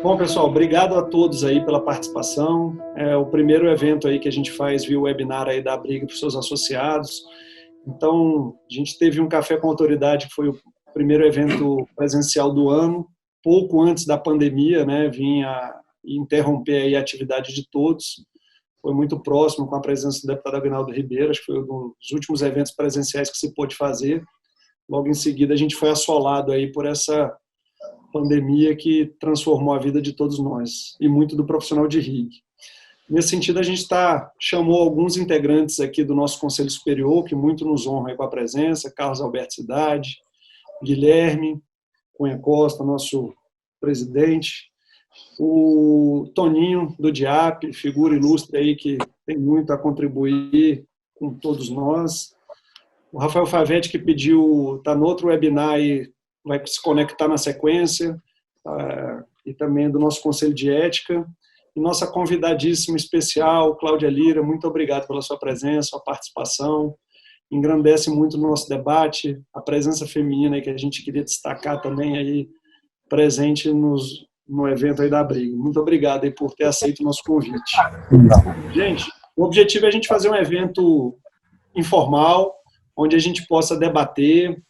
Bom, pessoal, obrigado a todos aí pela participação. É o primeiro evento aí que a gente faz via webinar aí da Abrig para os seus associados. Então, a gente teve um Café com Autoridade, que foi o primeiro evento presencial do ano, pouco antes da pandemia, né, vinha interromper aí a atividade de todos. Foi muito próximo com a presença do deputado Aguinaldo Ribeiro, acho que foi um dos últimos eventos presenciais que se pôde fazer. Logo em seguida, a gente foi assolado aí por essa pandemia que transformou a vida de todos nós e muito do profissional de RIG. Nesse sentido, a gente chamou alguns integrantes aqui do nosso Conselho Superior, que muito nos honram aí com a presença: Carlos Alberto Cidade, Guilherme Cunha Costa, nosso presidente, o Toninho do DIAP, figura ilustre aí que tem muito a contribuir com todos nós, o Rafael Favetti, que pediu, está no outro webinar e vai se conectar na sequência, e também do nosso Conselho de Ética, e nossa convidadíssima especial, Cláudia Lira, muito obrigado pela sua presença, sua participação, engrandece muito o nosso debate, a presença feminina aí que a gente queria destacar também aí, presente no evento aí da Abrig. Muito obrigado aí por ter aceito o nosso convite. Gente, o objetivo é a gente fazer um evento informal, onde a gente possa debater,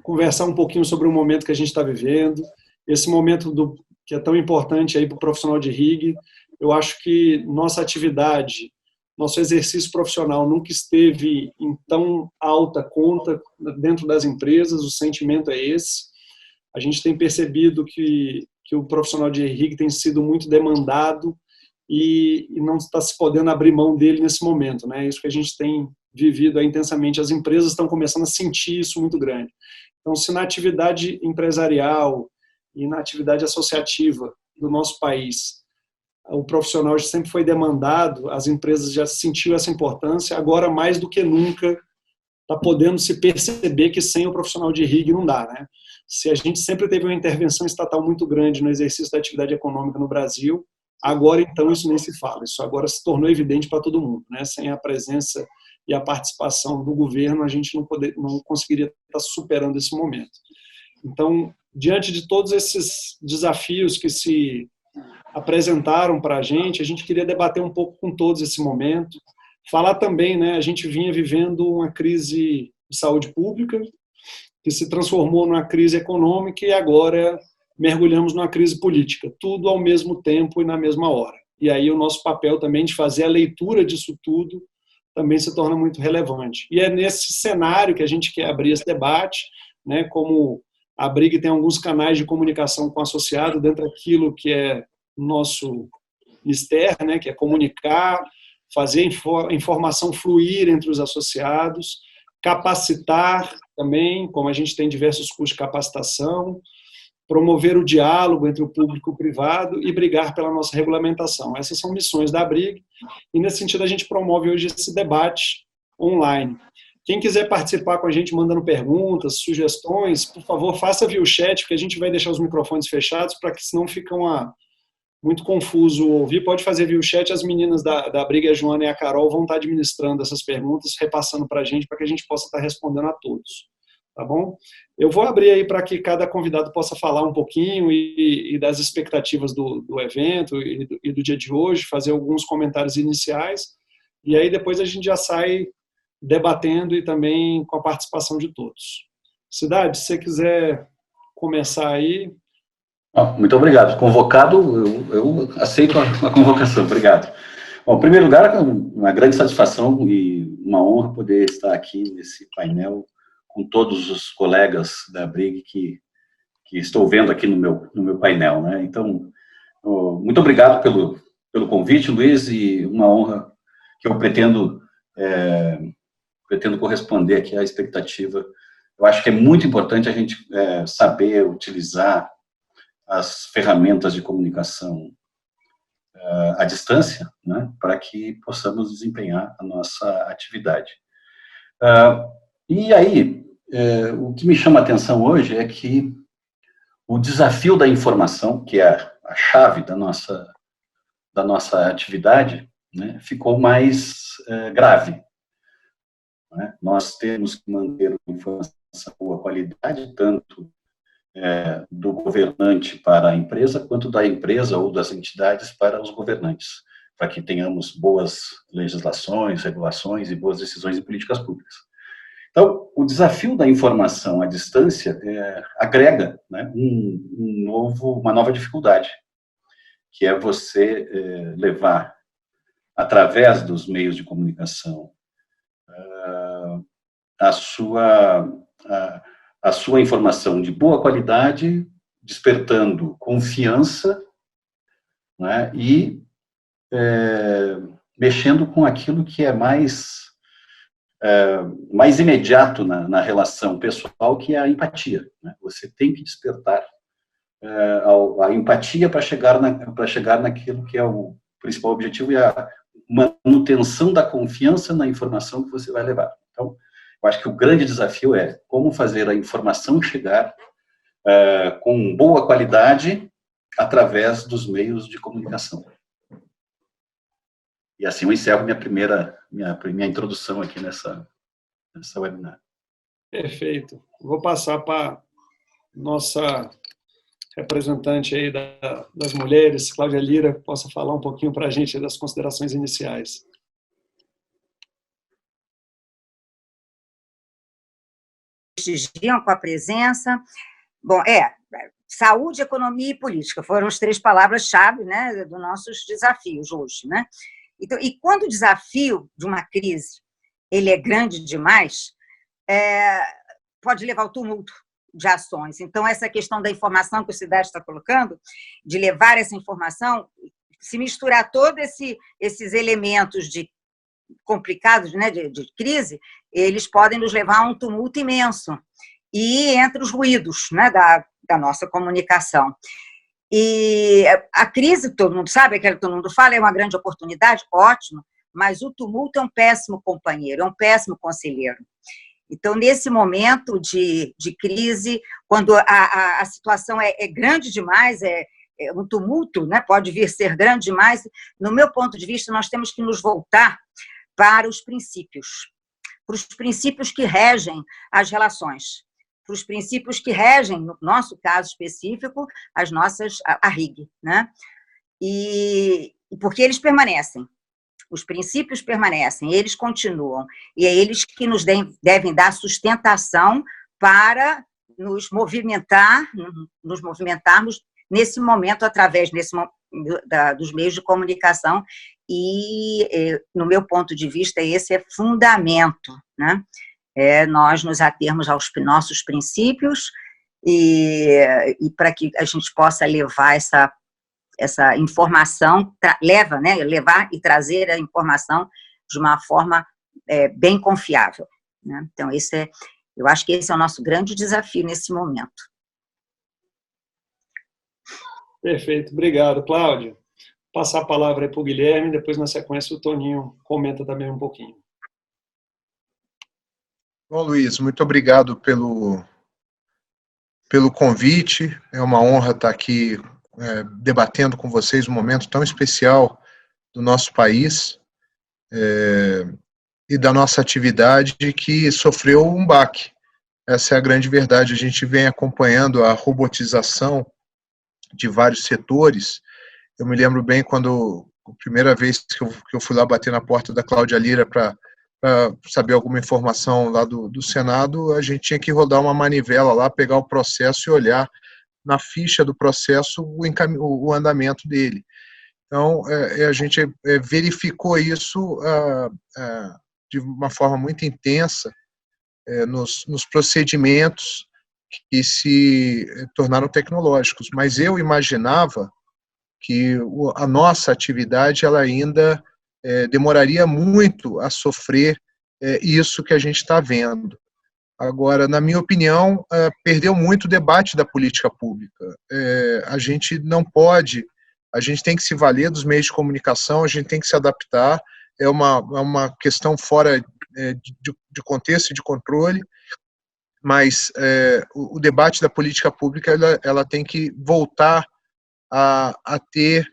conversar um pouquinho sobre o momento que a gente está vivendo, esse momento que é tão importante aí para o profissional de RIG. Eu acho que nossa atividade, nosso exercício profissional nunca esteve em tão alta conta dentro das empresas, o sentimento é esse. A gente tem percebido que o profissional de RIG tem sido muito demandado e não está se podendo abrir mão dele nesse momento, né? Isso que a gente tem vivido aí intensamente. As empresas estão começando a sentir isso muito grande. Então, se na atividade empresarial e na atividade associativa do nosso país o profissional sempre foi demandado, as empresas já sentiram essa importância, agora mais do que nunca está podendo se perceber que sem o profissional de RIG não dá, né? Se a gente sempre teve uma intervenção estatal muito grande no exercício da atividade econômica no Brasil, agora então isso nem se fala, isso agora se tornou evidente para todo mundo, né? Sem a presença e a participação do governo, a gente não conseguiria estar superando esse momento. Então, diante de todos esses desafios que se apresentaram para a gente queria debater um pouco com todos esse momento, falar também, né, a gente vinha vivendo uma crise de saúde pública, que se transformou numa crise econômica e agora mergulhamos numa crise política, tudo ao mesmo tempo e na mesma hora. E aí o nosso papel também de fazer a leitura disso tudo também se torna muito relevante. E é nesse cenário que a gente quer abrir esse debate, né, como a Abrig tem alguns canais de comunicação com o associado, dentro daquilo que é nosso mistério, né, que é comunicar, fazer a informação fluir entre os associados, capacitar também, como a gente tem diversos cursos de capacitação, promover o diálogo entre o público e o privado e brigar pela nossa regulamentação. Essas são missões da Abrig e, nesse sentido, a gente promove hoje esse debate online. Quem quiser participar com a gente mandando perguntas, sugestões, por favor, faça via o chat, porque a gente vai deixar os microfones fechados para que senão fica muito confuso ouvir. Pode fazer via o chat, as meninas da Abrig, a Joana e a Carol, vão estar administrando essas perguntas, repassando para que a gente possa estar respondendo a todos. Tá bom? Eu vou abrir aí para que cada convidado possa falar um pouquinho e das expectativas do evento e do dia de hoje, fazer alguns comentários iniciais, e aí depois a gente já sai debatendo e também com a participação de todos. Cidade, se você quiser começar aí. Muito obrigado. Convocado, eu aceito a convocação. Obrigado. Bom, em primeiro lugar, é uma grande satisfação e uma honra poder estar aqui nesse painel com todos os colegas da Abrig que estou vendo aqui no meu painel, né? Então, muito obrigado pelo convite, Luiz, e uma honra que eu pretendo corresponder aqui à expectativa. Eu acho que é muito importante a gente saber utilizar as ferramentas de comunicação à distância, né, para que possamos desempenhar a nossa atividade. E aí, o que me chama a atenção hoje é que o desafio da informação, que é a chave da nossa atividade, né, ficou mais grave. né? Nós temos que manter uma informação de boa qualidade, tanto do governante para a empresa, quanto da empresa ou das entidades para os governantes, para que tenhamos boas legislações, regulações e boas decisões em políticas públicas. Então, o desafio da informação à distância agrega, né, uma nova dificuldade, que é você levar, através dos meios de comunicação, a sua informação de boa qualidade, despertando confiança, né, e mexendo com aquilo que é mais imediato na relação pessoal, que é a empatia, né? Você tem que despertar a empatia para chegar naquilo que é o principal objetivo, e a manutenção da confiança na informação que você vai levar. Então, eu acho que o grande desafio é como fazer a informação chegar com boa qualidade através dos meios de comunicação. E assim eu encerro minha introdução aqui nessa webinar. Perfeito. Vou passar para nossa representante aí das mulheres, Cláudia Lira, que possa falar um pouquinho para a gente das considerações iniciais. Prestigiam com a presença. Bom, saúde, economia e política foram as 3 palavras-chave, né, dos nossos desafios hoje, né? Então, e quando o desafio de uma crise ele é grande demais, pode levar ao tumulto de ações. Então, essa questão da informação que o Cidade está colocando, de levar essa informação, se misturar todos esses elementos complicados, né, de crise, eles podem nos levar a um tumulto imenso. E entre os ruídos, né, da nossa comunicação. E a crise, todo mundo sabe, aquela que todo mundo fala, é uma grande oportunidade, ótimo, mas o tumulto é um péssimo companheiro, é um péssimo conselheiro. Então, nesse momento de crise, quando a situação é grande demais, um tumulto, né, pode vir a ser grande demais, no meu ponto de vista, nós temos que nos voltar para os princípios que regem as relações, para os princípios que regem, no nosso caso específico, a RIG, né? E porque eles permanecem, os princípios permanecem, eles continuam, e é eles que nos devem dar sustentação para nos movimentarmos nesse momento, através dos meios de comunicação, e, no meu ponto de vista, esse é fundamento, né? Nós nos atermos aos nossos princípios e para que a gente possa levar essa informação, levar e trazer a informação de uma forma bem confiável, né? Então, eu acho que esse é o nosso grande desafio nesse momento. Perfeito, obrigado, Cláudia. Passar a palavra para o Guilherme, depois, na sequência, o Toninho comenta também um pouquinho. Bom, Luiz, muito obrigado pelo convite. É uma honra estar aqui debatendo com vocês um momento tão especial do nosso país e da nossa atividade que sofreu um baque. Essa é a grande verdade. A gente vem acompanhando a robotização de vários setores. Eu me lembro bem quando, a primeira vez que eu fui lá bater na porta da Cláudia Lira para saber alguma informação lá do Senado, a gente tinha que rodar uma manivela lá, pegar o processo e olhar na ficha do processo o andamento dele. Então, a gente verificou isso de uma forma muito intensa nos procedimentos que se tornaram tecnológicos. Mas eu imaginava que a nossa atividade ela ainda demoraria muito a sofrer isso que a gente está vendo. Agora, na minha opinião, perdeu muito o debate da política pública. A gente não pode, a gente tem que se valer dos meios de comunicação, a gente tem que se adaptar, é uma questão fora de contexto e de controle, mas o debate da política pública ela tem que voltar a ter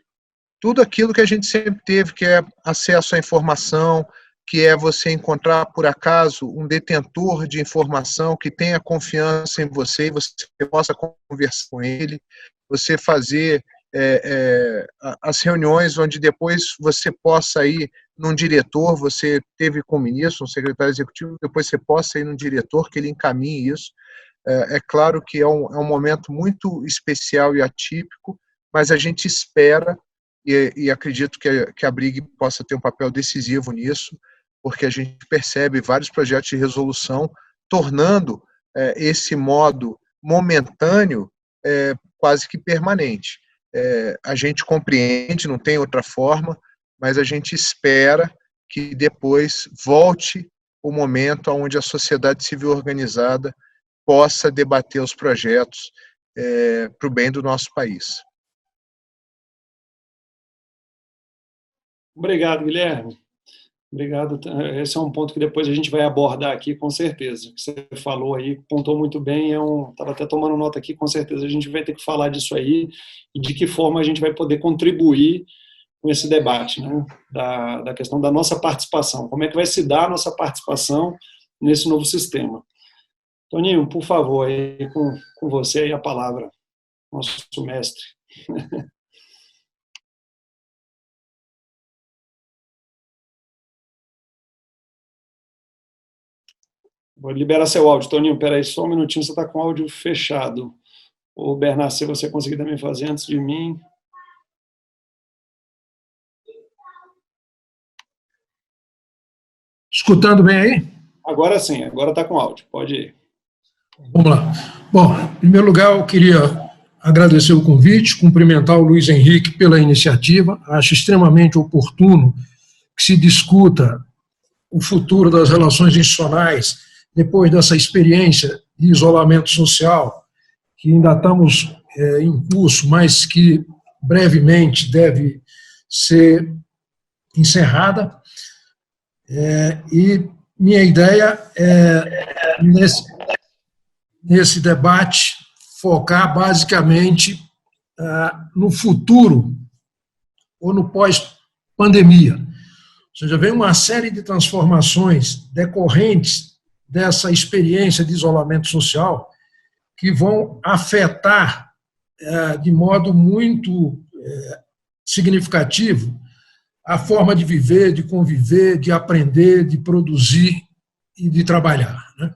tudo aquilo que a gente sempre teve, que é acesso à informação, que é você encontrar, por acaso, um detentor de informação que tenha confiança em você e você possa conversar com ele, você fazer as reuniões onde depois você possa ir num diretor, você teve com o ministro, um secretário executivo, depois você possa ir num diretor que ele encaminhe isso. É claro que é um momento muito especial e atípico, mas a gente espera e acredito que a Brig possa ter um papel decisivo nisso, porque a gente percebe vários projetos de resolução tornando esse modo momentâneo quase que permanente. A gente compreende, não tem outra forma, mas a gente espera que depois volte o momento onde a sociedade civil organizada possa debater os projetos para o bem do nosso país. Obrigado, Guilherme. Obrigado. Esse é um ponto que depois a gente vai abordar aqui, com certeza. O que você falou aí, pontou muito bem. Estava até tomando nota aqui, com certeza a gente vai ter que falar disso aí e de que forma a gente vai poder contribuir com esse debate, né? Da questão da nossa participação. Como é que vai se dar a nossa participação nesse novo sistema? Toninho, por favor, aí, com você aí a palavra, nosso mestre. Vou liberar seu áudio, Toninho. Espera aí só um minutinho, você está com o áudio fechado. Ô, Bernardo, se você conseguir também fazer antes de mim. Escutando bem aí? Agora sim, agora está com áudio. Pode ir. Vamos lá. Bom, em primeiro lugar, eu queria agradecer o convite, cumprimentar o Luiz Henrique pela iniciativa. Acho extremamente oportuno que se discuta o futuro das relações institucionais depois dessa experiência de isolamento social, que ainda estamos em curso, mas que brevemente deve ser encerrada. E minha ideia é, nesse debate, focar basicamente no futuro ou no pós-pandemia. Ou seja, vem uma série de transformações decorrentes dessa experiência de isolamento social que vão afetar de modo muito significativo a forma de viver, de conviver, de aprender, de produzir e de trabalhar, né?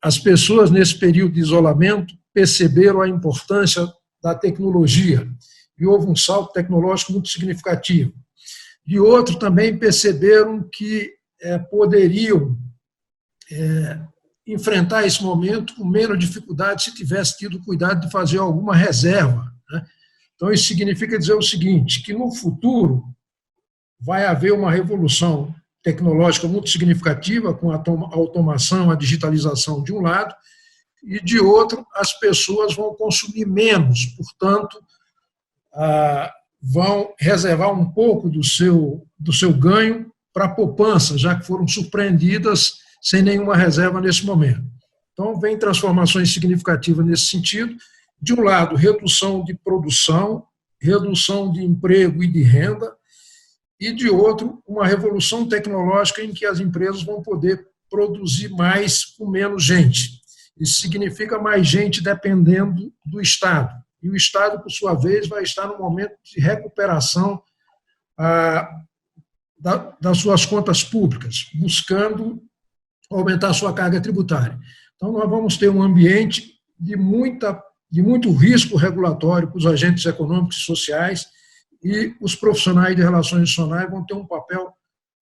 As pessoas, nesse período de isolamento, perceberam a importância da tecnologia e houve um salto tecnológico muito significativo. E outros também perceberam que poderiam enfrentar esse momento com menos dificuldade se tivesse tido cuidado de fazer alguma reserva, né? Então, isso significa dizer o seguinte, que no futuro vai haver uma revolução tecnológica muito significativa, com a automação, a digitalização de um lado, e de outro, as pessoas vão consumir menos, portanto, vão reservar um pouco do seu ganho para a poupança, já que foram surpreendidas sem nenhuma reserva nesse momento. Então, vem transformações significativas nesse sentido. De um lado, redução de produção, redução de emprego e de renda, e de outro, uma revolução tecnológica em que as empresas vão poder produzir mais com menos gente. Isso significa mais gente dependendo do Estado. E o Estado, por sua vez, vai estar no momento de recuperação das suas contas públicas, buscando aumentar a sua carga tributária. Então, nós vamos ter um ambiente de muito risco regulatório para os agentes econômicos e sociais, e os profissionais de relações institucionais vão ter um papel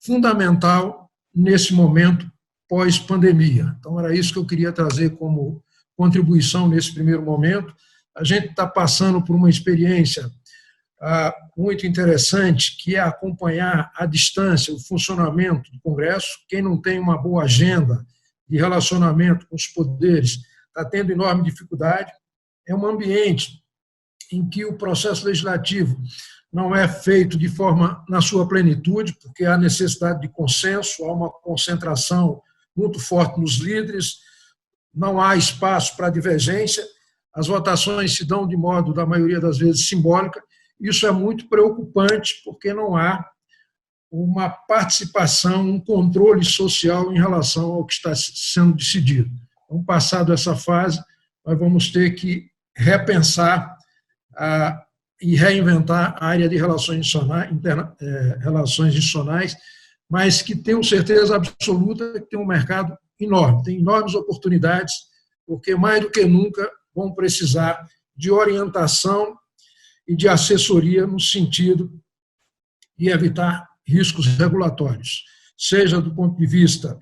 fundamental nesse momento pós-pandemia. Então, era isso que eu queria trazer como contribuição nesse primeiro momento. A gente está passando por uma experiência muito interessante, que é acompanhar à distância o funcionamento do Congresso. Quem não tem uma boa agenda de relacionamento com os poderes está tendo enorme dificuldade. É um ambiente em que o processo legislativo não é feito de forma na sua plenitude, porque há necessidade de consenso, há uma concentração muito forte nos líderes, não há espaço para divergência, as votações se dão de modo, da maioria das vezes, simbólica. Isso é muito preocupante, porque não há uma participação, um controle social em relação ao que está sendo decidido. Então, passado essa fase, nós vamos ter que repensar e reinventar a área de relações institucionais, mas que tenho certeza absoluta que tem um mercado enorme, tem enormes oportunidades, porque mais do que nunca vão precisar de orientação e de assessoria no sentido de evitar riscos regulatórios, seja do ponto de vista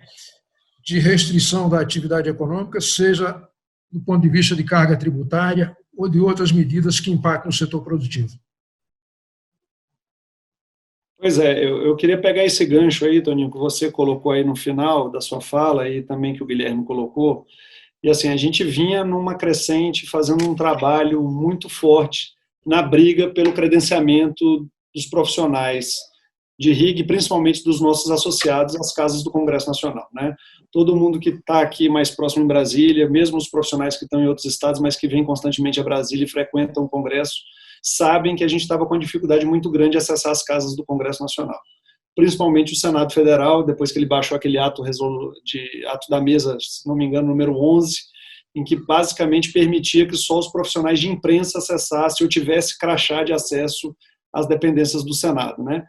de restrição da atividade econômica, seja do ponto de vista de carga tributária ou de outras medidas que impactam o setor produtivo. Pois é, eu queria pegar esse gancho aí, Toninho, que você colocou aí no final da sua fala e também que o Guilherme colocou. E assim, a gente vinha numa crescente fazendo um trabalho muito forte na briga pelo credenciamento dos profissionais de RIG, principalmente dos nossos associados às casas do Congresso Nacional, né? Todo mundo que está aqui mais próximo em Brasília, mesmo os profissionais que estão em outros estados, mas que vêm constantemente a Brasília e frequentam o Congresso, sabem que a gente estava com uma dificuldade muito grande de acessar as casas do Congresso Nacional. Principalmente o Senado Federal, depois que ele baixou aquele ato da mesa, se não me engano, número 11, em que basicamente permitia que só os profissionais de imprensa acessassem ou tivesse crachá de acesso às dependências do Senado, né?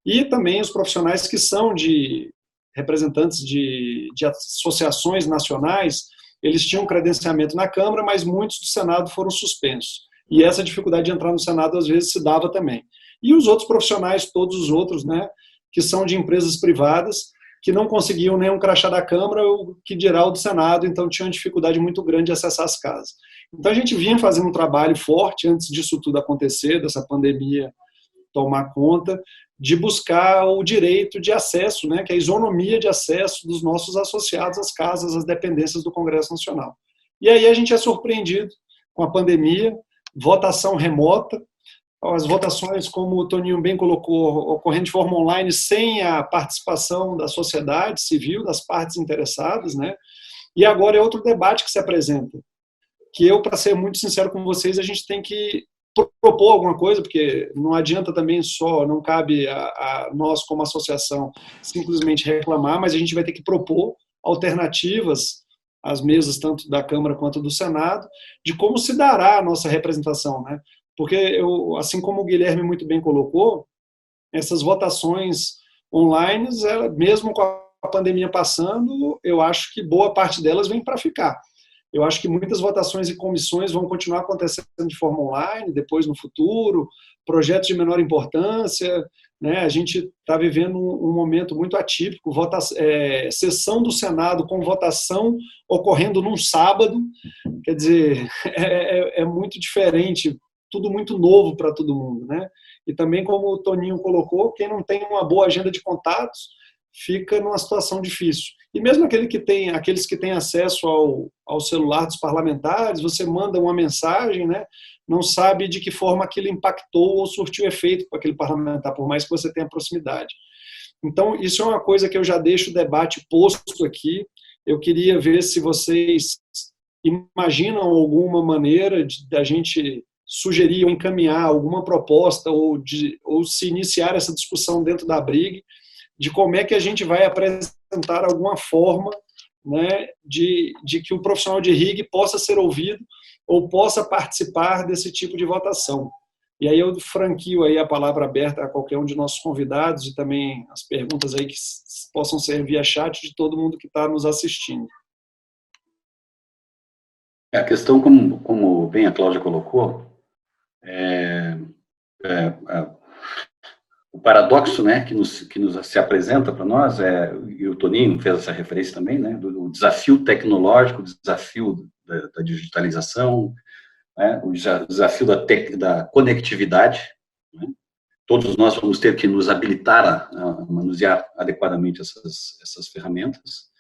E também os profissionais que são de representantes de associações nacionais, eles tinham credenciamento na Câmara, mas muitos do Senado foram suspensos. E essa dificuldade de entrar no Senado, às vezes, se dava também. E os outros profissionais, todos os outros, né, que são de empresas privadas, que não conseguiam nem um crachá da Câmara, o que dirá o do Senado, então tinham dificuldade muito grande de acessar as casas. Então a gente vinha fazendo um trabalho forte, antes disso tudo acontecer, dessa pandemia tomar conta, de buscar o direito de acesso, né, que é a isonomia de acesso dos nossos associados às casas, às dependências do Congresso Nacional. E aí a gente é surpreendido com a pandemia, votação remota, as votações, como o Toninho bem colocou, ocorrendo de forma online, sem a participação da sociedade civil, das partes interessadas, né? E agora é outro debate que se apresenta, que eu, para ser muito sincero com vocês, a gente tem que propor alguma coisa, porque não adianta também só, não cabe a nós como associação simplesmente reclamar, mas a gente vai ter que propor alternativas às mesas tanto da Câmara quanto do Senado, de como se dará a nossa representação, né? Porque, assim como o Guilherme muito bem colocou, essas votações online, mesmo com a pandemia passando, eu acho que boa parte delas vem para ficar. Eu acho que muitas votações e comissões vão continuar acontecendo de forma online, depois no futuro, projetos de menor importância, né? A gente está vivendo um momento muito atípico, sessão do Senado com votação ocorrendo num sábado, quer dizer, é muito diferente, tudo muito novo para todo mundo, né? E também, como o Toninho colocou, quem não tem uma boa agenda de contatos fica numa situação difícil. E mesmo aqueles que têm acesso ao celular dos parlamentares, você manda uma mensagem, né, não sabe de que forma aquilo impactou ou surtiu efeito para aquele parlamentar, por mais que você tenha proximidade. Então, isso é uma coisa que eu já deixo o debate posto aqui. Eu queria ver se vocês imaginam alguma maneira da gente sugerir ou encaminhar alguma proposta ou se iniciar essa discussão dentro da BRIG, de como é que a gente vai apresentar alguma forma, né, de que o profissional de RIG possa ser ouvido ou possa participar desse tipo de votação. E aí eu franquio aí a palavra aberta a qualquer um de nossos convidados e também as perguntas aí que possam ser via chat de todo mundo que está nos assistindo. A questão, como bem a Cláudia colocou, o paradoxo, né, que nos se apresenta para nós, e o Toninho fez essa referência também, né, do desafio tecnológico, o desafio da digitalização, né, o desafio da conectividade, né. Todos nós vamos ter que nos habilitar a manusear adequadamente essas ferramentas,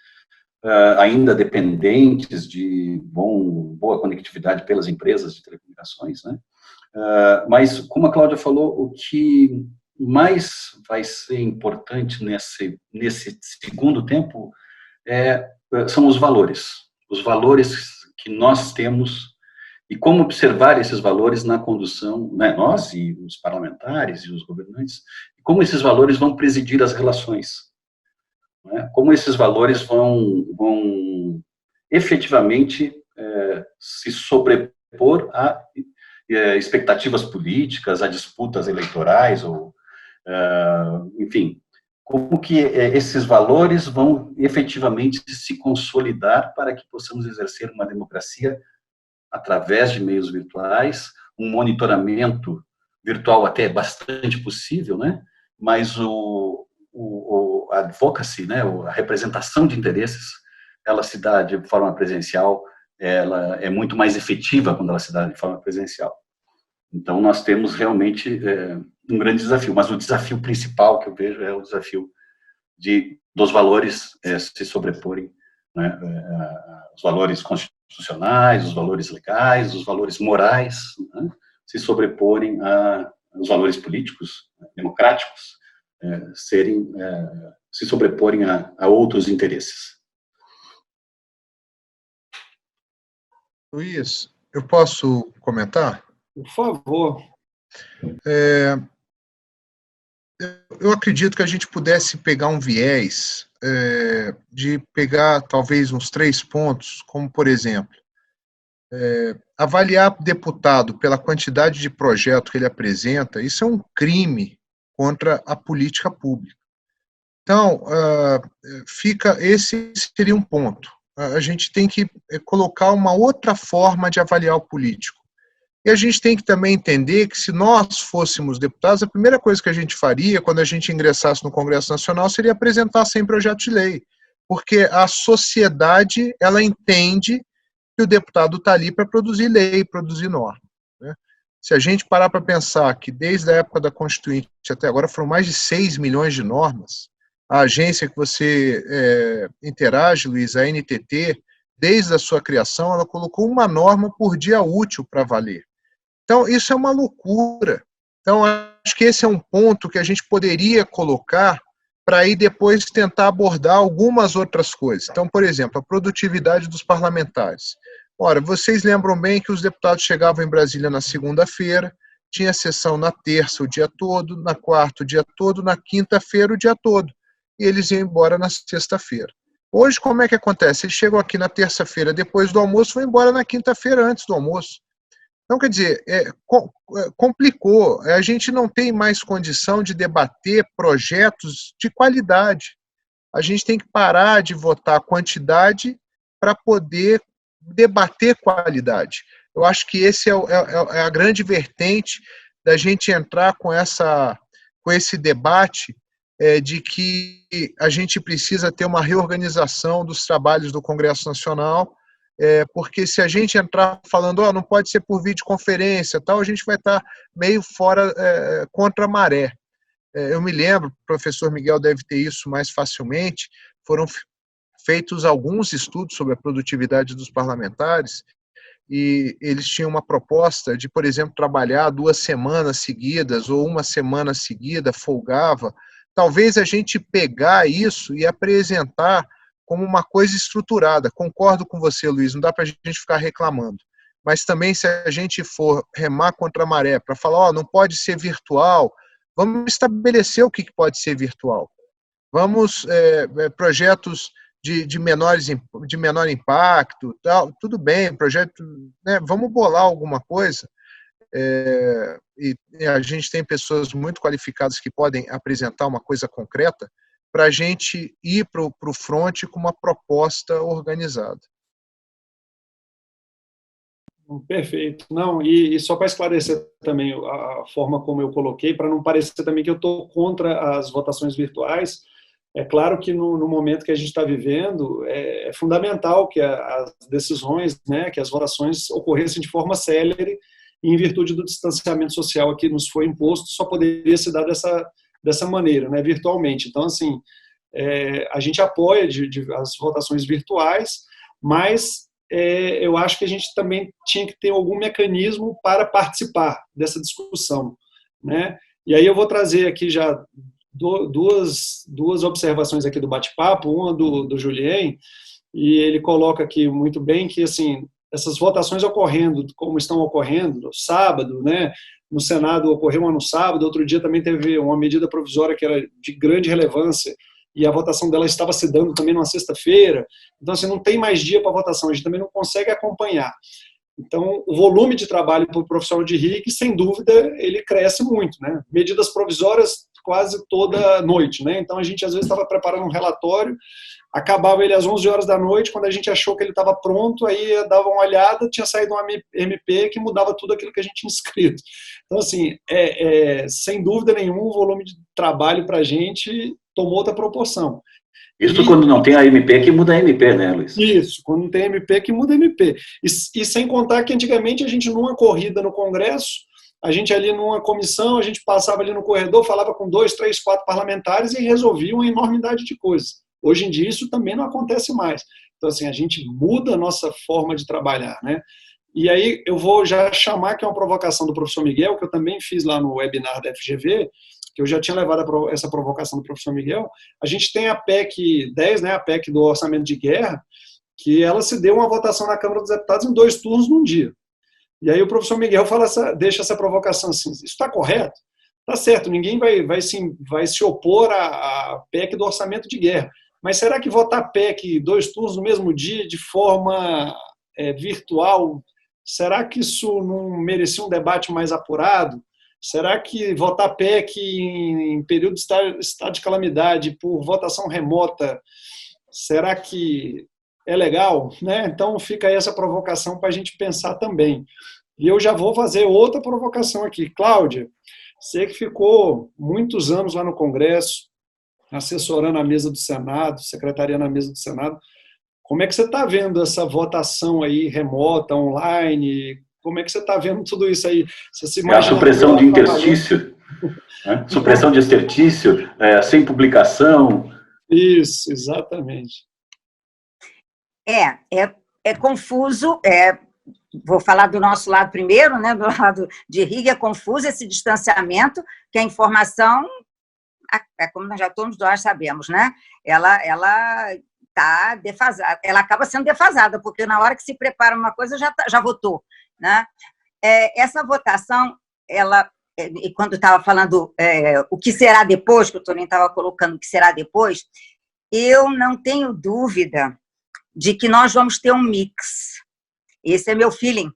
ainda dependentes de boa conectividade pelas empresas de telecomunicações, né. Mas, como a Cláudia falou, o que mais vai ser importante nesse segundo tempo são os valores que nós temos e como observar esses valores na condução, né, nós e os parlamentares e os governantes, como esses valores vão presidir as relações, né? Como esses valores vão efetivamente se sobrepor a expectativas políticas, a disputas eleitorais, ou, enfim, como que esses valores vão efetivamente se consolidar para que possamos exercer uma democracia através de meios virtuais, um monitoramento virtual até bastante possível, né? Mas a advocacy, né, a representação de interesses, ela se dá de forma presencial, ela é muito mais efetiva quando ela se dá de forma presencial. Então, nós temos realmente um grande desafio, mas o desafio principal que eu vejo é o desafio dos valores se sobreporem, né, os valores constitucionais, os valores legais, os valores morais, né, se sobreporem aos valores políticos, democráticos, se sobreporem a outros interesses. Luiz, eu posso comentar? Por favor. Eu acredito que a gente pudesse pegar um viés de pegar talvez uns 3 pontos, como, por exemplo, avaliar deputado pela quantidade de projeto que ele apresenta, isso é um crime contra a política pública. Então, esse seria um ponto. A gente tem que colocar uma outra forma de avaliar o político. E a gente tem que também entender que se nós fôssemos deputados, a primeira coisa que a gente faria quando a gente ingressasse no Congresso Nacional seria apresentar 100 projetos de lei, porque a sociedade, ela entende que o deputado está ali para produzir lei, produzir norma, né? Se a gente parar para pensar que desde a época da Constituinte até agora foram mais de 6 milhões de normas, a agência que você interage, Luiz, a NTT, desde a sua criação, ela colocou uma norma por dia útil para valer. Então, isso é uma loucura. Então, acho que esse é um ponto que a gente poderia colocar para aí depois tentar abordar algumas outras coisas. Então, por exemplo, a produtividade dos parlamentares. Ora, vocês lembram bem que os deputados chegavam em Brasília na segunda-feira, tinha sessão na terça o dia todo, na quarta o dia todo, na quinta-feira o dia todo, e eles iam embora na sexta-feira. Hoje, como é que acontece? Eles chegam aqui na terça-feira depois do almoço e vão embora na quinta-feira antes do almoço. Então, quer dizer, complicou. A gente não tem mais condição de debater projetos de qualidade. A gente tem que parar de votar quantidade para poder debater qualidade. Eu acho que esse é a grande vertente da gente entrar com esse debate de que a gente precisa ter uma reorganização dos trabalhos do Congresso Nacional, porque se a gente entrar falando, não pode ser por videoconferência, tal, a gente vai estar meio fora, contra a maré. Eu me lembro, o professor Miguel deve ter isso mais facilmente, foram feitos alguns estudos sobre a produtividade dos parlamentares, e eles tinham uma proposta de, por exemplo, trabalhar 2 semanas seguidas, ou 1 semana seguida, folgava. Talvez a gente pegar isso e apresentar como uma coisa estruturada. Concordo com você, Luiz, não dá para a gente ficar reclamando. Mas também, se a gente for remar contra a maré, para falar, não pode ser virtual, vamos estabelecer o que pode ser virtual. Vamos, projetos de menor impacto, tal, tudo bem, projeto, né, vamos bolar alguma coisa, e a gente tem pessoas muito qualificadas que podem apresentar uma coisa concreta para a gente ir para o front com uma proposta organizada. Perfeito. Não, e só para esclarecer também a forma como eu coloquei, para não parecer também que eu estou contra as votações virtuais, é claro que no momento que a gente está vivendo, é fundamental que as decisões, né, que as votações ocorressem de forma célere, e em virtude do distanciamento social que nos foi imposto, só poderia se dar dessa maneira, né, virtualmente. Então, assim, a gente apoia as votações virtuais, mas eu acho que a gente também tinha que ter algum mecanismo para participar dessa discussão, né? E aí eu vou trazer aqui já duas observações aqui do bate-papo, uma do Julien, e ele coloca aqui muito bem que, assim, essas votações ocorrendo como estão ocorrendo, no sábado, né, no Senado ocorreu uma no sábado, outro dia também teve uma medida provisória que era de grande relevância, e a votação dela estava se dando também numa sexta-feira. Então, assim, não tem mais dia para votação, a gente também não consegue acompanhar. Então, o volume de trabalho para o profissional de RIC, sem dúvida, ele cresce muito, né? Medidas provisórias quase toda noite, né? Então, a gente, às vezes, estava preparando um relatório, acabava ele às 11 horas da noite, quando a gente achou que ele estava pronto, aí dava uma olhada, tinha saído um MP que mudava tudo aquilo que a gente tinha escrito. Então, assim, sem dúvida nenhuma, o volume de trabalho para a gente tomou outra proporção. Isso quando não tem a MP que muda a MP, né, Luiz? Isso, quando não tem MP que muda a MP. E sem contar que antigamente a gente numa corrida no Congresso, a gente ali numa comissão, a gente passava ali no corredor, falava com 2, 3, 4 parlamentares e resolvia uma enormidade de coisas. Hoje em dia isso também não acontece mais. Então, assim, a gente muda a nossa forma de trabalhar, né? E aí eu vou já chamar, que é uma provocação do professor Miguel, que eu também fiz lá no webinar da FGV, que eu já tinha levado essa provocação do professor Miguel. A gente tem a PEC 10, né, a PEC do orçamento de guerra, que ela se deu uma votação na Câmara dos Deputados em 2 turnos num dia. E aí o professor Miguel deixa essa provocação assim, isso está correto? Está certo, ninguém vai se opor à PEC do orçamento de guerra, mas será que votar PEC 2 turnos no mesmo dia, de forma virtual, será que isso não merecia um debate mais apurado? Será que votar PEC em período de estado de calamidade por votação remota, será que é legal? Né? Então fica aí essa provocação para a gente pensar também. E eu já vou fazer outra provocação aqui. Cláudia, você que ficou muitos anos lá no Congresso, assessorando a mesa do Senado, secretaria na mesa do Senado, como é que você está vendo essa votação aí remota, online? Como é que você está vendo tudo isso aí? Você se imagina a supressão de interstício, né? Supressão de interstício, sem publicação. Isso, exatamente. É confuso, vou falar do nosso lado primeiro, né, do lado de RIG, é confuso esse distanciamento, que a informação, como nós já todos nós sabemos, né, ela está defasada, ela acaba sendo defasada, porque na hora que se prepara uma coisa, já votou, né? Essa votação, e quando estava falando o que será depois, que o Toninho estava colocando o que será depois, eu não tenho dúvida de que nós vamos ter um mix. Esse é meu feeling,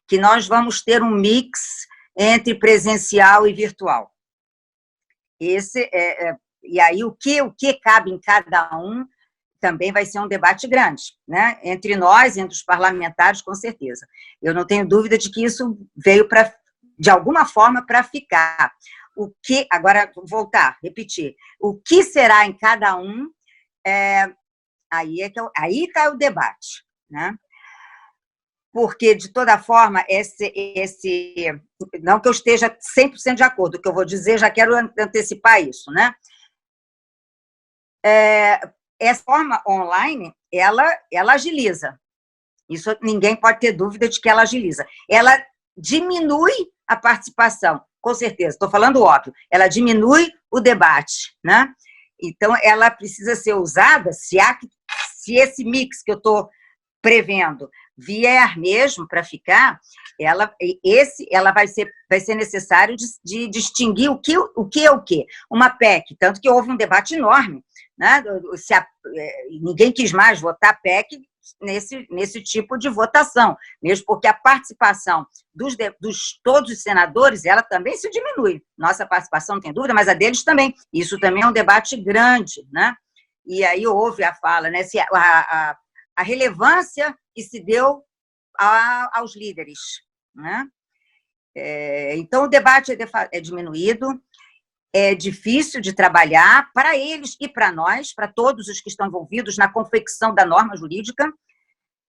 que nós vamos ter um mix entre presencial e virtual. E aí o que cabe em cada um também vai ser um debate grande, né? Entre nós, entre os parlamentares, com certeza. Eu não tenho dúvida de que isso veio de alguma forma para ficar. Agora, voltar, repetir. O que será em cada um, aí está o debate, né? Porque, de toda forma, não que eu esteja 100% de acordo, o que eu vou dizer, já quero antecipar isso, né? Essa forma online, ela agiliza. Isso ninguém pode ter dúvida de que ela agiliza. Ela diminui a participação, com certeza, estou falando óbvio, ela diminui o debate, né? Então, ela precisa ser usada, se esse mix que eu estou prevendo vier mesmo para ficar, ela vai ser necessário de distinguir o que é o quê. Uma PEC, tanto que houve um debate enorme, né? Ninguém quis mais votar PEC nesse tipo de votação, mesmo porque a participação todos os senadores, ela também se diminui. Nossa participação, não tem dúvida, mas a deles também. Isso também é um debate grande, né? E aí houve a fala, né? A relevância que se deu aos líderes, né? Então, o debate é diminuído, é difícil de trabalhar para eles e para nós, para todos os que estão envolvidos na confecção da norma jurídica,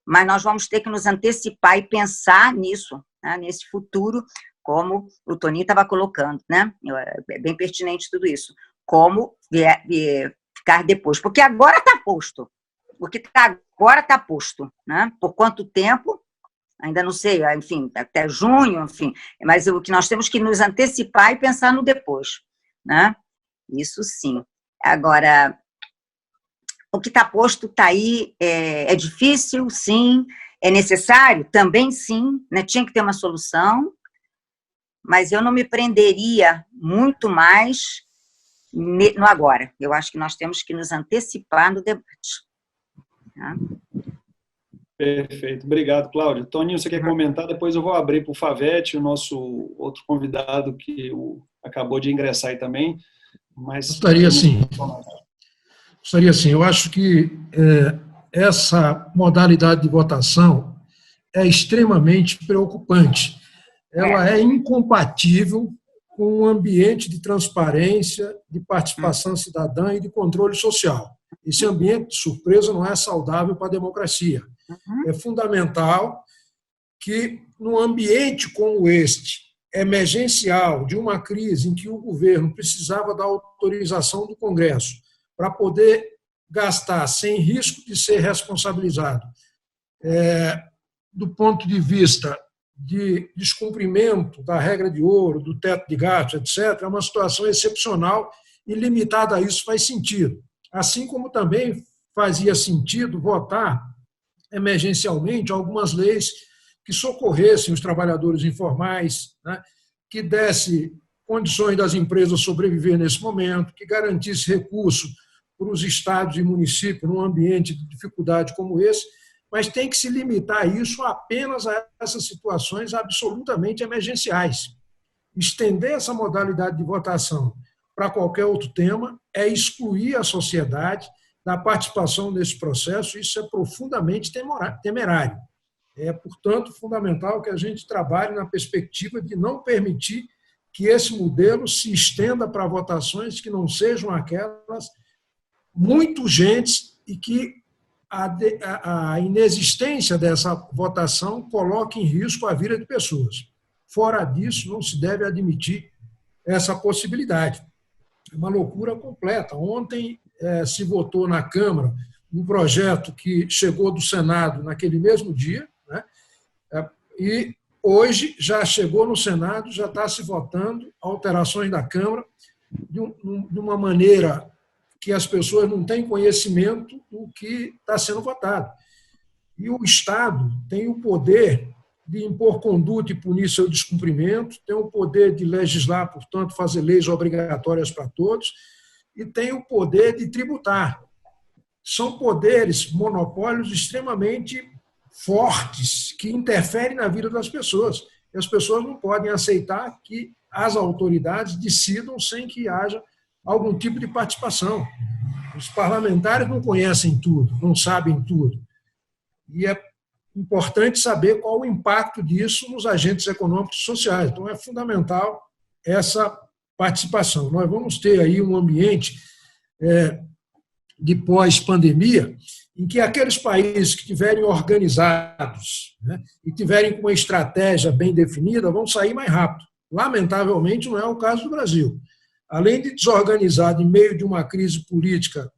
mas nós vamos ter que nos antecipar e pensar nisso, né? Nesse futuro, como o Toninho estava colocando, né? É bem pertinente tudo isso. Como ficar depois, porque agora está posto. O que agora está posto, né? Por quanto tempo? Ainda não sei, enfim, até junho, enfim. Mas o que nós temos que nos antecipar e pensar no depois, né? Isso sim. Agora, o que está posto está aí, é difícil, sim. É necessário? Também sim, né? Tinha que ter uma solução. mas eu não me prenderia muito mais no agora. Eu acho que nós temos que nos antecipar no debate. Tá? Perfeito. Obrigado, Cláudio. Toninho, você quer comentar? Depois eu vou abrir para o Favete, o nosso outro convidado que acabou de ingressar aí também. Mas Gostaria sim. Eu acho que essa modalidade de votação é extremamente preocupante. Ela é incompatível com um ambiente de transparência, de participação cidadã e de controle social. Esse ambiente de surpresa não é saudável para a democracia. É fundamental que, num ambiente como este, emergencial, de uma crise em que o governo precisava da autorização do Congresso para poder gastar sem risco de ser responsabilizado, do ponto de vista de descumprimento da regra de ouro, do teto de gastos, etc., é uma situação excepcional e limitada a isso faz sentido. Assim como também fazia sentido votar emergencialmente algumas leis que socorressem os trabalhadores informais, né, que desse condições das empresas sobreviver nesse momento, que garantisse recursos para os estados e municípios num ambiente de dificuldade como esse, mas tem que se limitar isso apenas a essas situações absolutamente emergenciais. Estender essa modalidade de votação para qualquer outro tema é excluir a sociedade da participação nesse processo, isso é profundamente temerário. É, portanto, fundamental que a gente trabalhe na perspectiva de não permitir que esse modelo se estenda para votações que não sejam aquelas muito urgentes e que a inexistência dessa votação coloque em risco a vida de pessoas. Fora disso, não se deve admitir essa possibilidade. É uma loucura completa. Ontem se votou na Câmara um projeto que chegou do Senado naquele mesmo dia, né? E hoje já chegou no Senado, já está se votando alterações da Câmara de uma maneira que as pessoas não têm conhecimento do que está sendo votado. E o Estado tem o poder de impor conduta e punir seu descumprimento, tem o poder de legislar, portanto, fazer leis obrigatórias para todos, e tem o poder de tributar. São poderes, monopólios extremamente fortes, que interferem na vida das pessoas. E as pessoas não podem aceitar que as autoridades decidam sem que haja algum tipo de participação. Os parlamentares não conhecem tudo, não sabem tudo. E é importante saber qual o impacto disso nos agentes econômicos e sociais. Então, é fundamental essa participação. Nós vamos ter aí um ambiente de pós-pandemia em que aqueles países que estiverem organizados, né, e tiverem uma estratégia bem definida vão sair mais rápido. Lamentavelmente, não é o caso do Brasil. Além de desorganizado em meio de uma crise política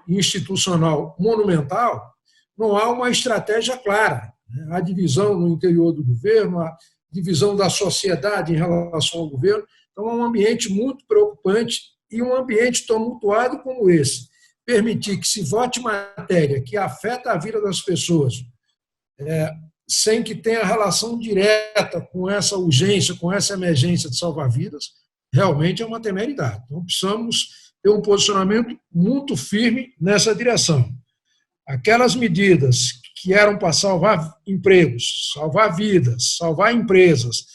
e institucional monumental, não há uma estratégia clara. A divisão no interior do governo, a divisão da sociedade em relação ao governo. Então, é um ambiente muito preocupante e um ambiente tumultuado como esse. Permitir que se vote matéria que afeta a vida das pessoas, sem que tenha relação direta com essa urgência, com essa emergência de salvar vidas, realmente é uma temeridade. Então, precisamos ter um posicionamento muito firme nessa direção. Aquelas medidas que eram para salvar empregos, salvar vidas, salvar empresas,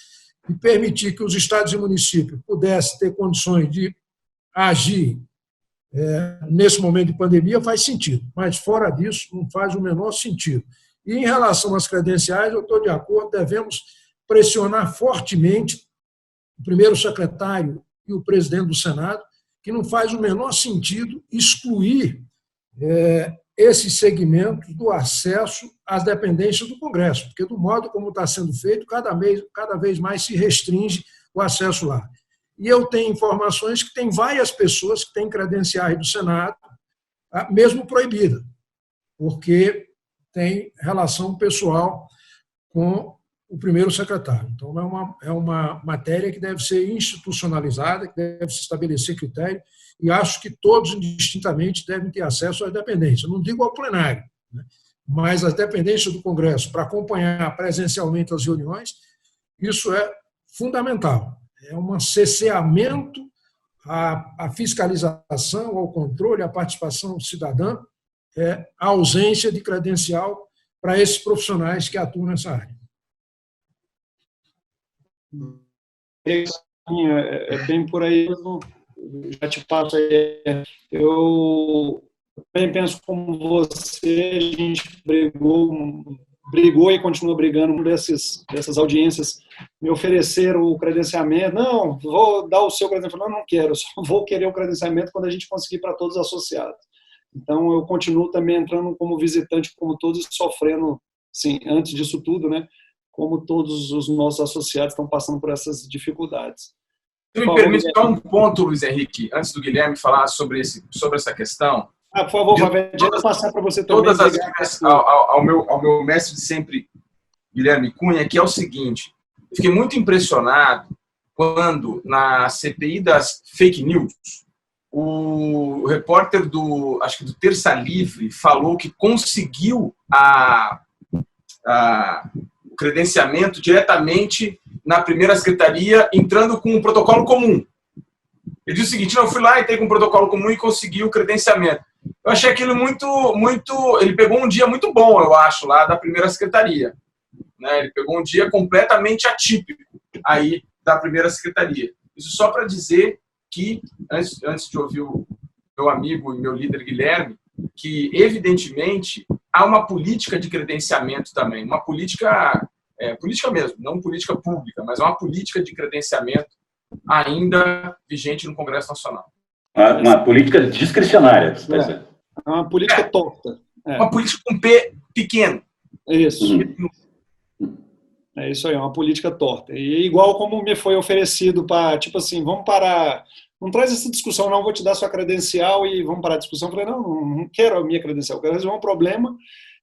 e permitir que os estados e municípios pudessem ter condições de agir nesse momento de pandemia, faz sentido. Mas, fora disso, não faz o menor sentido. E, em relação às credenciais, eu estou de acordo, devemos pressionar fortemente o primeiro secretário e o presidente do Senado, que não faz o menor sentido excluir esses segmentos do acesso às dependências do Congresso, porque, do modo como está sendo feito, cada vez mais se restringe o acesso lá. E eu tenho informações que tem várias pessoas que têm credenciais do Senado, mesmo proibida, porque tem relação pessoal com o primeiro secretário. Então, é uma matéria que deve ser institucionalizada, que deve se estabelecer critério, e acho que todos, indistintamente, devem ter acesso às dependências. Não digo ao plenário, né, mas às dependências do Congresso, para acompanhar presencialmente as reuniões, isso é fundamental. é um cerceamento à fiscalização, ao controle, à participação cidadã, a ausência de credencial para esses profissionais que atuam nessa área. É bem por aí, já te passo aí. Eu bem penso como você, a gente brigou e continua brigando dessas audiências, me ofereceram o credenciamento, não, vou dar o seu credenciamento, não quero, só vou querer o credenciamento quando a gente conseguir para todos os associados. Então, eu continuo também entrando como visitante, como todos, sofrendo, sim, antes disso tudo, né, como todos os nossos associados estão passando por essas dificuldades. Se me permite só um ponto, Luiz Henrique, antes do Guilherme falar sobre essa questão. Por favor, Favete, eu vou passar para você também. Todas as vezes, ao meu mestre de sempre, Guilherme Cunha, que é o seguinte: eu fiquei muito impressionado quando, na CPI das fake news, o repórter acho que do Terça Livre falou que conseguiu o credenciamento diretamente na primeira secretaria, entrando com um protocolo comum. Ele disse o seguinte: eu fui lá, entrei com um protocolo comum e consegui o credenciamento. Eu achei aquilo muito... Ele pegou um dia muito bom, eu acho, lá da primeira secretaria. Né? Ele pegou um dia completamente atípico aí da primeira secretaria. Isso só para dizer que, antes de ouvir o meu amigo e meu líder Guilherme, que, evidentemente, há uma política de credenciamento também. Uma política mesmo, não política pública, mas uma política de credenciamento ainda vigente no Congresso Nacional. Uma política discricionária, você está dizendo. É uma política torta. Uma política com P pequeno. Isso. É isso aí, uma política torta. E igual como me foi oferecido para, tipo assim, vamos parar, não traz essa discussão, não, vou te dar sua credencial e vamos parar a discussão. Eu falei, não quero a minha credencial, eu quero resolver um problema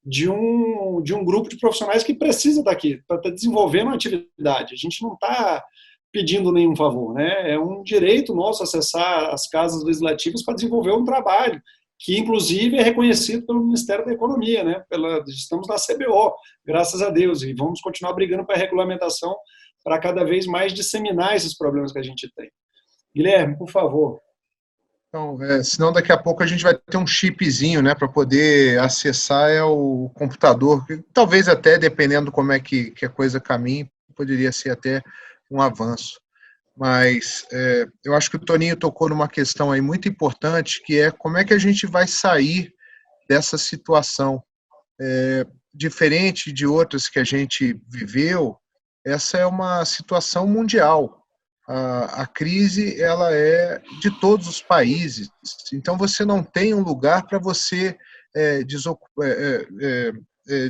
de um grupo de profissionais que precisa estar aqui, para estar desenvolvendo uma atividade. A gente não está pedindo nenhum favor, né? É um direito nosso acessar as casas legislativas para desenvolver um trabalho que, inclusive, é reconhecido pelo Ministério da Economia, né? Estamos na CBO, graças a Deus, e vamos continuar brigando para a regulamentação para cada vez mais disseminar esses problemas que a gente tem. Guilherme, por favor. Então, senão daqui a pouco a gente vai ter um chipzinho, né, para poder acessar o computador, que talvez até, dependendo como é que a coisa caminhe, poderia ser até um avanço. Mas eu acho que o Toninho tocou numa questão aí muito importante, que é como é que a gente vai sair dessa situação. Diferente de outras que a gente viveu, essa é uma situação mundial. A crise, ela é de todos os países, então você não tem um lugar para você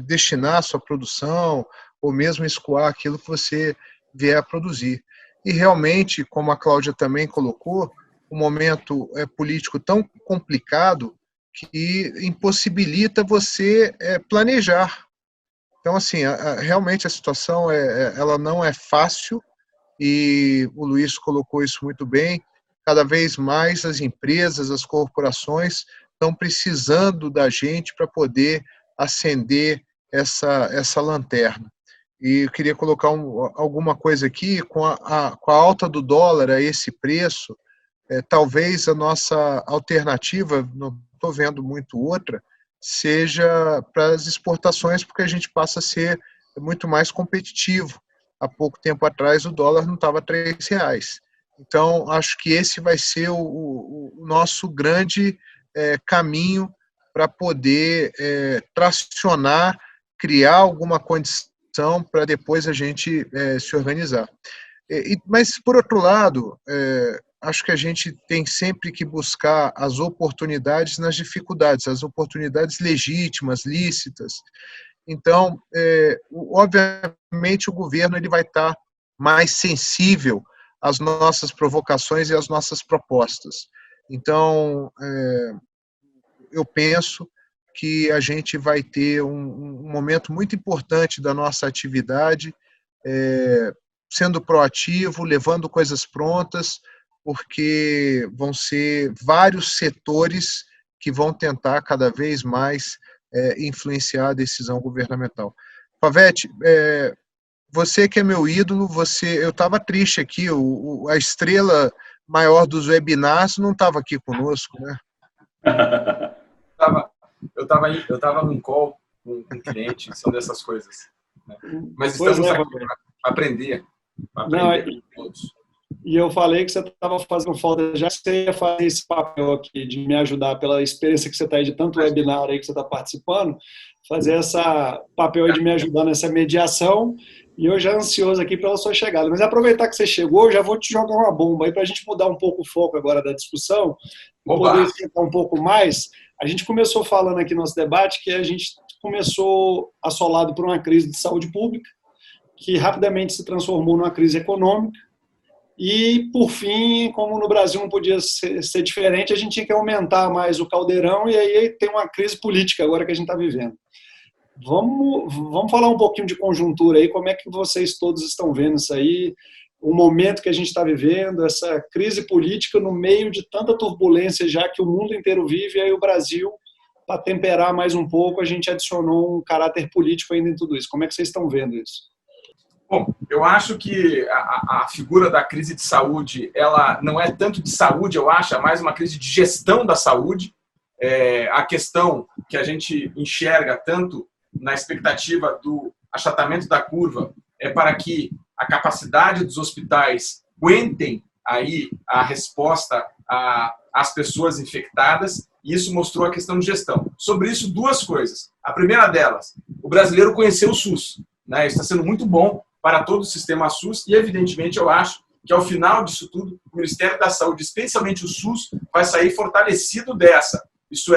destinar a sua produção, ou mesmo escoar aquilo que você vier a produzir. E realmente, como a Cláudia também colocou, um momento político tão complicado que impossibilita você planejar. Então, assim, realmente a situação ela não é fácil, e o Luiz colocou isso muito bem. Cada vez mais as empresas, as corporações estão precisando da gente para poder acender essa lanterna. E eu queria colocar alguma coisa aqui, com a alta do dólar a esse preço, talvez a nossa alternativa, não estou vendo muito outra, seja para as exportações, porque a gente passa a ser muito mais competitivo. Há pouco tempo atrás o dólar não estava R$3. Então, acho que esse vai ser o nosso grande caminho para poder tracionar, criar alguma condição para depois a gente se organizar. Mas, por outro lado, acho que a gente tem sempre que buscar as oportunidades nas dificuldades, as oportunidades legítimas, lícitas. Então, obviamente, o governo ele vai estar mais sensível às nossas provocações e às nossas propostas. Então, eu penso que a gente vai ter um momento muito importante da nossa atividade, sendo proativo, levando coisas prontas, porque vão ser vários setores que vão tentar cada vez mais influenciar a decisão governamental. Favete, você que é meu ídolo, eu estava triste aqui, a estrela maior dos webinars não estava aqui conosco, né? Eu estava num call com um cliente, são dessas coisas. Né? Mas Pois estamos é, aqui para aprender com todos. E eu falei que você estava fazendo falta, já que você ia fazer esse papel aqui de me ajudar pela experiência que você está aí, de tanto webinar aí que você está participando, fazer esse papel aí de me ajudar nessa mediação, e eu já ansioso aqui pela sua chegada. Mas aproveitar que você chegou, já vou te jogar uma bomba aí para a gente mudar um pouco o foco agora da discussão, poder esquentar um pouco mais. A gente começou falando aqui no nosso debate que a gente começou assolado por uma crise de saúde pública, que rapidamente se transformou numa crise econômica, e, por fim, como no Brasil não podia ser diferente, a gente tinha que aumentar mais o caldeirão, e aí tem uma crise política agora que a gente está vivendo. Vamos falar um pouquinho de conjuntura aí, como é que vocês todos estão vendo isso aí, o momento que a gente está vivendo, essa crise política no meio de tanta turbulência já que o mundo inteiro vive, e aí o Brasil, para temperar mais um pouco, a gente adicionou um caráter político ainda em tudo isso. Como é que vocês estão vendo isso? Bom, eu acho que a figura da crise de saúde, ela não é tanto de saúde, eu acho, é mais uma crise de gestão da saúde. A questão que a gente enxerga tanto na expectativa do achatamento da curva é para que a capacidade dos hospitais aguentem aí a resposta às pessoas infectadas, e isso mostrou a questão de gestão. Sobre isso, duas coisas. A primeira delas, o brasileiro conheceu o SUS, né? Isso está sendo muito bom para todo o sistema SUS, e evidentemente eu acho que ao final disso tudo, o Ministério da Saúde, especialmente o SUS, vai sair fortalecido dessa. Isso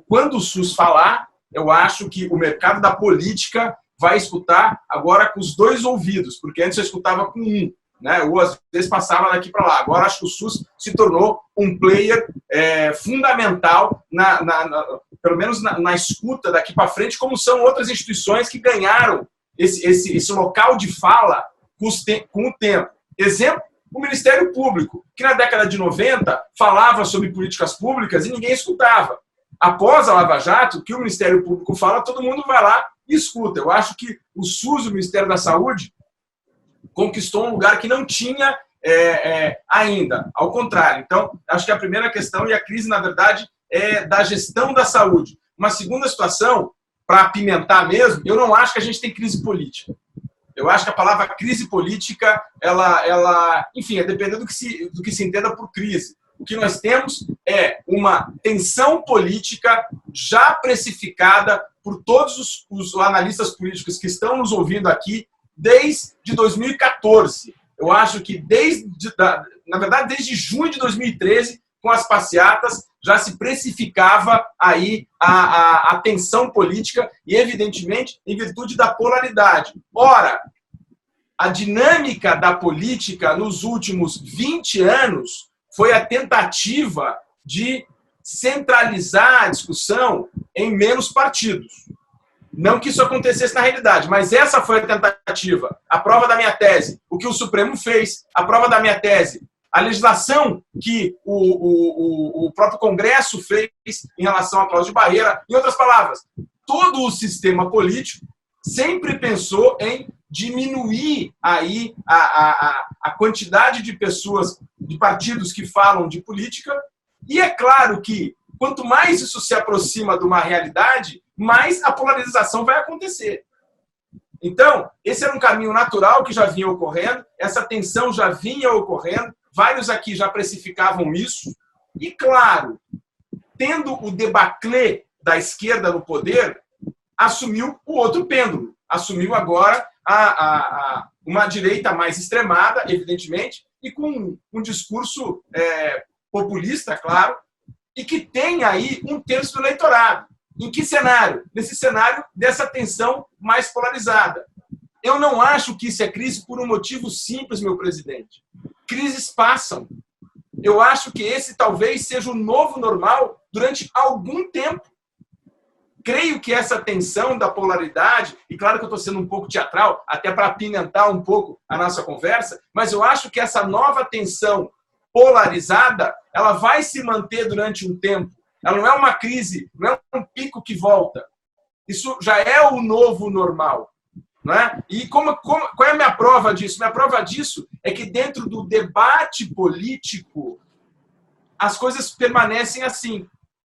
quando o SUS falar, eu acho que o mercado da política vai escutar agora com os dois ouvidos, porque antes eu escutava com um, né? Ou às vezes passava daqui para lá. Agora acho que o SUS se tornou um player fundamental, pelo menos na escuta daqui para frente, como são outras instituições que ganharam esse local de fala com o tempo. Exemplo, o Ministério Público, que na década de 90 falava sobre políticas públicas e ninguém escutava. Após a Lava Jato, que o Ministério Público fala, todo mundo vai lá e escuta. Eu acho que o SUS, o Ministério da Saúde, conquistou um lugar que não tinha ainda. Ao contrário. Então, acho que a primeira questão, e a crise, na verdade, é da gestão da saúde. Uma segunda situação, para apimentar mesmo, eu não acho que a gente tem crise política. Eu acho que a palavra crise política, enfim, é dependendo do que se entenda por crise. O que nós temos é uma tensão política já precificada por todos os analistas políticos que estão nos ouvindo aqui desde 2014. Eu acho que na verdade, desde junho de 2013, com as passeatas, já se precificava aí a tensão política e, evidentemente, em virtude da polaridade. Ora, a dinâmica da política nos últimos 20 anos foi a tentativa de centralizar a discussão em menos partidos. Não que isso acontecesse na realidade, mas essa foi a tentativa. A prova da minha tese, o que o Supremo fez, a prova da minha tese, a legislação que o próprio Congresso fez em relação à cláusula de barreira. Em outras palavras, todo o sistema político sempre pensou em diminuir aí a quantidade de pessoas, de partidos que falam de política. E é claro que quanto mais isso se aproxima de uma realidade, mais a polarização vai acontecer. Então, esse era um caminho natural que já vinha ocorrendo, essa tensão já vinha ocorrendo, vários aqui já precificavam isso, e claro, tendo o debacle da esquerda no poder, assumiu o outro pêndulo, assumiu agora uma direita mais extremada, evidentemente, e com um discurso populista, claro, e que tem aí um terço do eleitorado. Em que cenário? Nesse cenário dessa tensão mais polarizada. Eu não acho que isso é crise por um motivo simples, meu presidente. Crises passam. Eu acho que esse talvez seja o novo normal durante algum tempo. Creio que essa tensão da polaridade, e claro que eu estou sendo um pouco teatral, até para apimentar um pouco a nossa conversa, mas eu acho que essa nova tensão polarizada, ela vai se manter durante um tempo. Ela não é uma crise, não é um pico que volta. Isso já é o novo normal. Não é? E qual é a minha prova disso? Minha prova disso é que dentro do debate político as coisas permanecem assim.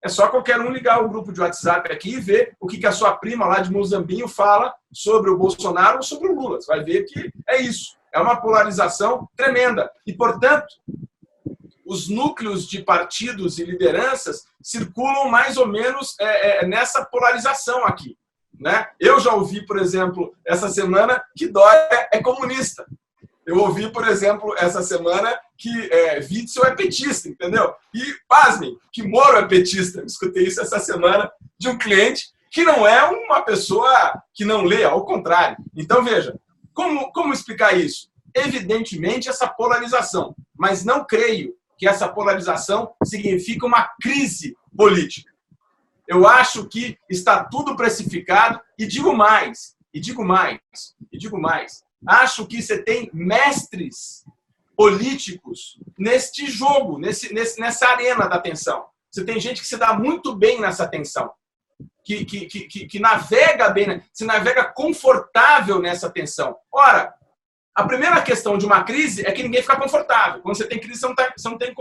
É só qualquer um ligar o grupo de WhatsApp aqui e ver o que a sua prima lá de Mozambinho fala sobre o Bolsonaro ou sobre o Lula. Você vai ver que é isso. É uma polarização tremenda. E, portanto, os núcleos de partidos e lideranças circulam mais ou menos nessa polarização aqui. Né? Eu já ouvi, por exemplo, essa semana que Dória é comunista. Eu ouvi, por exemplo, essa semana que Witzel é petista, entendeu? E, pasmem, que Moro é petista. Eu escutei isso essa semana de um cliente que não é uma pessoa que não lê, ao contrário. Então, veja, como explicar isso? Evidentemente, essa polarização. Mas não creio que essa polarização significa uma crise política. Eu acho que está tudo precificado e digo mais. Acho que você tem mestres políticos neste jogo, nessa arena da tensão. Você tem gente que se dá muito bem nessa tensão, que navega bem, se navega confortável nessa tensão. Ora, a primeira questão de uma crise é que ninguém fica confortável. Quando você tem crise, você não tem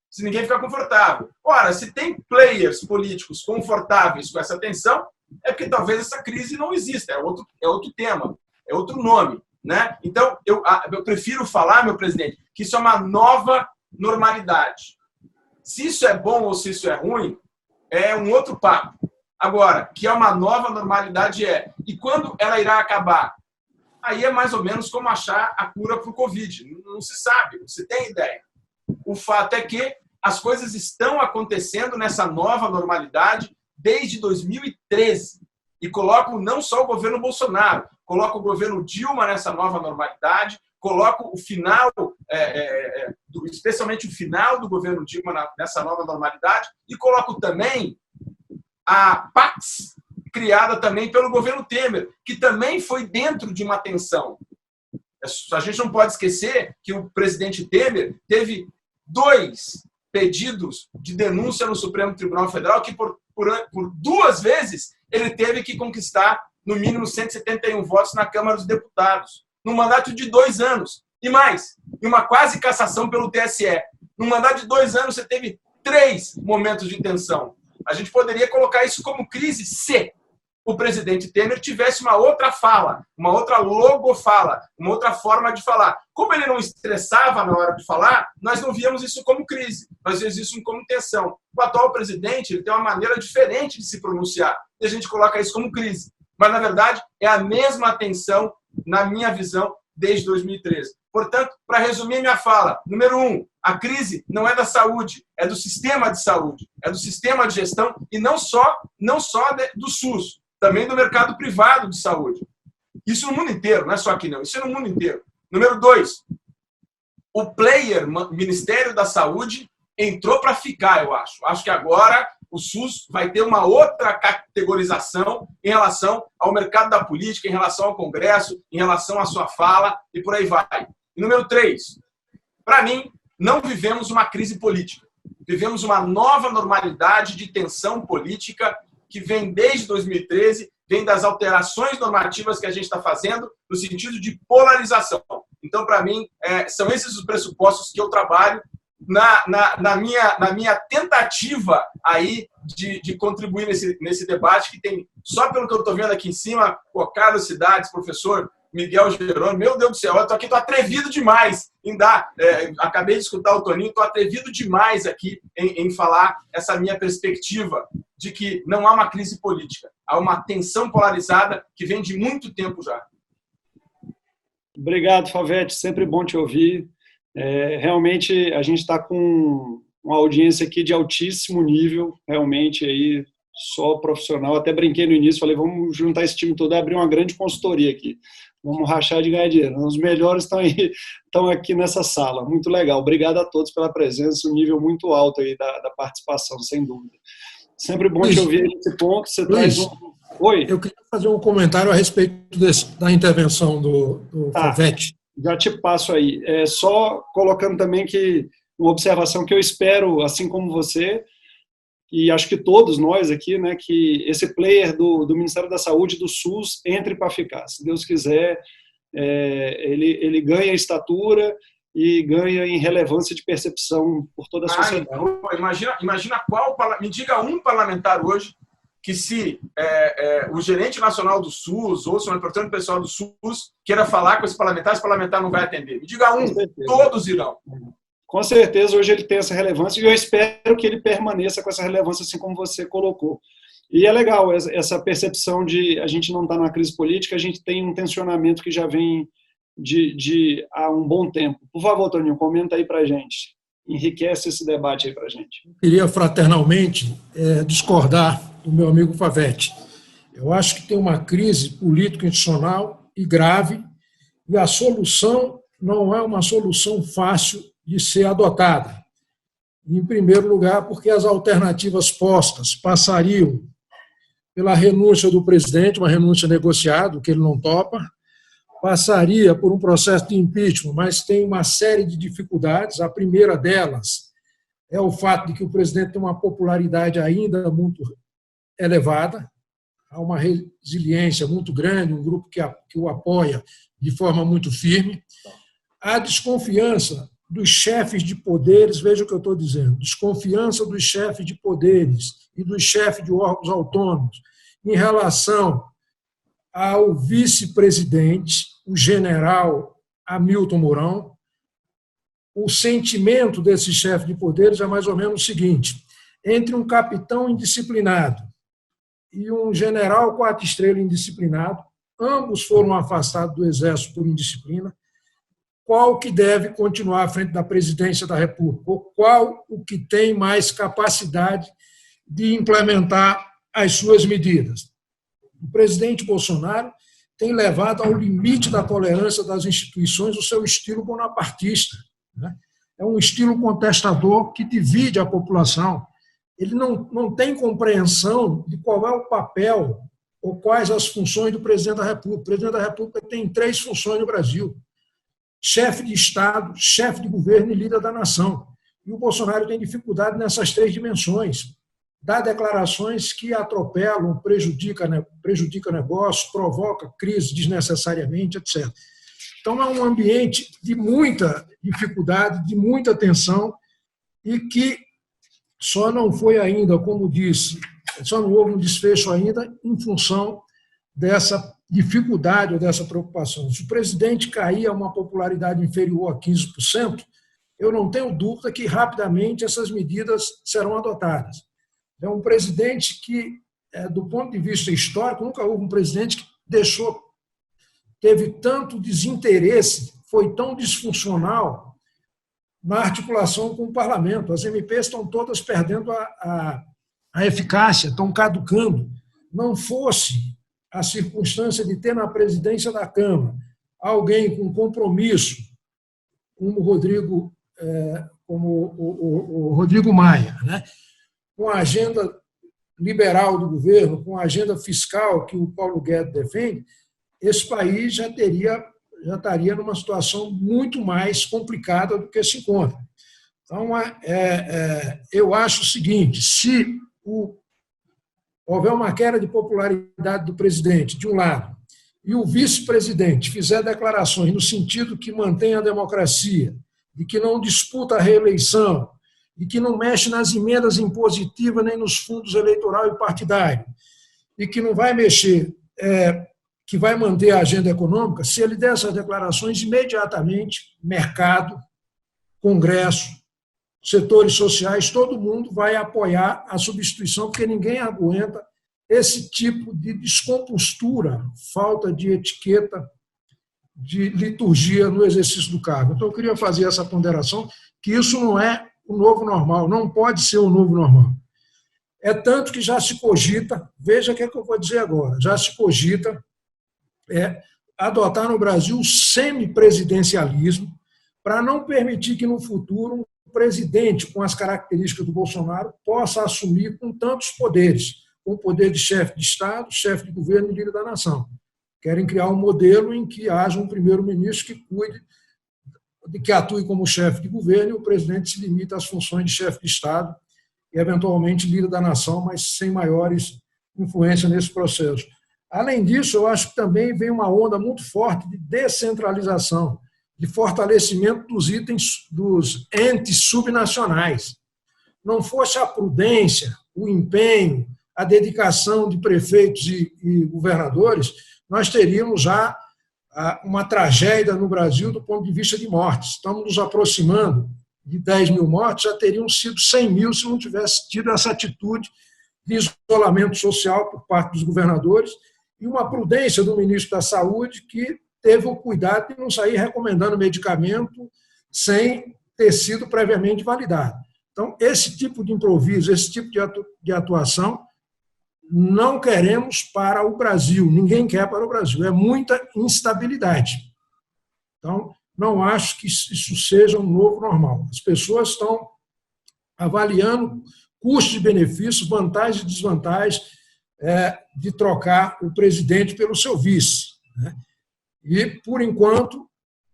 se ninguém fica confortável. Ora, se tem players políticos confortáveis com essa tensão, é porque talvez essa crise não exista. É outro tema, é outro nome. Né? Então, eu prefiro falar, meu presidente, que isso é uma nova normalidade. Se isso é bom ou se isso é ruim, é um outro papo. Agora, que é uma nova normalidade E quando ela irá acabar? Aí é mais ou menos como achar a cura para o Covid. Não se sabe, não se tem ideia. O fato é que as coisas estão acontecendo nessa nova normalidade desde 2013. E coloco não só o governo Bolsonaro, coloco o governo Dilma nessa nova normalidade, coloco o final, especialmente o final do governo Dilma nessa nova normalidade, e coloco também a Pax, criada também pelo governo Temer, que também foi dentro de uma tensão. A gente não pode esquecer que o presidente Temer teve 2 pedidos de denúncia no Supremo Tribunal Federal que, por 2 vezes, ele teve que conquistar, no mínimo, 171 votos na Câmara dos Deputados, num mandato de 2 anos. E mais, em uma quase cassação pelo TSE. Num mandato de 2 anos, você teve 3 momentos de tensão. A gente poderia colocar isso como crise se o presidente Temer tivesse uma outra fala, uma outra logofala, uma outra forma de falar. Como ele não estressava na hora de falar, nós não víamos isso como crise, nós víamos isso como tensão. O atual presidente ele tem uma maneira diferente de se pronunciar, e a gente coloca isso como crise. Mas, na verdade, é a mesma tensão, na minha visão, desde 2013. Portanto, para resumir minha fala, número 1, a crise não é da saúde, é do sistema de saúde, é do sistema de gestão, e não só do SUS, também do mercado privado de saúde. Isso no mundo inteiro, não é só aqui não, isso é no mundo inteiro. Número 2, o player Ministério da Saúde entrou para ficar, eu acho. Acho que agora o SUS vai ter uma outra categorização em relação ao mercado da política, em relação ao Congresso, em relação à sua fala e por aí vai. E número 3, para mim, não vivemos uma crise política. Vivemos uma nova normalidade de tensão política que vem desde 2013, vem das alterações normativas que a gente está fazendo no sentido de polarização. Então, para mim, são esses os pressupostos que eu trabalho na minha tentativa aí de contribuir nesse debate que tem, só pelo que eu estou vendo aqui em cima, Carlos Cidades, professor Miguel Jerônimo, meu Deus do céu, eu estou atrevido demais em dar, acabei de escutar o Toninho, estou atrevido demais aqui em falar essa minha perspectiva de que não há uma crise política, há uma tensão polarizada que vem de muito tempo já. Obrigado, Favete, sempre bom te ouvir. Realmente a gente está com uma audiência aqui de altíssimo nível, realmente aí só profissional. Até brinquei no início, falei, vamos juntar esse time todo e abrir uma grande consultoria aqui. Vamos rachar de ganhar dinheiro. Os melhores estão aqui nessa sala. Muito legal. Obrigado a todos pela presença, um nível muito alto aí da participação, sem dúvida. Sempre bom te ouvir nesse ponto. Você traz um... Oi? Eu queria fazer um comentário a respeito da intervenção do Favete. Já te passo aí. Só colocando também que uma observação que eu espero, assim como você, e acho que todos nós aqui, né, que esse player do Ministério da Saúde, do SUS, entre para ficar. Se Deus quiser, ele ganha estatura e ganha em relevância de percepção por toda a sociedade. Imagina me diga um parlamentar hoje que se o gerente nacional do SUS ou se um representante pessoal do SUS queira falar com esse parlamentar não vai atender. Me diga um, todos irão. Com certeza, hoje ele tem essa relevância e eu espero que ele permaneça com essa relevância, assim como você colocou. E é legal essa percepção de a gente não estar numa crise política, a gente tem um tensionamento que já vem há um bom tempo. Por favor, Toninho, comenta aí para a gente. Enriquece esse debate aí para a gente. Eu queria fraternalmente discordar do meu amigo Favetti. Eu acho que tem uma crise político-institucional e grave, e a solução não é uma solução fácil de ser adotada. Em primeiro lugar, porque as alternativas postas passariam pela renúncia do presidente, uma renúncia negociada, que ele não topa, passaria por um processo de impeachment, mas tem uma série de dificuldades. A primeira delas é o fato de que o presidente tem uma popularidade ainda muito elevada, há uma resiliência muito grande, um grupo que o apoia de forma muito firme. Há desconfiança dos chefes de poderes, veja o que eu estou dizendo, desconfiança dos chefes de poderes e dos chefes de órgãos autônomos em relação ao vice-presidente, o general Hamilton Mourão. O sentimento desse chefe de poderes é mais ou menos o seguinte: entre um capitão indisciplinado e um general 4 estrelas indisciplinado, ambos foram afastados do Exército por indisciplina, qual que deve continuar à frente da presidência da República, ou qual o que tem mais capacidade de implementar as suas medidas. O presidente Bolsonaro tem levado ao limite da tolerância das instituições o seu estilo bonapartista, né? É um estilo contestador que divide a população. Ele não tem compreensão de qual é o papel ou quais as funções do presidente da República. O presidente da República tem 3 funções no Brasil: chefe de Estado, chefe de governo e líder da nação. E o Bolsonaro tem dificuldade nessas 3 dimensões. Dá declarações que atropelam, prejudica negócios, provoca crise desnecessariamente, etc. Então, é um ambiente de muita dificuldade, de muita tensão, e que só não foi ainda, como disse, só não houve um desfecho ainda em função dessa dificuldade ou dessa preocupação. Se o presidente cair a uma popularidade inferior a 15%, eu não tenho dúvida que rapidamente essas medidas serão adotadas. É um presidente que, do ponto de vista histórico, nunca houve um presidente que teve tanto desinteresse, foi tão disfuncional na articulação com o parlamento. As MPs estão todas perdendo a eficácia, estão caducando. Não fosse a circunstância de ter na presidência da Câmara alguém com compromisso, como o Rodrigo Maia, né? Com a agenda liberal do governo, com a agenda fiscal que o Paulo Guedes defende, esse país já estaria numa situação muito mais complicada do que se encontra. Então, eu acho o seguinte: se houver uma queda de popularidade do presidente, de um lado, e o vice-presidente fizer declarações no sentido que mantém a democracia, de que não disputa a reeleição, de que não mexe nas emendas impositivas nem nos fundos eleitoral e partidário, e que não vai mexer, que vai manter a agenda econômica, se ele der essas declarações, imediatamente, mercado, Congresso, setores sociais, todo mundo vai apoiar a substituição, porque ninguém aguenta esse tipo de descompostura, falta de etiqueta, de liturgia no exercício do cargo. Então, eu queria fazer essa ponderação, que isso não é o novo normal, não pode ser o novo normal. É tanto que já se cogita, veja o que eu vou dizer agora, já se cogita adotar no Brasil o semipresidencialismo para não permitir que no futuro um presidente com as características do Bolsonaro possa assumir com tantos poderes, com o poder de chefe de Estado, chefe de governo e líder da nação. Querem criar um modelo em que haja um primeiro-ministro que atue como chefe de governo e o presidente se limita às funções de chefe de Estado e, eventualmente, líder da nação, mas sem maiores influência nesse processo. Além disso, eu acho que também vem uma onda muito forte de descentralização, de fortalecimento dos entes subnacionais. Não fosse a prudência, o empenho, a dedicação de prefeitos e governadores, nós teríamos já uma tragédia no Brasil do ponto de vista de mortes. Estamos nos aproximando de 10 mil mortes, já teriam sido 100 mil se não tivesse tido essa atitude de isolamento social por parte dos governadores e uma prudência do ministro da Saúde, que teve o cuidado de não sair recomendando medicamento sem ter sido previamente validado. Então, esse tipo de improviso, esse tipo de atuação, não queremos para o Brasil, ninguém quer para o Brasil, é muita instabilidade. Então, não acho que isso seja um novo normal. As pessoas estão avaliando custos e benefícios, vantagens e desvantagens de trocar o presidente pelo seu vice. E, por enquanto,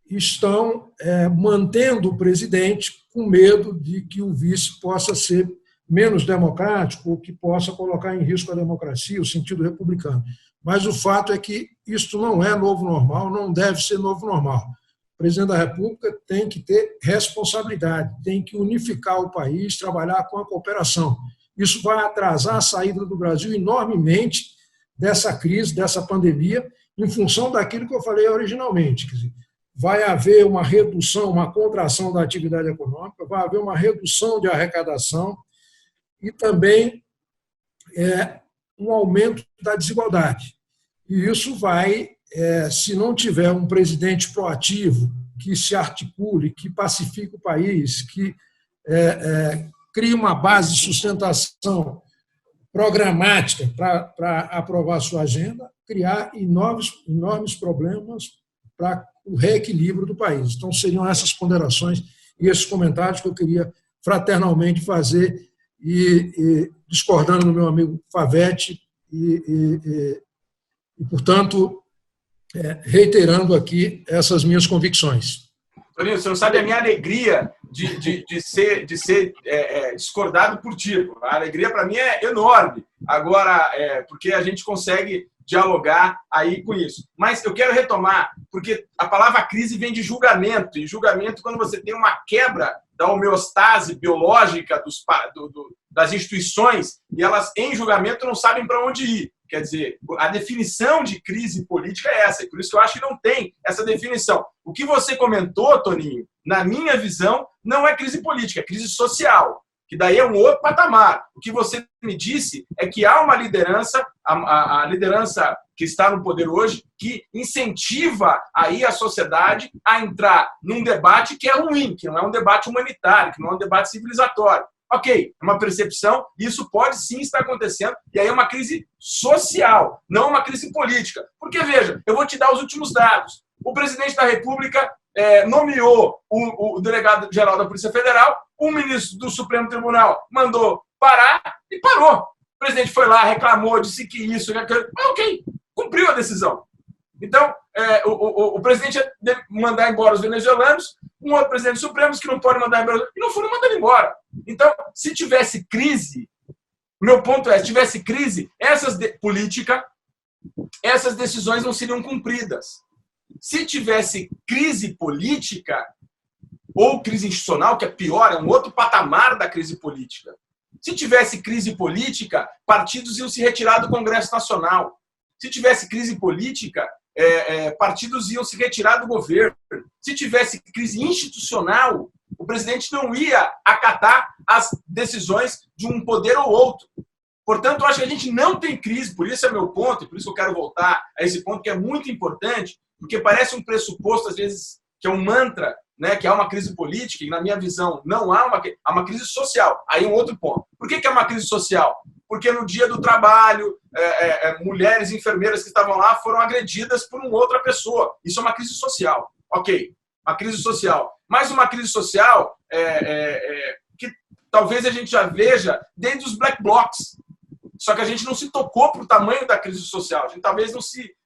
estão mantendo o presidente com medo de que o vice possa ser menos democrático ou que possa colocar em risco a democracia, o sentido republicano. Mas o fato é que isso não é novo normal, não deve ser novo normal. O presidente da República tem que ter responsabilidade, tem que unificar o país, trabalhar com a cooperação. Isso vai atrasar a saída do Brasil enormemente dessa crise, dessa pandemia, em função daquilo que eu falei originalmente. Quer dizer, vai haver uma redução, uma contração da atividade econômica, vai haver uma redução de arrecadação e também um aumento da desigualdade. E isso vai, se não tiver um presidente proativo, que se articule, que pacifique o país, que crie uma base de sustentação programática para aprovar a sua agenda, criar enormes problemas para o reequilíbrio do país. Então, seriam essas ponderações e esses comentários que eu queria fraternalmente fazer e discordando do meu amigo Favete e portanto, reiterando aqui essas minhas convicções. Toninho, você não sabe a minha alegria de ser discordado por ti. A alegria para mim é enorme. Agora, porque a gente consegue dialogar aí com isso. Mas eu quero retomar, porque a palavra crise vem de julgamento, e julgamento quando você tem uma quebra da homeostase biológica das instituições e elas, em julgamento, não sabem para onde ir. Quer dizer, a definição de crise política é essa, e por isso que eu acho que não tem essa definição. O que você comentou, Toninho, na minha visão, não é crise política, é crise social, que daí é um outro patamar. O que você me disse é que há uma liderança, a liderança que está no poder hoje, que incentiva aí a sociedade a entrar num debate que é ruim, que não é um debate humanitário, que não é um debate civilizatório. Ok, é uma percepção, e isso pode sim estar acontecendo, e aí é uma crise social, não uma crise política. Porque, veja, eu vou te dar os últimos dados. O presidente da República nomeou o delegado-geral da Polícia Federal, o ministro do Supremo Tribunal mandou parar e parou. O presidente foi lá, reclamou, disse que isso, aquilo. Ok, cumpriu a decisão. Então, o presidente ia mandar embora os venezuelanos, um outro presidente do Supremo que não pode mandar embora, e não foram mandando embora. Então, se tivesse crise, meu ponto é, se tivesse crise, política, essas decisões não seriam cumpridas. Se tivesse crise política, ou crise institucional, que é pior, é um outro patamar da crise política. Se tivesse crise política, partidos iam se retirar do Congresso Nacional. Se tivesse crise política, partidos iam se retirar do governo. Se tivesse crise institucional, o presidente não ia acatar as decisões de um poder ou outro. Portanto, eu acho que a gente não tem crise, por isso é meu ponto, e por isso eu quero voltar a esse ponto que é muito importante, porque parece um pressuposto, às vezes, que é um mantra, né, que há uma crise política, e na minha visão não há uma crise social. Aí um outro ponto. Por que é uma crise social? Porque no dia do trabalho, mulheres enfermeiras que estavam lá foram agredidas por uma outra pessoa. Isso é uma crise social. Ok, uma crise social. Mas uma crise social que talvez a gente já veja desde os black blocs. Só que a gente não se tocou para o tamanho da crise social. A gente talvez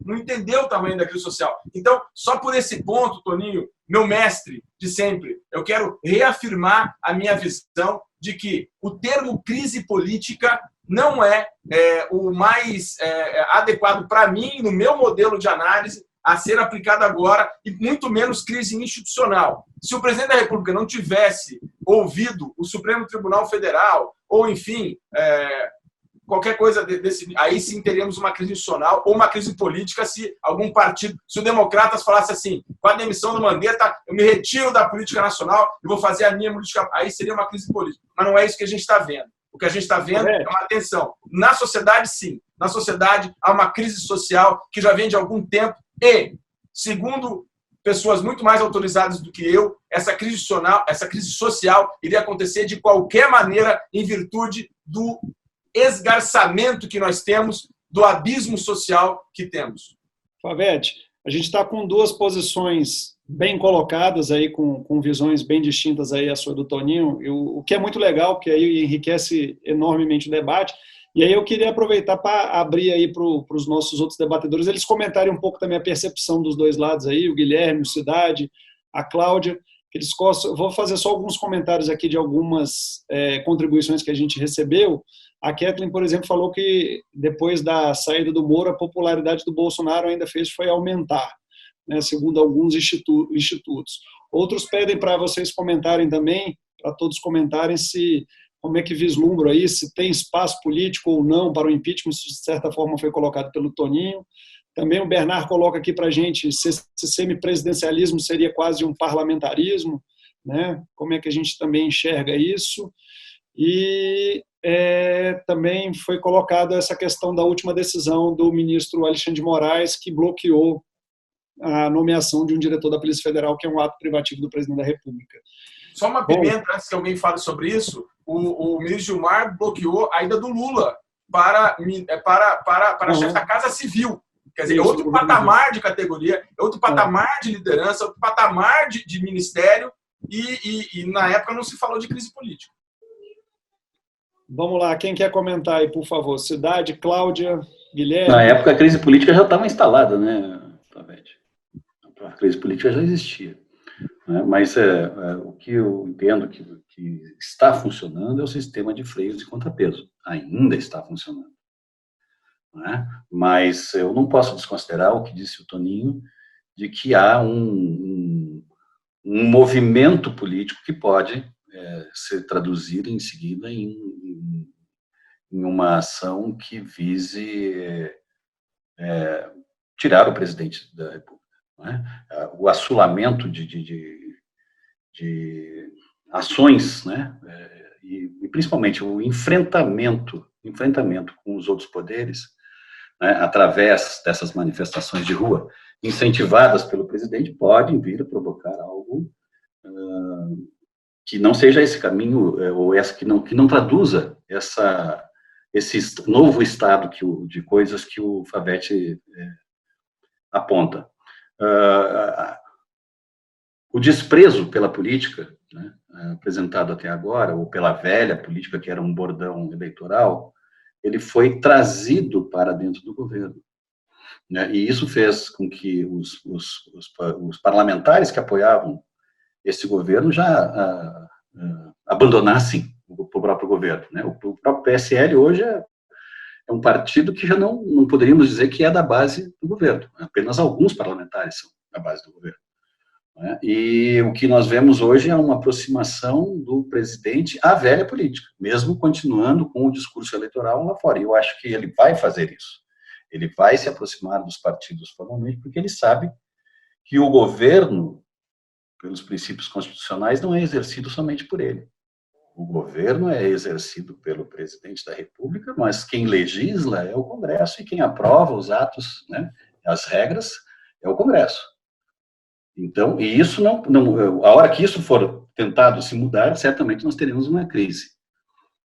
não entendeu o tamanho da crise social. Então, só por esse ponto, Toninho, meu mestre de sempre, eu quero reafirmar a minha visão de que o termo crise política não é o mais adequado para mim, no meu modelo de análise, a ser aplicado agora, e muito menos crise institucional. Se o presidente da República não tivesse ouvido o Supremo Tribunal Federal, ou, enfim, qualquer coisa desse, aí sim teríamos uma crise institucional ou uma crise política se algum partido, se o Democratas falasse assim, com a demissão do Mandetta, eu me retiro da política nacional e vou fazer a minha política, aí seria uma crise política. Mas não é isso que a gente está vendo. O que a gente está vendo é uma tensão. Na sociedade, sim. Na sociedade, há uma crise social que já vem de algum tempo e, segundo pessoas muito mais autorizadas do que eu, essa crise social iria acontecer de qualquer maneira em virtude do esgarçamento que nós temos, do abismo social que temos. Favete, a gente está com duas posições bem colocadas aí, com visões bem distintas aí, a sua do Toninho, o que é muito legal, porque aí enriquece enormemente o debate. E aí eu queria aproveitar para abrir aí para os nossos outros debatedores, eles comentarem um pouco também a percepção dos dois lados aí, o Guilherme, o Cidade, a Cláudia, que eles gostam. Vou fazer só alguns comentários aqui de algumas contribuições que a gente recebeu. A Kathleen, por exemplo, falou que depois da saída do Moro, a popularidade do Bolsonaro ainda foi aumentar, né, segundo alguns institutos. Outros pedem para vocês comentarem também, para todos comentarem como é que vislumbram aí, se tem espaço político ou não para o impeachment, se de certa forma foi colocado pelo Toninho. Também o Bernard coloca aqui para a gente se semipresidencialismo seria quase um parlamentarismo, né? Como é que a gente também enxerga isso. E também foi colocada essa questão da última decisão do ministro Alexandre de Moraes, que bloqueou a nomeação de um diretor da Polícia Federal, que é um ato privativo do presidente da República. Só uma pimenta, antes que alguém fale sobre isso, o ministro Gilmar bloqueou a ida do Lula para chefe da Casa Civil. Quer dizer, outro patamar de categoria, outro patamar de liderança, outro patamar de ministério, e na época não se falou de crise política. Vamos lá, quem quer comentar aí, por favor? Cidade, Cláudia, Guilherme. Na época a crise política já estava instalada, né, Favete? A crise política já existia. Né? Mas o que eu entendo que está funcionando é o sistema de freios e contrapeso. Ainda está funcionando. Né? Mas eu não posso desconsiderar o que disse o Toninho, de que há um movimento político que pode se traduzir em seguida em uma ação que vise tirar o presidente da República. Né? O assolamento de ações, né? E principalmente o enfrentamento com os outros poderes, né? Através dessas manifestações de rua, incentivadas pelo presidente, podem vir a provocar algo que não seja esse caminho, ou que não traduza esse novo estado de coisas que o Favete aponta. O desprezo pela política, né, apresentado até agora, ou pela velha política, que era um bordão eleitoral, ele foi trazido para dentro do governo. Né, e isso fez com que os parlamentares que apoiavam esse governo já abandonassem o próprio governo. Né? O próprio PSL hoje é um partido que já não poderíamos dizer que é da base do governo. Apenas alguns parlamentares são da base do governo. Né? E o que nós vemos hoje é uma aproximação do presidente à velha política, mesmo continuando com o discurso eleitoral lá fora. E eu acho que ele vai fazer isso. Ele vai se aproximar dos partidos formalmente, porque ele sabe que o governo, pelos princípios constitucionais, não é exercido somente por ele. O governo é exercido pelo presidente da República, mas quem legisla é o Congresso, e quem aprova os atos, né, as regras, é o Congresso. Então, e isso a hora que isso for tentado se mudar, certamente nós teremos uma crise.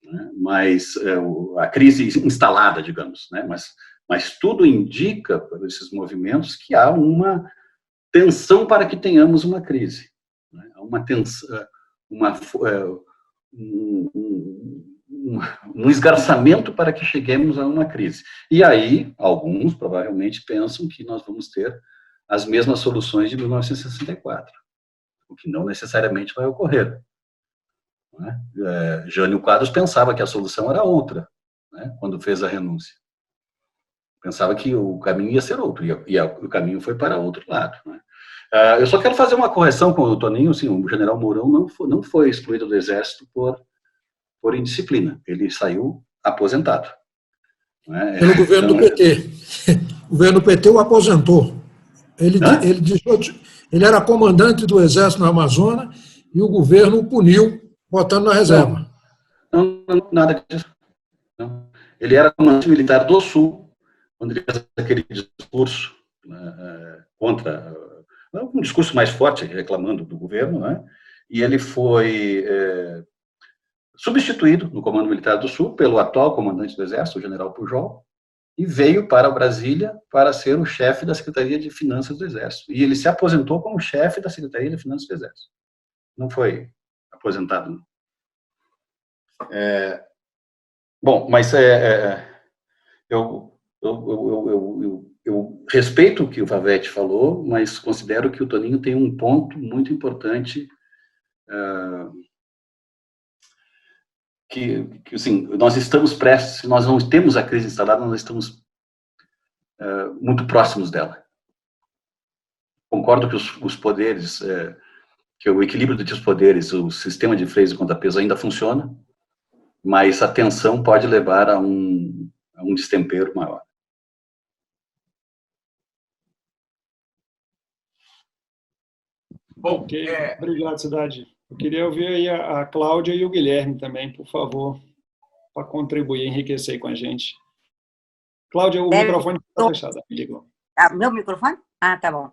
Né? Mas a crise instalada, digamos, né? Mas tudo indica, por esses movimentos, que há uma tensão para que tenhamos uma crise. Né? Uma tensão, um esgarçamento para que cheguemos a uma crise. E aí, alguns provavelmente pensam que nós vamos ter as mesmas soluções de 1964, o que não necessariamente vai ocorrer. né? Jânio Quadros pensava que a solução era outra, né, quando fez a renúncia. Pensava que o caminho ia ser outro, e o caminho foi para outro lado, né? Eu só quero fazer uma correção com o Toninho. Assim, o general Mourão não foi excluído do Exército por indisciplina. Ele saiu aposentado, né? Pelo governo do PT. O governo do PT o aposentou. Ele era comandante do Exército na Amazônia e o governo o puniu, botando na reserva. Não, nada disso. Não. Ele era comandante militar do Sul, quando ele fez aquele discurso contra, um discurso mais forte, reclamando do governo, né? E ele foi substituído no Comando Militar do Sul pelo atual comandante do Exército, o general Pujol, e veio para Brasília para ser o chefe da Secretaria de Finanças do Exército. E ele se aposentou como chefe da Secretaria de Finanças do Exército. Não foi aposentado, não. Bom, mas eu respeito o que o Vavete falou, mas considero que o Toninho tem um ponto muito importante, que assim, nós estamos prestes, se nós não temos a crise instalada, nós estamos muito próximos dela. Concordo que os poderes, que o equilíbrio dos poderes, o sistema de freios e contrapeso ainda funciona, mas a tensão pode levar a um destempero maior. Bom, obrigado, Cidade. Eu queria ouvir aí a Cláudia e o Guilherme também, por favor, para contribuir, enriquecer com a gente. Cláudia, o microfone está fechado. Me ligou. Meu microfone? Tá bom.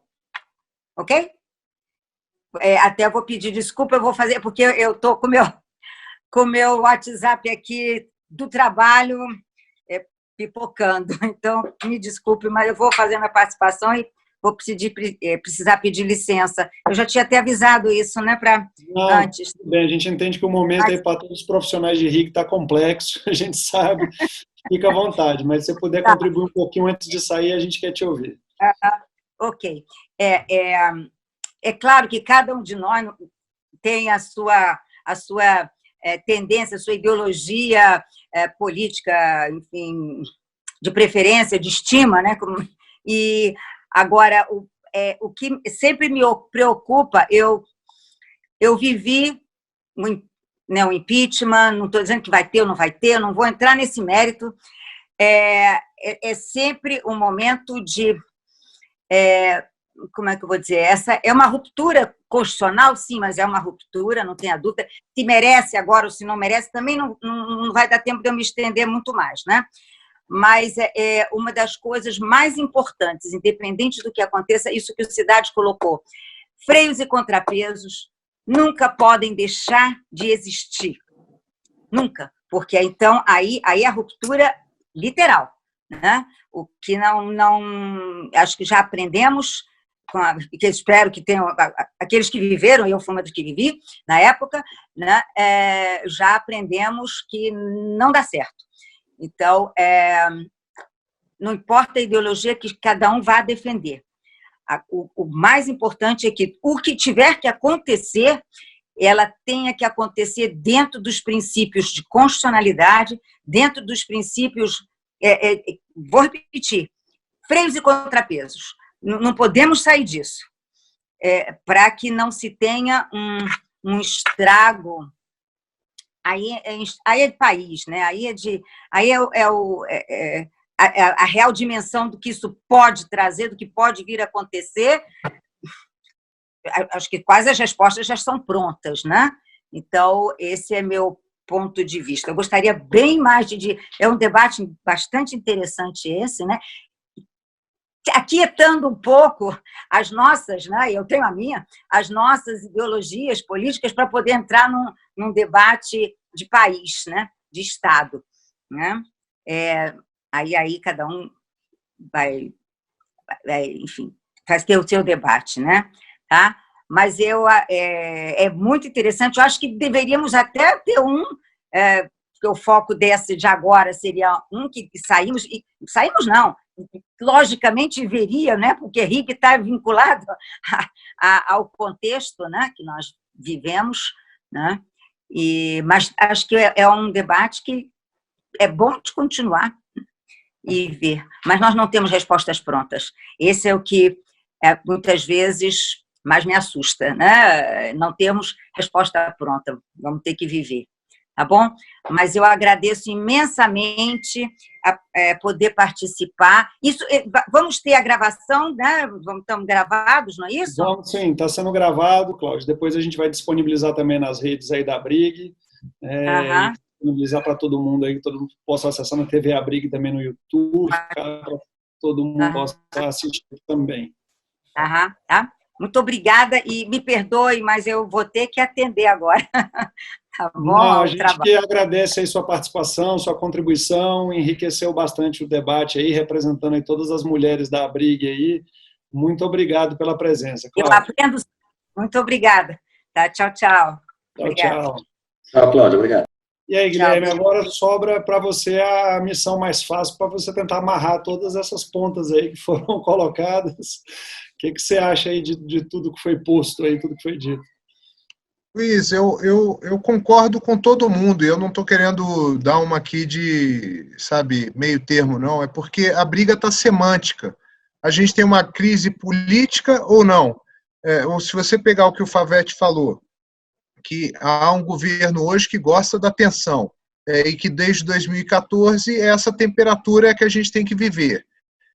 Ok? Até eu vou pedir desculpa, eu vou fazer, porque eu estou com o meu WhatsApp aqui do trabalho pipocando. Então, me desculpe, mas eu vou fazer minha participação e vou precisar pedir licença. Eu já tinha até avisado isso, né, antes. Bem, a gente entende que o momento aí para todos os profissionais de RIG está complexo, a gente sabe, fica à vontade, mas se você puder contribuir um pouquinho antes de sair, a gente quer te ouvir. Ok. É claro que cada um de nós tem a sua tendência, a sua ideologia política, enfim, de preferência, de estima, né? E agora, o que sempre me preocupa, eu vivi um impeachment, não estou dizendo que vai ter ou não vai ter, não vou entrar nesse mérito, é sempre um momento de, como é que eu vou dizer, essa é uma ruptura constitucional, sim, mas é uma ruptura, não tenha dúvida, se merece agora ou se não merece, também não vai dar tempo de eu me estender muito mais, né? Mas uma das coisas mais importantes, independente do que aconteça, isso que o Cidade colocou, freios e contrapesos nunca podem deixar de existir, nunca, porque então aí a ruptura literal, né? O que não acho que já aprendemos, que espero que tenham, aqueles que viveram, eu fui uma dos que vivi na época, né? Já aprendemos que não dá certo. Então, não importa a ideologia que cada um vá defender. O mais importante é que o que tiver que acontecer, ela tenha que acontecer dentro dos princípios de constitucionalidade, dentro dos princípios, vou repetir, freios e contrapesos. Não podemos sair disso, para que não se tenha um estrago. Aí é de país, né? Aí a real dimensão do que isso pode trazer, do que pode vir a acontecer. Acho que quase as respostas já estão prontas, né? Então, esse é meu ponto de vista. Eu gostaria bem mais é um debate bastante interessante esse, né? Aquietando um pouco as nossas, né? Eu tenho a minha, as nossas ideologias políticas para poder entrar num debate de país, né? De Estado, né? Aí cada um vai, enfim, faz ter o seu debate, né? Tá? Mas é muito interessante. Eu acho que deveríamos até ter porque o foco desse de agora seria que saímos não, logicamente viria, né? Porque RIC está vinculado ao contexto, né? Que nós vivemos, né? Mas acho que é um debate que é bom de continuar e ver. Mas nós não temos respostas prontas. Esse é o que muitas vezes mais me assusta, né? Não temos resposta pronta, vamos ter que viver, tá bom? Mas eu agradeço imensamente poder participar. Vamos ter a gravação, né? Estamos gravados, não é isso? Vamos, sim, está sendo gravado, Cláudio. Depois a gente vai disponibilizar também nas redes aí da Brig, e disponibilizar para todo mundo aí, que todo mundo possa acessar na TV A Brig também no YouTube, para todo mundo possa assistir também. Tá? Muito obrigada e me perdoe, mas eu vou ter que atender agora. Tá bom? Não, a gente que agradece aí sua participação, sua contribuição, enriqueceu bastante o debate aí, representando aí todas as mulheres da Brig aí. Muito obrigado pela presença, Cláudio. Eu aprendo. Muito obrigada. Tá? Tchau, tchau. Tchau. Tchau, Cláudio. Obrigado. E aí, Guilherme, agora sobra para você a missão mais fácil, para você tentar amarrar todas essas pontas aí que foram colocadas. O que você acha aí de tudo que foi posto aí, tudo que foi dito? Luiz, eu concordo com todo mundo, eu não estou querendo dar uma aqui de, sabe, meio termo, não, é porque a briga está semântica. A gente tem uma crise política ou não? Ou se você pegar o que o Favete falou, que há um governo hoje que gosta da tensão, e que desde 2014 essa temperatura é que a gente tem que viver.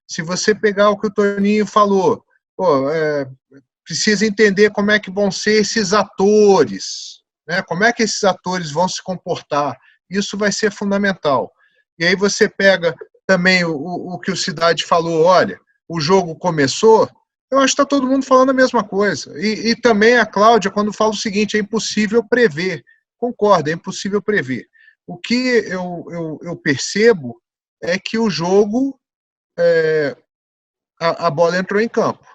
Se você pegar o que o Toninho falou, precisa entender como é que vão ser esses atores, né? Como é que esses atores vão se comportar. Isso vai ser fundamental. E aí você pega também o que o Cidade falou, olha, o jogo começou, eu acho que está todo mundo falando a mesma coisa. E também a Cláudia, quando fala o seguinte, é impossível prever. Concordo, é impossível prever. O que eu percebo é que o jogo, a bola entrou em campo.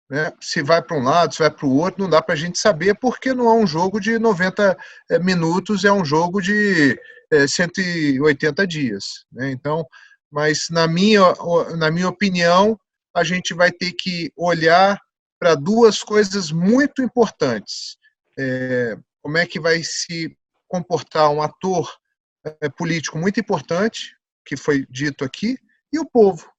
Né? Se vai para um lado, se vai para o outro, não dá para a gente saber, porque não é um jogo de 90 minutos, é um jogo de 180 dias. Né? Então, mas na minha opinião, a gente vai ter que olhar para duas coisas muito importantes. Como é que vai se comportar um ator político muito importante, que foi dito aqui, e o povo.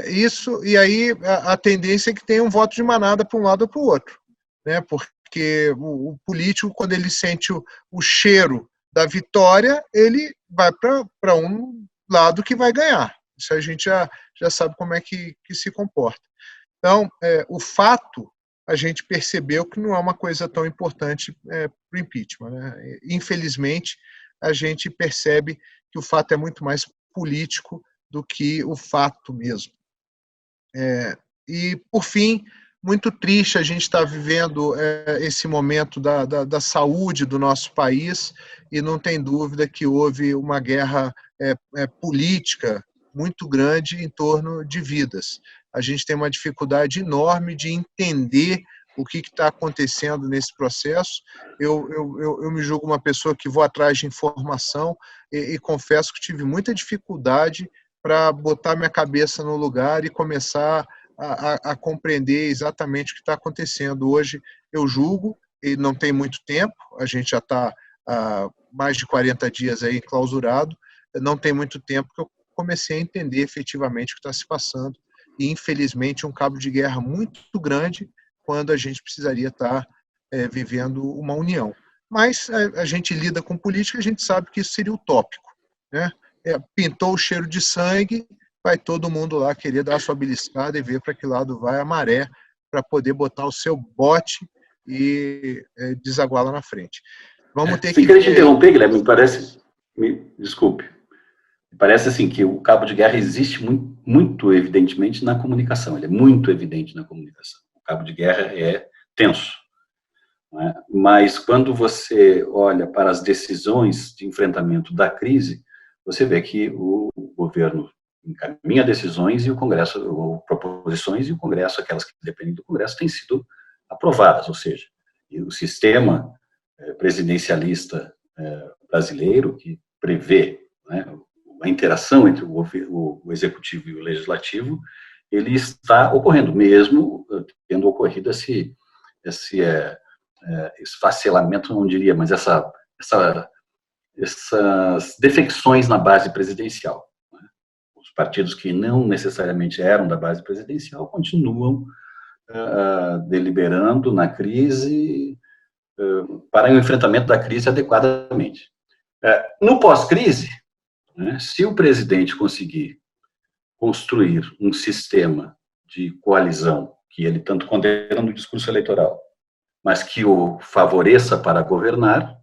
Isso, e aí a tendência é que tenha um voto de manada para um lado ou para o outro. Né? Porque o político, quando ele sente o cheiro da vitória, ele vai para um lado que vai ganhar. Isso a gente já sabe como é que se comporta. Então, o fato, a gente percebeu que não é uma coisa tão importante para o impeachment. Né? Infelizmente, a gente percebe que o fato é muito mais político do que o fato mesmo. E, por fim, muito triste a gente estar vivendo esse momento da saúde do nosso país, e não tem dúvida que houve uma guerra política muito grande em torno de vidas. A gente tem uma dificuldade enorme de entender o que está acontecendo nesse processo. Eu me julgo uma pessoa que vou atrás de informação e confesso que tive muita dificuldade para botar minha cabeça no lugar e começar a compreender exatamente o que está acontecendo. Hoje eu julgo, e não tem muito tempo, a gente já está há mais de 40 dias aí enclausurado, não tem muito tempo que eu comecei a entender efetivamente o que está se passando, e infelizmente um cabo de guerra muito grande, quando a gente precisaria estar vivendo uma união. Mas a gente lida com política, a gente sabe que isso seria utópico, né? Pintou o cheiro de sangue, vai todo mundo lá querer dar a sua beliscada e ver para que lado vai a maré, para poder botar o seu bote e desaguar lá na frente. Vamos ter que... Sem querer te interromper, Guilherme, desculpe, me parece assim que o cabo de guerra existe muito evidentemente na comunicação, ele é muito evidente na comunicação. O cabo de guerra é tenso. Não é? Mas quando você olha para as decisões de enfrentamento da crise, você vê que o governo encaminha decisões e o Congresso, ou proposições, e o Congresso, aquelas que dependem do Congresso, têm sido aprovadas, ou seja, o sistema presidencialista brasileiro, que prevê, né, a interação entre o Executivo e o Legislativo, ele está ocorrendo, mesmo tendo ocorrido esse esfacelamento, não diria, mas essa essas defecções na base presidencial. Os partidos que não necessariamente eram da base presidencial continuam deliberando na crise para o enfrentamento da crise adequadamente. No pós-crise, né, se o presidente conseguir construir um sistema de coalizão que ele tanto condena no discurso eleitoral, mas que o favoreça para governar,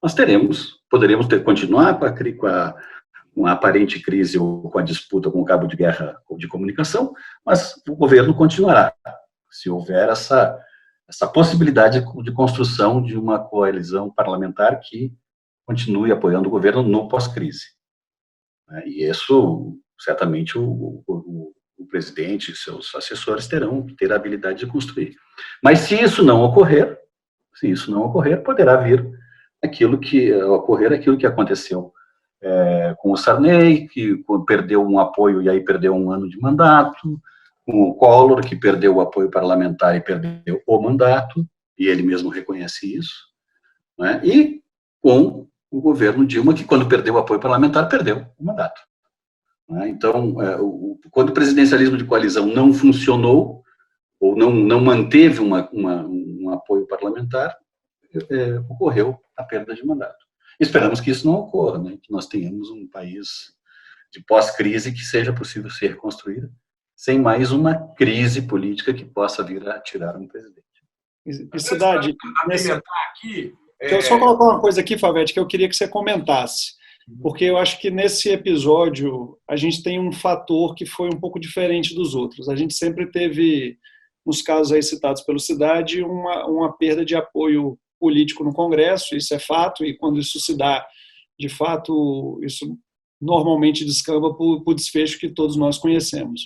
nós poderíamos continuar com a aparente crise ou com a disputa com o cabo de guerra de comunicação, mas o governo continuará, se houver essa possibilidade de construção de uma coalizão parlamentar que continue apoiando o governo no pós-crise. E isso, certamente, o presidente e seus assessores terão que ter a habilidade de construir. Mas se isso não ocorrer, poderá vir aquilo que aconteceu com o Sarney, que perdeu um apoio e aí perdeu um ano de mandato, com o Collor, que perdeu o apoio parlamentar e perdeu o mandato, e ele mesmo reconhece isso, né? E com o governo Dilma, que quando perdeu o apoio parlamentar, perdeu o mandato. Então, quando o presidencialismo de coalizão não funcionou, ou não manteve um apoio parlamentar, ocorreu a perda de mandato. Esperamos que isso não ocorra, né? Que nós tenhamos um país de pós-crise que seja possível ser reconstruído, sem mais uma crise política que possa vir a tirar um presidente. E Cidade, eu só colocar uma coisa aqui, Favete, que eu queria que você comentasse, porque eu acho que nesse episódio a gente tem um fator que foi um pouco diferente dos outros. A gente sempre teve, nos casos aí citados pelo Cidade, uma perda de apoio político no Congresso, isso é fato, e quando isso se dá, de fato, isso normalmente descamba por desfecho que todos nós conhecemos.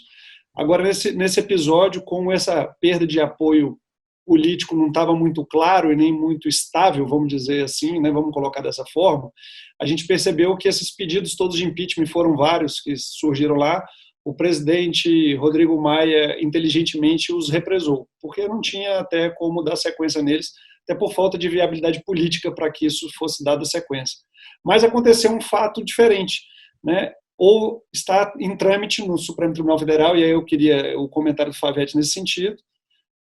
Agora, nesse episódio, como essa perda de apoio político não estava muito claro e nem muito estável, vamos dizer assim, né, vamos colocar dessa forma, a gente percebeu que esses pedidos todos de impeachment, foram vários que surgiram lá, o presidente Rodrigo Maia inteligentemente os represou, porque não tinha até como dar sequência neles, até por falta de viabilidade política para que isso fosse dada sequência. Mas aconteceu um fato diferente, né? Ou está em trâmite no Supremo Tribunal Federal, e aí eu queria o comentário do Favete nesse sentido,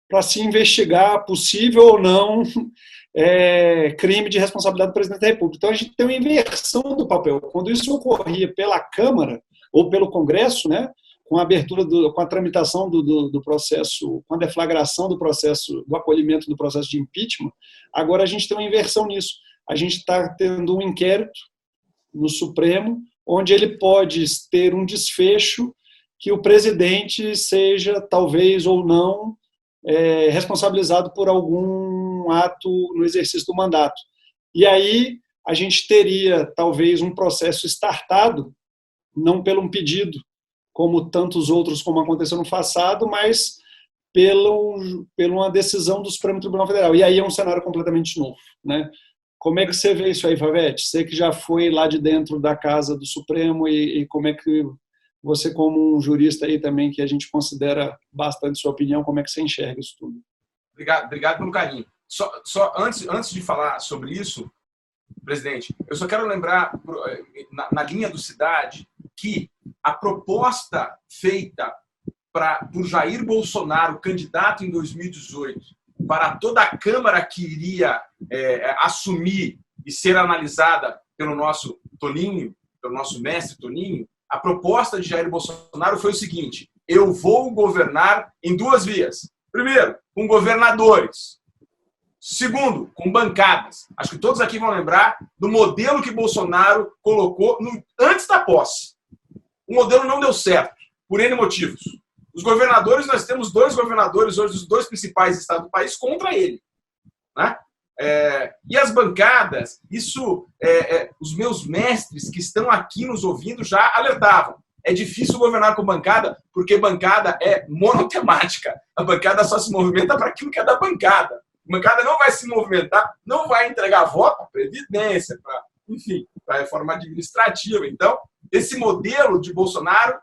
para se investigar possível ou não crime de responsabilidade do presidente da República. Então, a gente tem uma inversão do papel. Quando isso ocorria pela Câmara ou pelo Congresso, né, com a abertura, com a tramitação do processo, com a deflagração do processo, do acolhimento do processo de impeachment, agora a gente tem uma inversão nisso. A gente está tendo um inquérito no Supremo, onde ele pode ter um desfecho que o presidente seja, talvez ou não, responsabilizado por algum ato no exercício do mandato. E aí a gente teria, talvez, um processo startado, não pelo um pedido, como tantos outros, como aconteceu no passado, mas pela uma decisão do Supremo Tribunal Federal. E aí é um cenário completamente novo, né? Como é que você vê isso aí, Favete? Você que já foi lá de dentro da casa do Supremo e como é que você, como um jurista aí também, que a gente considera bastante sua opinião, como é que você enxerga isso tudo? Obrigado pelo carinho. Só antes de falar sobre isso, presidente, eu só quero lembrar, na linha do Cidade, que a proposta feita por Jair Bolsonaro, candidato em 2018, para toda a Câmara que iria assumir e ser analisada pelo nosso Toninho, pelo nosso mestre Toninho, a proposta de Jair Bolsonaro foi o seguinte: eu vou governar em duas vias. Primeiro, com governadores. Segundo, com bancadas. Acho que todos aqui vão lembrar do modelo que Bolsonaro colocou antes da posse. O modelo não deu certo, por N motivos. Os governadores, nós temos 2 governadores hoje dos 2 principais estados do país contra ele, né? E as bancadas, isso, os meus mestres que estão aqui nos ouvindo já alertavam. É difícil governar com bancada, porque bancada é monotemática. A bancada só se movimenta para aquilo que é da bancada. A bancada não vai se movimentar, não vai entregar voto para a Previdência, para a reforma administrativa. Então, esse modelo de Bolsonaro,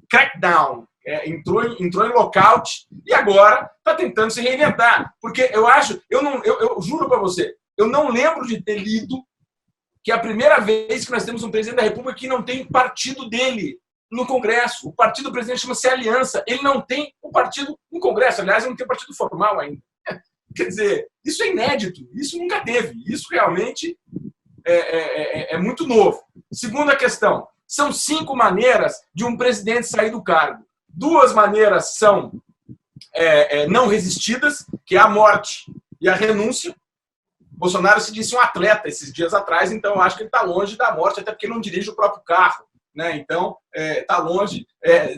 crackdown, entrou em lockout e agora está tentando se reinventar. Porque eu juro para você, eu não lembro de ter lido que é a primeira vez que nós temos um presidente da República que não tem partido dele no Congresso. O partido do presidente chama-se Aliança. Ele não tem um partido no Congresso. Aliás, ele não tem um partido formal ainda. Quer dizer, isso é inédito. Isso nunca teve. Isso realmente é muito novo. Segunda questão. São 5 maneiras de um presidente sair do cargo. 2 maneiras são não resistidas, que é a morte e a renúncia. Bolsonaro se disse um atleta esses dias atrás, então eu acho que ele está longe da morte, até porque ele não dirige o próprio carro, né? Então, está longe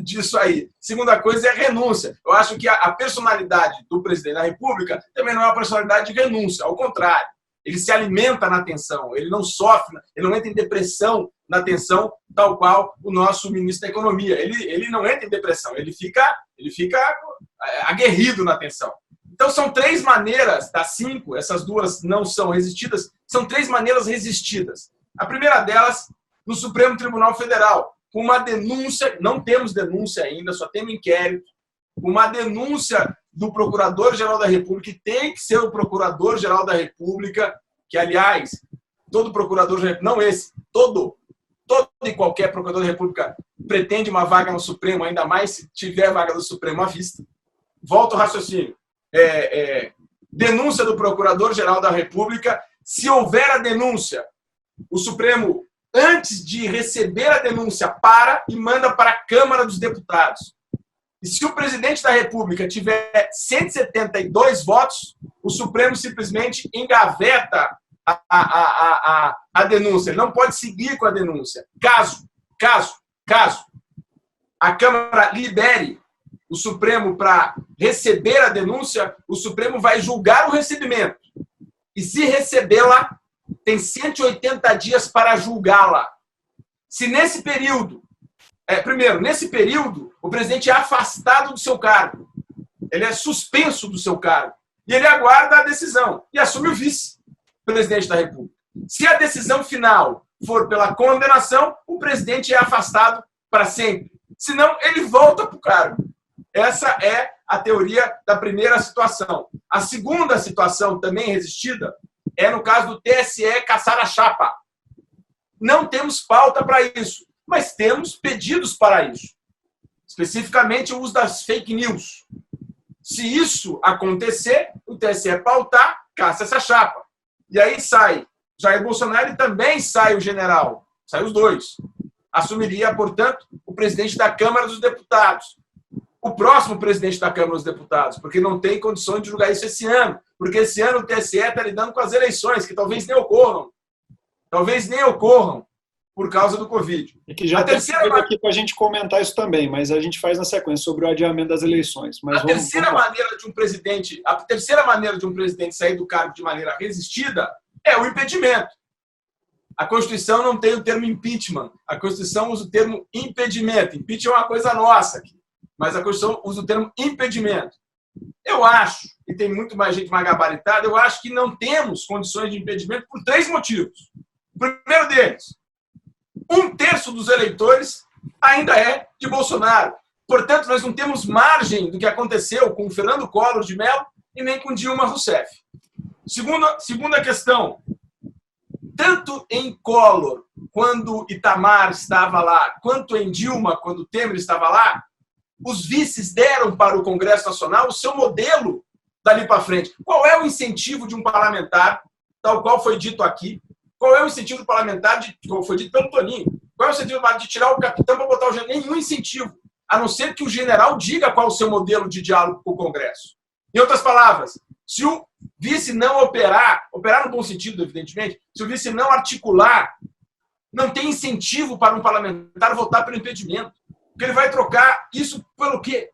disso aí. Segunda coisa é a renúncia. Eu acho que a personalidade do presidente da República também não é uma personalidade de renúncia, ao contrário. Ele se alimenta na tensão, ele não sofre, ele não entra em depressão na tensão, tal qual o nosso ministro da Economia. Ele não entra em depressão, ele fica aguerrido na tensão. Então, são 3 maneiras, das 5, essas 2 não são resistidas, são 3 maneiras resistidas. A primeira delas, no Supremo Tribunal Federal, com uma denúncia, não temos denúncia ainda, só temos inquérito, uma denúncia do Procurador-Geral da República, que tem que ser o Procurador-Geral da República, que, aliás, todo Procurador-Geral, não esse, todo e qualquer Procurador da República pretende uma vaga no Supremo, ainda mais se tiver vaga do Supremo à vista. Volto ao raciocínio. Denúncia do Procurador-Geral da República. Se houver a denúncia, o Supremo, antes de receber a denúncia, para e manda para a Câmara dos Deputados. E se o presidente da República tiver 172 votos, o Supremo simplesmente engaveta a denúncia. Ele não pode seguir com a denúncia. Caso a Câmara libere o Supremo para receber a denúncia, o Supremo vai julgar o recebimento. E se recebê-la, tem 180 dias para julgá-la. Se nesse período, nesse período, o presidente é afastado do seu cargo, ele é suspenso do seu cargo, e ele aguarda a decisão e assume o vice-presidente da República. Se a decisão final for pela condenação, o presidente é afastado para sempre. Senão, ele volta para o cargo. Essa é a teoria da primeira situação. A segunda situação, também resistida, é no caso do TSE caçar a chapa. Não temos pauta para isso, mas temos pedidos para isso. Especificamente o uso das fake news. Se isso acontecer, o TSE pautar, caça essa chapa. E aí sai Jair Bolsonaro e também sai o general. Sai os 2. Assumiria, portanto, o presidente da Câmara dos Deputados. O próximo presidente da Câmara dos Deputados, porque não tem condições de julgar isso esse ano. Porque esse ano o TSE está lidando com as eleições, que talvez nem ocorram. Talvez nem ocorram por causa do Covid. E que já tem aqui para a gente comentar isso também, mas a gente faz na sequência sobre o adiamento das eleições. Mas a terceira maneira de um presidente sair do cargo de maneira resistida é o impedimento. A Constituição não tem o termo impeachment. A Constituição usa o termo impedimento. Impeachment é uma coisa nossa aqui. Mas a Constituição usa o termo impedimento. Eu acho, e tem muito mais gente mais gabaritada, eu acho que não temos condições de impedimento por 3 motivos. O primeiro deles, 1/3 dos eleitores ainda é de Bolsonaro. Portanto, nós não temos margem do que aconteceu com Fernando Collor de Mello e nem com Dilma Rousseff. Segunda questão, tanto em Collor, quando Itamar estava lá, quanto em Dilma, quando Temer estava lá, os vices deram para o Congresso Nacional o seu modelo dali para frente. Qual é o incentivo de um parlamentar, tal qual foi dito aqui? Qual é o incentivo do parlamentar, como foi dito pelo Toninho? Qual é o incentivo de tirar o capitão para botar o general? Nenhum incentivo, a não ser que o general diga qual é o seu modelo de diálogo com o Congresso. Em outras palavras, se o vice não operar no bom sentido, evidentemente, se o vice não articular, não tem incentivo para um parlamentar votar pelo impedimento. Porque ele vai trocar isso pelo quê?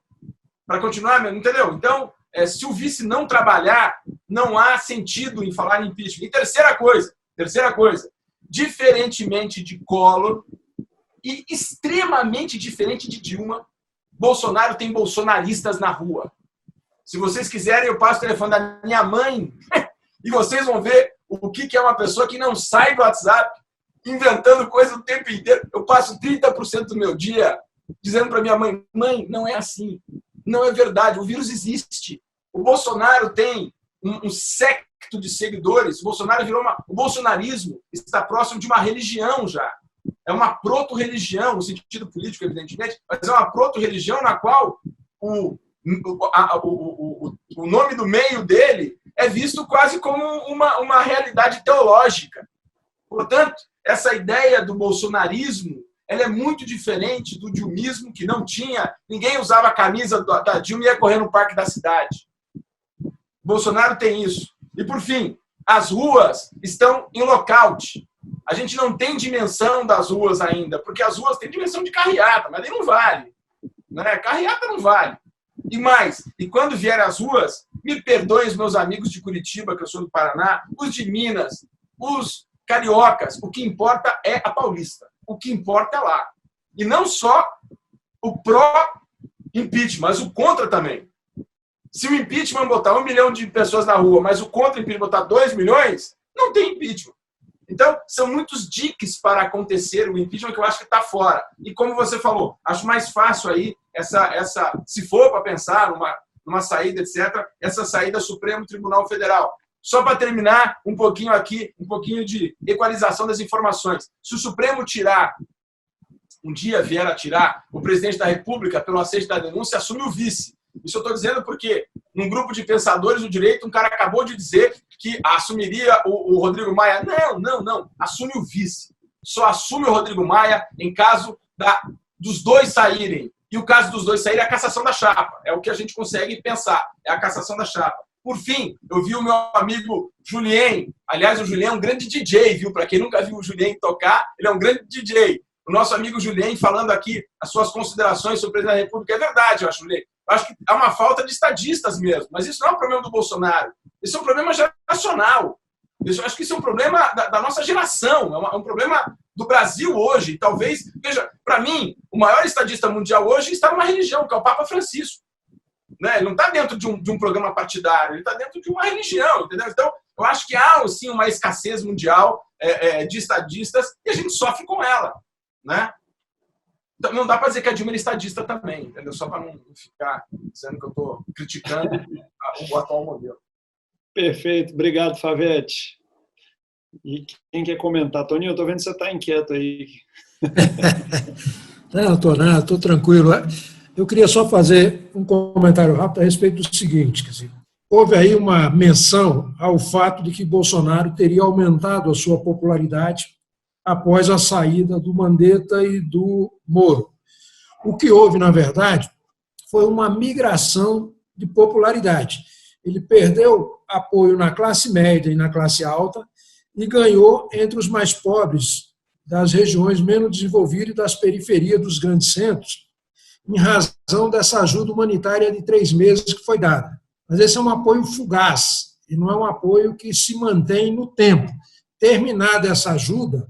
Para continuar, entendeu? Então, se o vice não trabalhar, não há sentido em falar em impeachment. E terceira coisa, diferentemente de Collor e extremamente diferente de Dilma, Bolsonaro tem bolsonaristas na rua. Se vocês quiserem, eu passo o telefone da minha mãe e vocês vão ver o que é uma pessoa que não sai do WhatsApp inventando coisa o tempo inteiro. Eu passo 30% do meu dia dizendo para minha mãe, mãe, não é assim. Não é verdade, o vírus existe. O Bolsonaro tem um séquito de seguidores. O Bolsonaro virou o bolsonarismo está próximo de uma religião já. É uma proto-religião, no sentido político, evidentemente, mas é uma proto-religião na qual o nome do meio dele é visto quase como uma realidade teológica. Portanto, essa ideia do bolsonarismo ela é muito diferente do dilmismo, que não tinha... Ninguém usava a camisa da Dilma e ia correr no Parque da Cidade. Bolsonaro tem isso. E, por fim, as ruas estão em lockout. A gente não tem dimensão das ruas ainda, porque as ruas têm dimensão de carreata, mas aí não vale. Né? Carreata não vale. E mais, e quando vierem as ruas, me perdoem os meus amigos de Curitiba, que eu sou do Paraná, os de Minas, os cariocas, o que importa é a Paulista. O que importa é lá. E não só o pró-impeachment, mas o contra também. Se o impeachment botar 1 milhão de pessoas na rua, mas o contra-impeachment botar 2 milhões, não tem impeachment. Então, são muitos diques para acontecer o impeachment que eu acho que está fora. E como você falou, acho mais fácil aí, se for para pensar numa saída, etc., essa saída Supremo Tribunal Federal. Só para terminar, um pouquinho aqui, um pouquinho de equalização das informações. Se o Supremo um dia vier a tirar o presidente da República pelo aceite da denúncia, assume o vice. Isso eu estou dizendo porque, num grupo de pensadores do direito, um cara acabou de dizer que assumiria o Rodrigo Maia. Não. Assume o vice. Só assume o Rodrigo Maia em caso dos dois saírem. E o caso dos dois saírem é a cassação da chapa. É o que a gente consegue pensar. É a cassação da chapa. Por fim, eu vi o meu amigo Julien. Aliás, o Julien é um grande DJ, viu? Para quem nunca viu o Julien tocar, ele é um grande DJ. O nosso amigo Julien falando aqui as suas considerações sobre o presidente da República. É verdade, eu acho, Julien. Eu acho que há uma falta de estadistas mesmo. Mas isso não é um problema do Bolsonaro. Isso é um problema geracional. Eu acho que isso é um problema da nossa geração. É um problema do Brasil hoje. Talvez, veja, para mim, o maior estadista mundial hoje está numa religião, que é o Papa Francisco. Né? Ele não está dentro de um programa partidário, ele está dentro de uma religião, entendeu? Então, eu acho que há, sim, uma escassez mundial de estadistas e a gente sofre com ela, né? Então, não dá para dizer que a Dilma é estadista também, entendeu? Só para não ficar dizendo que eu estou criticando o atual modelo. Perfeito, obrigado, Favete. E quem quer comentar? Toninho, eu estou vendo que você está inquieto aí. Não estou nada, estou tranquilo. Eu queria só fazer um comentário rápido a respeito do seguinte, quer dizer, houve aí uma menção ao fato de que Bolsonaro teria aumentado a sua popularidade após a saída do Mandetta e do Moro. O que houve, na verdade, foi uma migração de popularidade. Ele perdeu apoio na classe média e na classe alta e ganhou entre os mais pobres das regiões menos desenvolvidas e das periferias dos grandes centros, em razão dessa ajuda humanitária de 3 meses que foi dada. Mas esse é um apoio fugaz, e não é um apoio que se mantém no tempo. Terminada essa ajuda,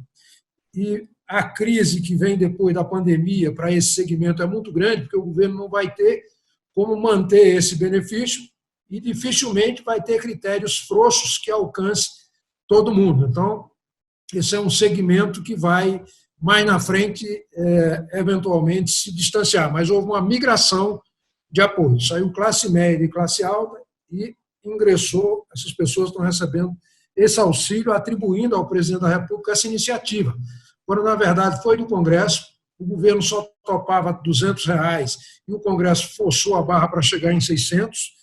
e a crise que vem depois da pandemia para esse segmento é muito grande, porque o governo não vai ter como manter esse benefício e dificilmente vai ter critérios frouxos que alcance todo mundo. Então, esse é um segmento que vai, mais na frente, eventualmente se distanciar. Mas houve uma migração de apoio. Saiu classe média e classe alta e ingressou, essas pessoas estão recebendo esse auxílio, atribuindo ao presidente da República essa iniciativa. Quando, na verdade, foi do Congresso, o governo só topava R$200 e o Congresso forçou a barra para chegar em 600.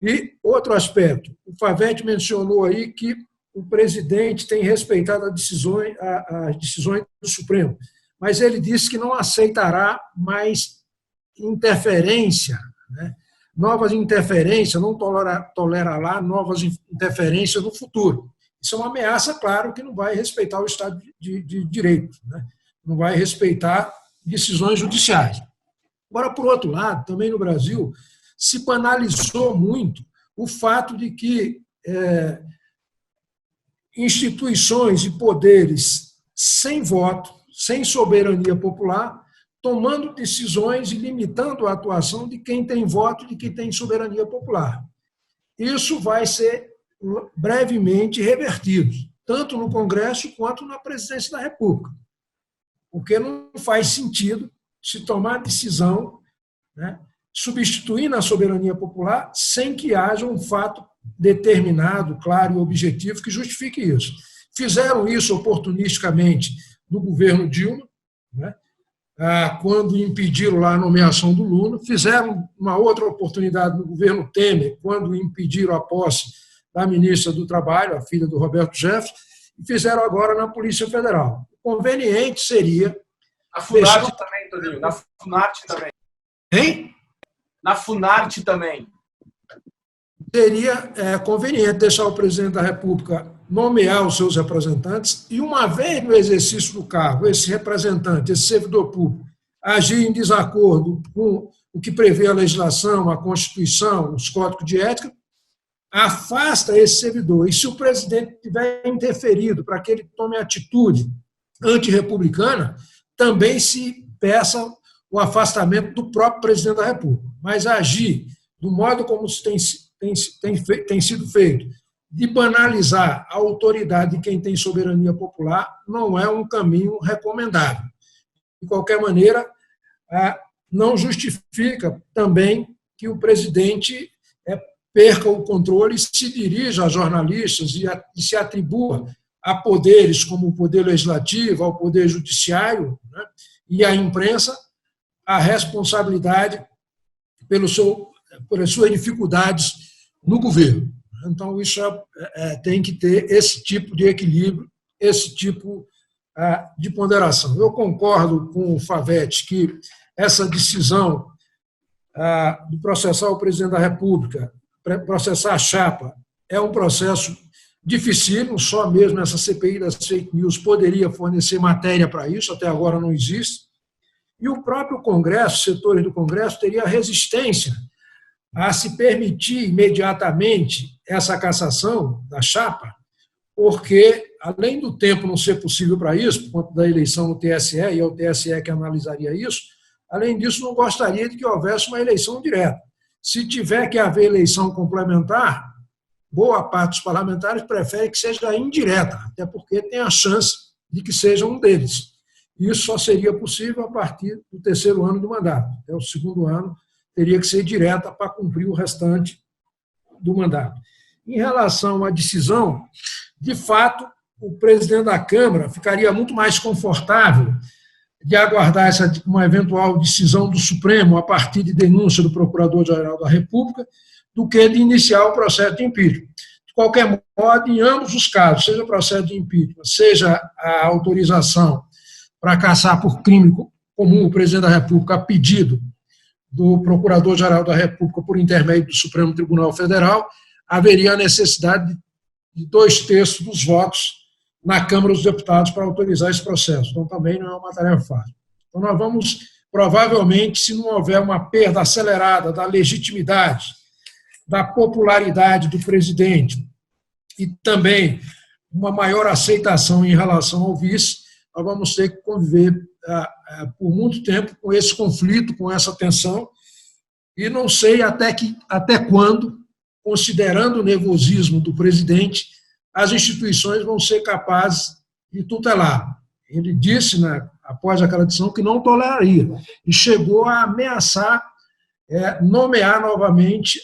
E outro aspecto, o Favete mencionou aí que o presidente tem respeitado as decisões do Supremo, mas ele disse que não aceitará mais interferência, né? Novas interferências, não tolerará novas interferências no futuro. Isso é uma ameaça, claro, que não vai respeitar o Estado de Direito, né? Não vai respeitar decisões judiciais. Agora, por outro lado, também no Brasil, se banalizou muito o fato de que instituições e poderes sem voto, sem soberania popular, tomando decisões e limitando a atuação de quem tem voto e de quem tem soberania popular. Isso vai ser brevemente revertido, tanto no Congresso quanto na Presidência da República, porque não faz sentido se tomar decisão, né, substituindo a soberania popular sem que haja um fato determinado, claro e objetivo que justifique isso. Fizeram isso oportunisticamente no governo Dilma, né, quando impediram lá a nomeação do Lula, fizeram uma outra oportunidade no governo Temer, quando impediram a posse da ministra do Trabalho, a filha do Roberto Jefferson, e fizeram agora na Polícia Federal. O conveniente seria... A Funarte também, Toninho, na Funarte também. Hein? Na Funarte também. Seria conveniente deixar o presidente da República nomear os seus representantes e, uma vez no exercício do cargo, esse representante, esse servidor público, agir em desacordo com o que prevê a legislação, a Constituição, os códigos de ética, afasta esse servidor. E se o presidente tiver interferido para que ele tome atitude antirrepublicana, também se peça o afastamento do próprio presidente da República. Mas agir do modo como tem sido feito, de banalizar a autoridade de quem tem soberania popular, não é um caminho recomendável. De qualquer maneira, não justifica também que o presidente perca o controle e se dirija a jornalistas e se atribua a poderes como o poder legislativo, ao poder judiciário, né, e à imprensa a responsabilidade pelas suas dificuldades no governo. Então, isso tem que ter esse tipo de equilíbrio, esse tipo de ponderação. Eu concordo com o Favete que essa decisão de processar o presidente da República, processar a chapa, é um processo difícil, só mesmo essa CPI das fake news poderia fornecer matéria para isso, até agora não existe. E o próprio Congresso, setores do Congresso, teria resistência a se permitir imediatamente essa cassação da chapa, porque, além do tempo não ser possível para isso, por conta da eleição no TSE, e é o TSE que analisaria isso, além disso, não gostaria de que houvesse uma eleição direta. Se tiver que haver eleição complementar, boa parte dos parlamentares prefere que seja indireta, até porque tem a chance de que seja um deles. Isso só seria possível a partir do terceiro ano do mandato. Até o segundo ano teria que ser direta para cumprir o restante do mandato. Em relação à decisão, de fato, o presidente da Câmara ficaria muito mais confortável de aguardar uma eventual decisão do Supremo a partir de denúncia do Procurador-Geral da República do que de iniciar o processo de impeachment. De qualquer modo, em ambos os casos, seja o processo de impeachment, seja a autorização para caçar por crime comum o presidente da República a pedido do Procurador-Geral da República por intermédio do Supremo Tribunal Federal, haveria a necessidade de 2/3 dos votos na Câmara dos Deputados para autorizar esse processo. Então, também não é uma tarefa fácil. Então, nós vamos, provavelmente, se não houver uma perda acelerada da legitimidade, da popularidade do presidente e também uma maior aceitação em relação ao vice, nós vamos ter que conviver por muito tempo com esse conflito, com essa tensão, e não sei até quando, considerando o nervosismo do presidente, as instituições vão ser capazes de tutelar. Ele disse, após aquela decisão, que não toleraria, e chegou a ameaçar nomear novamente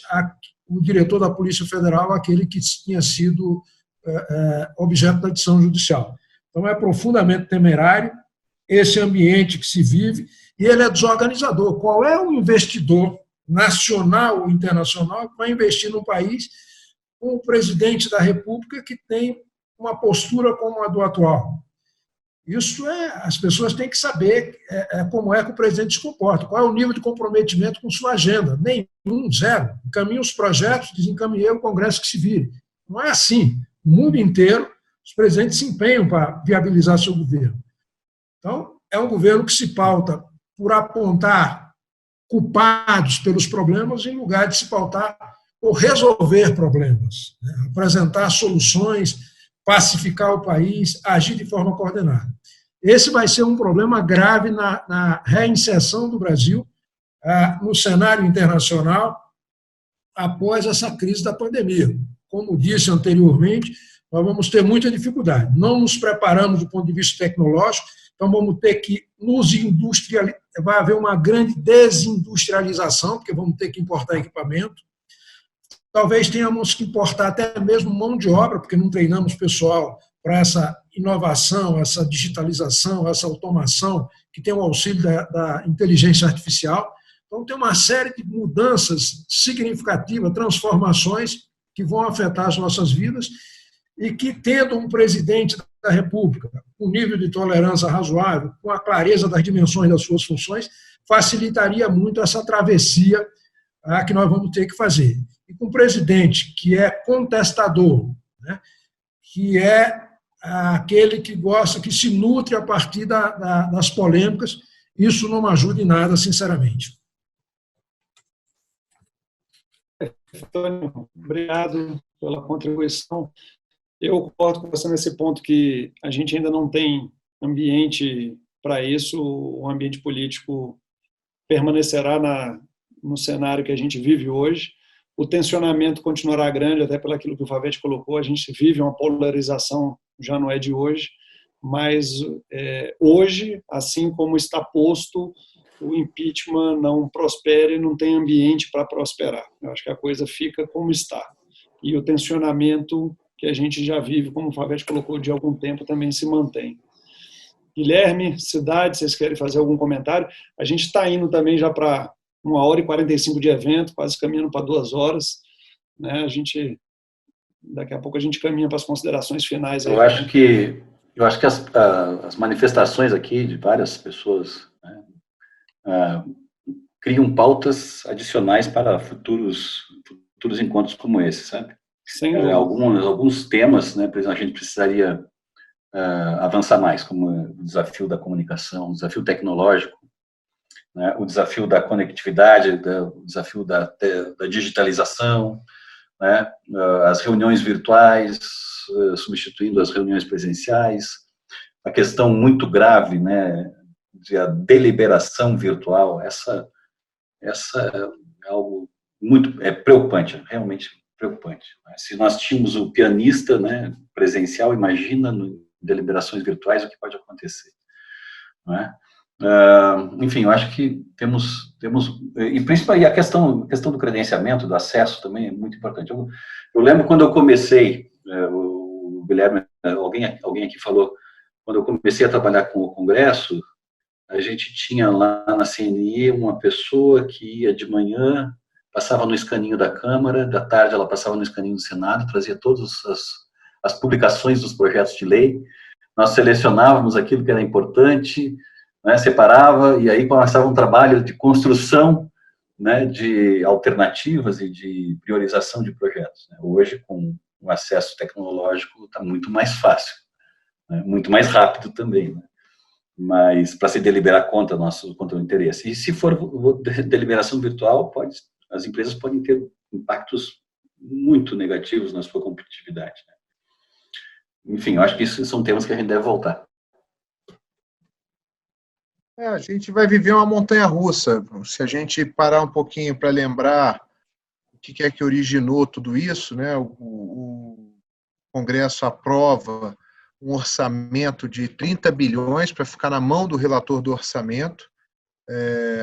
o diretor da Polícia Federal, aquele que tinha sido objeto da decisão judicial. Então, é profundamente temerário esse ambiente que se vive, e ele é desorganizador. Qual é o investidor nacional ou internacional que vai investir num país com o presidente da República que tem uma postura como a do atual? Isso as pessoas têm que saber como é que o presidente se comporta, qual é o nível de comprometimento com sua agenda. Nenhum, zero. Encaminha os projetos, desencaminhei o Congresso que se vire. Não é assim. No mundo inteiro, os presidentes se empenham para viabilizar seu governo. Então, é um governo que se pauta por apontar culpados pelos problemas em lugar de se pautar por resolver problemas, né? Apresentar soluções, pacificar o país, agir de forma coordenada. Esse vai ser um problema grave na reinserção do Brasil no cenário internacional após essa crise da pandemia. Como disse anteriormente, nós vamos ter muita dificuldade. Não nos preparamos do ponto de vista tecnológico, então vamos ter que nos industrializar, vai haver uma grande desindustrialização, porque vamos ter que importar equipamento. talvez tenhamos que importar até mesmo mão de obra, porque não treinamos pessoal para essa inovação, essa digitalização, essa automação, que tem o auxílio da inteligência artificial. Então, tem uma série de mudanças significativas, transformações que vão afetar as nossas vidas e que, tendo um presidente da República com nível de tolerância razoável, com a clareza das dimensões das suas funções, facilitaria muito essa travessia que nós vamos ter que fazer. E com um presidente que é contestador, né, que é aquele que gosta, que se nutre a partir das polêmicas, isso não ajuda em nada, sinceramente. Antônio, obrigado pela contribuição. Eu concordo com você nesse ponto que a gente ainda não tem ambiente para isso, o ambiente político permanecerá no cenário que a gente vive hoje. O tensionamento continuará grande, até pelo aquilo que o Favete colocou, a gente vive uma polarização, já não é de hoje, mas hoje, assim como está posto, o impeachment não prospera e não tem ambiente para prosperar. Eu acho que a coisa fica como está. E o tensionamento que a gente já vive, como o Favete colocou, de algum tempo, também se mantém. Guilherme, Cidade, vocês querem fazer algum comentário? A gente está indo também já para 1h45 de evento, quase caminhando para 2 horas. Né? Daqui a pouco a gente caminha para as considerações finais. Aí. Eu acho que as manifestações aqui de várias pessoas, né, criam pautas adicionais para futuros encontros como esse, sabe? Alguns temas, né, por exemplo, a gente precisaria avançar mais, como o desafio da comunicação, o desafio tecnológico, né, o desafio da conectividade, o desafio da digitalização, né, as reuniões virtuais substituindo as reuniões presenciais, a questão muito grave, né, de a deliberação virtual. Essa é algo muito preocupante, realmente preocupante. Se nós tínhamos o pianista, né, presencial, imagina em deliberações virtuais o que pode acontecer, não é? Enfim, eu acho que temos e principalmente a questão do credenciamento, do acesso também é muito importante. Eu lembro quando eu comecei, o Guilherme, alguém aqui falou, quando eu comecei a trabalhar com o Congresso, a gente tinha lá na CNI uma pessoa que ia de manhã, passava no escaninho da Câmara, da tarde ela passava no escaninho do Senado, trazia todas as publicações dos projetos de lei, nós selecionávamos aquilo que era importante, né, separava, e aí começava um trabalho de construção, né, de alternativas e de priorização de projetos. Né. Hoje, com o acesso tecnológico, está muito mais fácil, né, muito mais rápido também, né. Mas para se deliberar contra o interesse. E se for deliberação virtual, as empresas podem ter impactos muito negativos na sua competitividade, né. Enfim, eu acho que isso são temas que a gente deve voltar. A gente vai viver uma montanha-russa. Se a gente parar um pouquinho para lembrar o que é que originou tudo isso, né? O Congresso aprova um orçamento de 30 bilhões para ficar na mão do relator do orçamento.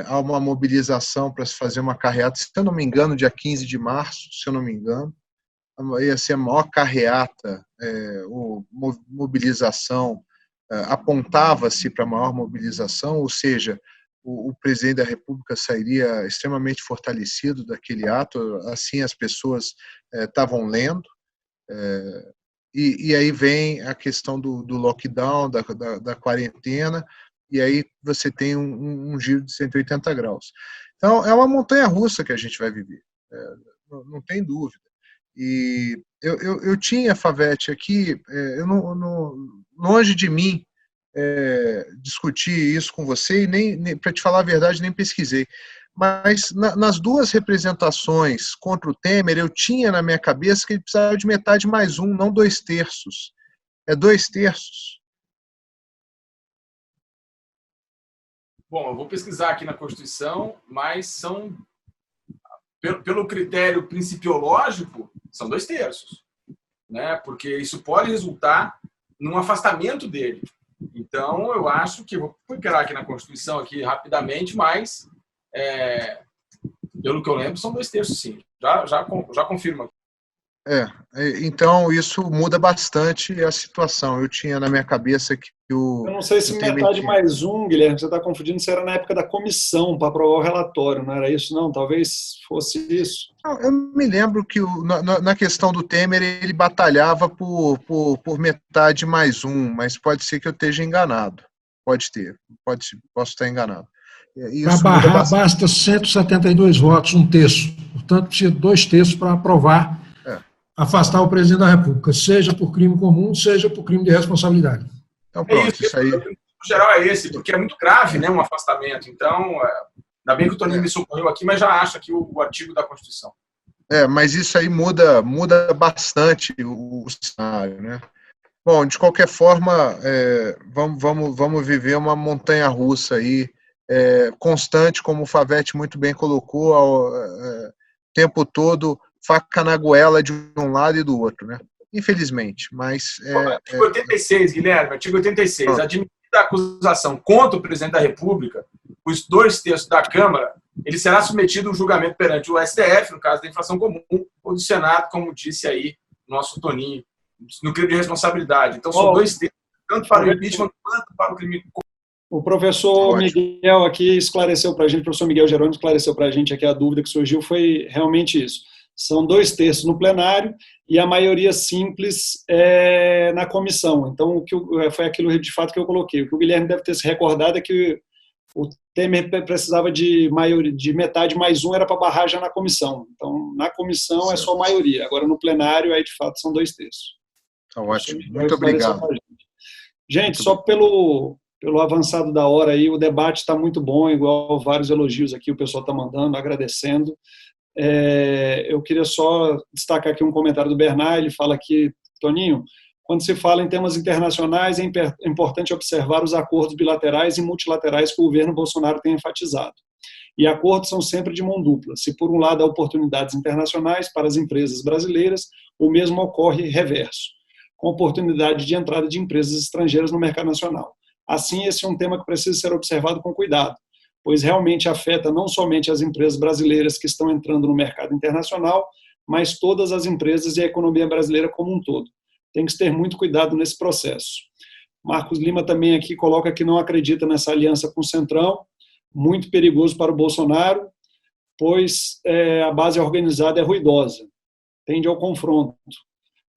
Há uma mobilização para se fazer uma carreata, se eu não me engano, dia 15 de março, se eu não me engano. Ia ser a maior carreata, mobilização, apontava-se para a maior mobilização, ou seja, o presidente da República sairia extremamente fortalecido daquele ato, assim as pessoas estavam lendo. E aí vem a questão do lockdown, da quarentena, e aí você tem um giro de 180 graus. Então, é uma montanha-russa que a gente vai viver, não tem dúvida. E eu tinha, Favete, aqui, longe de mim discutir isso com você, e nem para te falar a verdade, nem pesquisei. Mas nas duas representações contra o Temer, eu tinha na minha cabeça que ele precisava de metade mais um, não 2/3. É 2/3. Bom, eu vou pesquisar aqui na Constituição, mas são, pelo critério principiológico, são 2/3, né? Porque isso pode resultar num afastamento dele. Então, eu acho que, vou pegar aqui na Constituição aqui rapidamente, mas Pelo que eu lembro, são 2/3, sim. Já confirma. Então isso muda bastante a situação. Eu tinha na minha cabeça que Eu não sei se metade mais um, Guilherme, você está confundindo se era na época da comissão para aprovar o relatório, não era isso? Não, talvez fosse isso. Eu me lembro que na questão do Temer ele batalhava por metade mais um, mas pode ser que eu esteja enganado. Posso estar enganado. Para barrar, basta 172 votos, 1/3. Portanto, precisa de 2/3 para aprovar, afastar o presidente da República, seja por crime comum, seja por crime de responsabilidade. Então, pronto, isso aí. O geral é esse, porque é muito grave, né, um afastamento. Então, ainda bem que o Toninho me socorreu aqui, mas já acha aqui o artigo da Constituição. Mas isso aí muda bastante o cenário, né? Bom, de qualquer forma, vamos viver uma montanha-russa aí, constante, como o Favete muito bem colocou, o tempo todo, faca na goela de um lado e do outro, né? Infelizmente, mas... Artigo 86, Guilherme, artigo 86. Admitida a acusação contra o presidente da República, os 2/3 da Câmara, ele será submetido a um julgamento perante o STF, no caso da infração comum, ou do Senado, como disse aí nosso Toninho, no crime de responsabilidade. Então, são 2/3, tanto para o impeachment quanto para o crime comum. O professor Miguel aqui esclareceu para a gente, o professor Miguel Jerônimo esclareceu para a gente aqui a dúvida que surgiu, foi realmente isso. São 2/3 no plenário e a maioria simples na comissão. Então, foi aquilo de fato que eu coloquei. O que o Guilherme deve ter se recordado é que o Temer precisava de metade mais um, era para barrar já na comissão. Então, na comissão é só maioria. Agora, no plenário, aí de fato são 2/3. Tá ótimo. Muito obrigado. Gente, só pelo avançado da hora aí, o debate está muito bom, igual vários elogios aqui o pessoal está mandando, agradecendo. Eu queria só destacar aqui um comentário do Bernard, ele fala aqui, Toninho, quando se fala em temas internacionais, é importante observar os acordos bilaterais e multilaterais que o governo Bolsonaro tem enfatizado. E acordos são sempre de mão dupla. Se, por um lado, há oportunidades internacionais para as empresas brasileiras, o mesmo ocorre reverso, com oportunidade de entrada de empresas estrangeiras no mercado nacional. Assim, esse é um tema que precisa ser observado com cuidado, pois realmente afeta não somente as empresas brasileiras que estão entrando no mercado internacional, mas todas as empresas e a economia brasileira como um todo. Tem que ter muito cuidado nesse processo. Marcos Lima também aqui coloca que não acredita nessa aliança com o Centrão, muito perigoso para o Bolsonaro, pois a base organizada é ruidosa, tende ao confronto,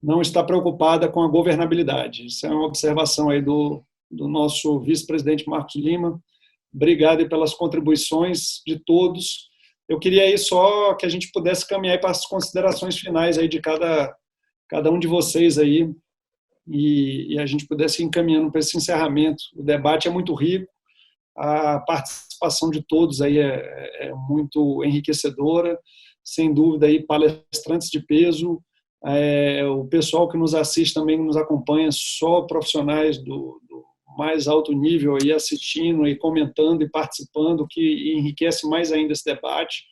não está preocupada com a governabilidade. Isso é uma observação aí do nosso vice-presidente Marcos Lima. Obrigado pelas contribuições de todos. Eu queria aí só que a gente pudesse caminhar para as considerações finais aí de cada um de vocês aí e a gente pudesse ir encaminhando para esse encerramento. O debate é muito rico, a participação de todos aí é muito enriquecedora, sem dúvida aí palestrantes de peso, o pessoal que nos assiste também, nos acompanha, só profissionais do mais alto nível aí assistindo e comentando e participando, que enriquece mais ainda esse debate.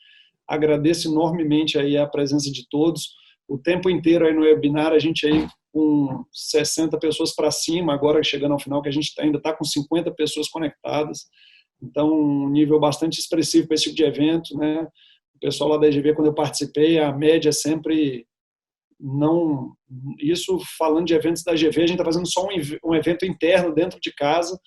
Agradeço enormemente aí a presença de todos. O tempo inteiro aí no webinar, a gente aí com 60 pessoas para cima, agora chegando ao final, que a gente ainda está com 50 pessoas conectadas. Então, um nível bastante expressivo para esse tipo de evento, né? O pessoal lá da EGV, quando eu participei, a média sempre não... Isso falando de eventos da EGV, a gente está fazendo só um evento interno dentro de casa,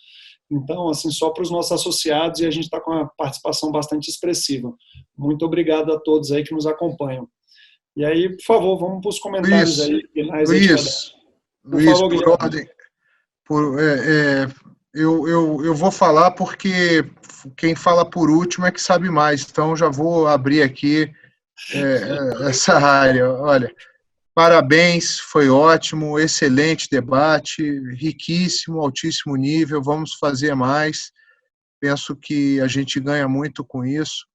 então, assim, só para os nossos associados, e a gente está com uma participação bastante expressiva. Muito obrigado a todos aí que nos acompanham. E aí, por favor, vamos para os comentários aí. Luiz, por ordem, eu vou falar porque quem fala por último é que sabe mais, então já vou abrir aqui essa área. Olha, parabéns, foi ótimo, excelente debate, riquíssimo, altíssimo nível, vamos fazer mais. Penso que a gente ganha muito com isso.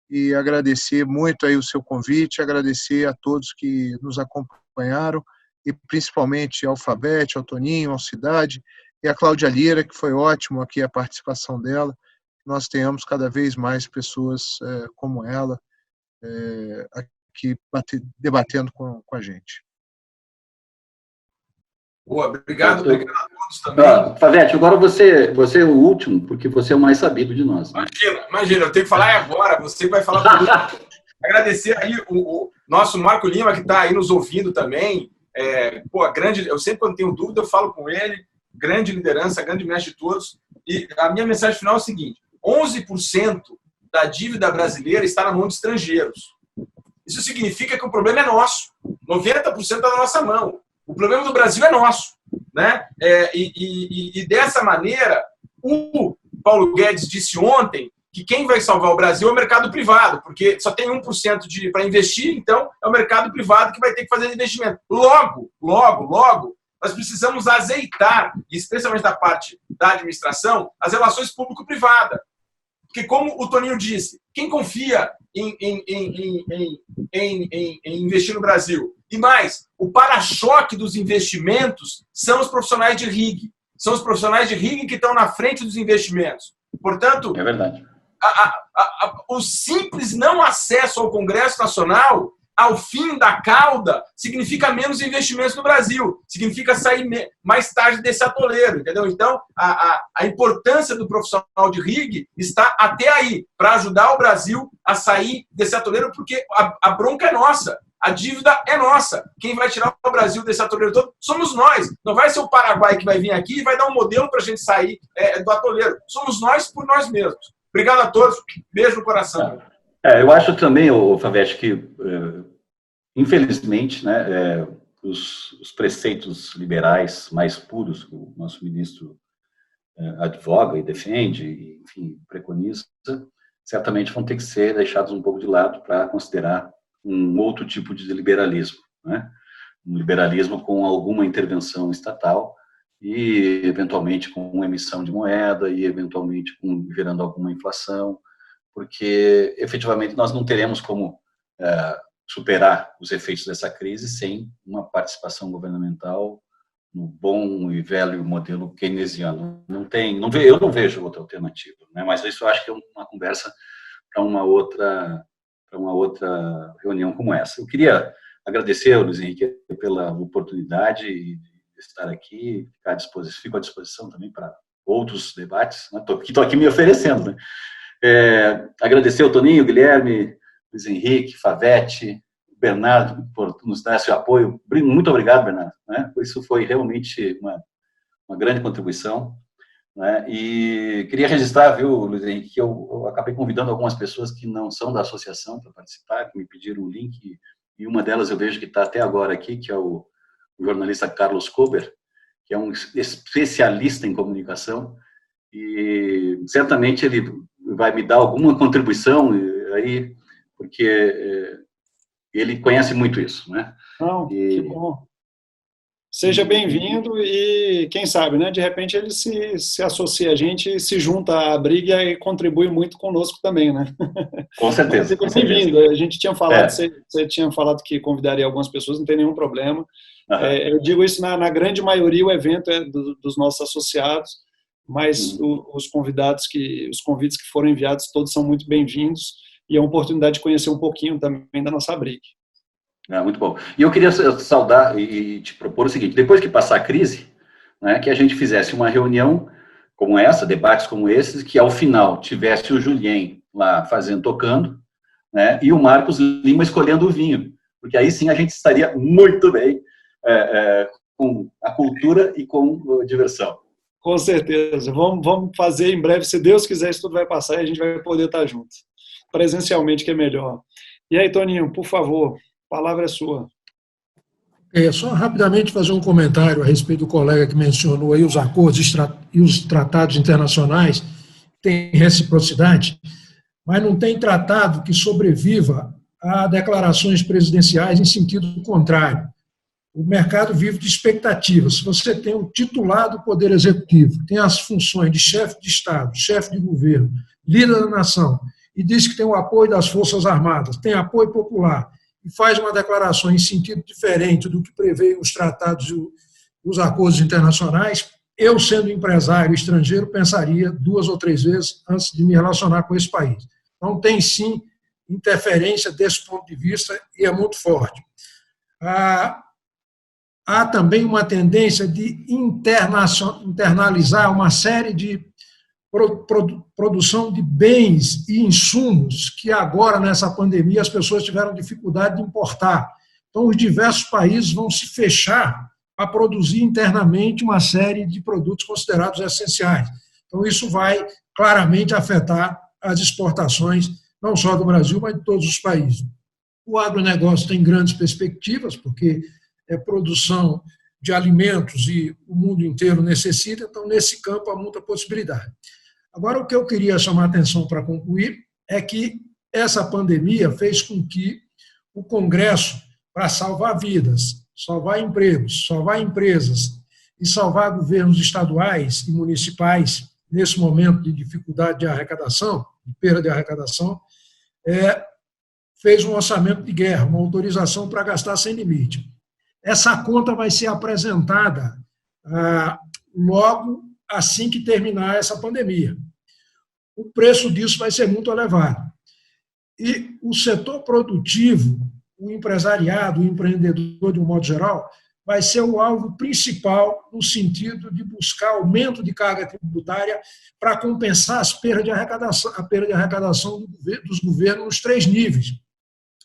E agradecer muito aí o seu convite, agradecer a todos que nos acompanharam, e principalmente ao Favete, ao Toninho, ao Cidade, e a Cláudia Lira, que foi ótimo aqui a participação dela. Nós tenhamos cada vez mais pessoas como ela aqui debatendo com a gente. Boa, obrigado a todos também. Favete, agora você é o último, porque você é o mais sabido de nós. Né? Imagina, eu tenho que falar agora, você vai falar por último. Agradecer aí o nosso Marco Lima, que está aí nos ouvindo também. Eu sempre, quando tenho dúvida, eu falo com ele. Grande liderança, grande mestre de todos. E a minha mensagem final é o seguinte: 11% da dívida brasileira está na mão de estrangeiros. Isso significa que o problema é nosso. 90% está na nossa mão. O problema do Brasil é nosso, né? E dessa maneira, o Paulo Guedes disse ontem que quem vai salvar o Brasil é o mercado privado, porque só tem 1% para investir, então é o mercado privado que vai ter que fazer investimento. Logo, nós precisamos azeitar, especialmente da parte da administração, as relações público-privada. Porque, como o Toninho disse, quem confia em investir no Brasil? E mais, o para-choque dos investimentos são os profissionais de RIG. São os profissionais de RIG que estão na frente dos investimentos. Portanto, é verdade. O simples não acesso ao Congresso Nacional, ao fim da cauda, significa menos investimentos no Brasil, significa sair mais tarde desse atoleiro, entendeu? Então, a importância do profissional de RIG está até aí, para ajudar o Brasil a sair desse atoleiro, porque a bronca é nossa, a dívida é nossa. Quem vai tirar o Brasil desse atoleiro todo somos nós. Não vai ser o Paraguai que vai vir aqui e vai dar um modelo para a gente sair do atoleiro. Somos nós por nós mesmos. Obrigado a todos. Beijo no coração. Eu acho também, Favete, que, infelizmente, né, os preceitos liberais mais puros que o nosso ministro advoga e defende, e, enfim, preconiza, certamente vão ter que ser deixados um pouco de lado para considerar um outro tipo de liberalismo, né? Um liberalismo com alguma intervenção estatal e, eventualmente, com emissão de moeda e, eventualmente, gerando alguma inflação, porque, efetivamente, nós não teremos como superar os efeitos dessa crise sem uma participação governamental no bom e velho modelo keynesiano. Eu não vejo outra alternativa, né? Mas isso eu acho que é uma conversa para uma outra reunião como essa. Eu queria agradecer ao Luiz Henrique pela oportunidade de estar aqui, fico à disposição também para outros debates, né? Estou aqui me oferecendo, né? Agradecer ao Toninho, Guilherme, Luiz Henrique, Favete, Bernardo, por nos dar esse apoio. Muito obrigado, Bernardo, né? Isso foi realmente uma grande contribuição, né? E queria registrar, viu, Luiz Henrique, que eu acabei convidando algumas pessoas que não são da associação para participar, que me pediram o link, e uma delas eu vejo que está até agora aqui, que é o jornalista Carlos Kober, que é um especialista em comunicação, e certamente ele vai me dar alguma contribuição aí, porque ele conhece muito isso, né? Não, que bom. Seja bem-vindo e, quem sabe, né, de repente ele se associa a gente e se junta à briga e contribui muito conosco também, né? Com certeza. Bem-vindo. A gente tinha falado, você tinha falado que convidaria algumas pessoas, não tem nenhum problema. Uhum. Eu digo isso na grande maioria, o evento é dos nossos associados, mas os convites que foram enviados todos são muito bem-vindos e é uma oportunidade de conhecer um pouquinho também da nossa briga. Muito bom. E eu queria saudar e te propor o seguinte: depois que passar a crise, né, que a gente fizesse uma reunião como essa, debates como esses, que ao final tivesse o Julien lá tocando, né, e o Marcos Lima escolhendo o vinho, porque aí sim a gente estaria muito bem com a cultura e com a diversão. Com certeza. Vamos fazer em breve, se Deus quiser, isso tudo vai passar e a gente vai poder estar junto. Presencialmente, que é melhor. E aí, Toninho, por favor, a palavra é sua. Só rapidamente fazer um comentário a respeito do colega que mencionou aí os acordos e os tratados internacionais, tem reciprocidade, mas não tem tratado que sobreviva a declarações presidenciais em sentido contrário. O mercado vive de expectativas. Se você tem um titular do Poder Executivo, tem as funções de chefe de Estado, chefe de governo, líder da nação, e diz que tem o apoio das Forças Armadas, tem apoio popular, e faz uma declaração em sentido diferente do que prevê os tratados e os acordos internacionais, eu, sendo empresário estrangeiro, pensaria 2 ou 3 vezes antes de me relacionar com esse país. Então, tem sim interferência desse ponto de vista e é muito forte. Há também uma tendência de internalizar uma série de produção de bens e insumos que agora, nessa pandemia, as pessoas tiveram dificuldade de importar. Então, os diversos países vão se fechar a produzir internamente uma série de produtos considerados essenciais. Então, isso vai claramente afetar as exportações, não só do Brasil, mas de todos os países. O agronegócio tem grandes perspectivas, porque é produção de alimentos e o mundo inteiro necessita, então, nesse campo, há muita possibilidade. Agora, o que eu queria chamar a atenção para concluir é que essa pandemia fez com que o Congresso, para salvar vidas, salvar empregos, salvar empresas e salvar governos estaduais e municipais nesse momento de dificuldade de arrecadação, de perda de arrecadação, fez um orçamento de guerra, uma autorização para gastar sem limite. Essa conta vai ser apresentada logo assim que terminar essa pandemia. O preço disso vai ser muito elevado. E o setor produtivo, o empresariado, o empreendedor, de um modo geral, vai ser o alvo principal no sentido de buscar aumento de carga tributária para compensar a perda de arrecadação dos governos nos 3 níveis.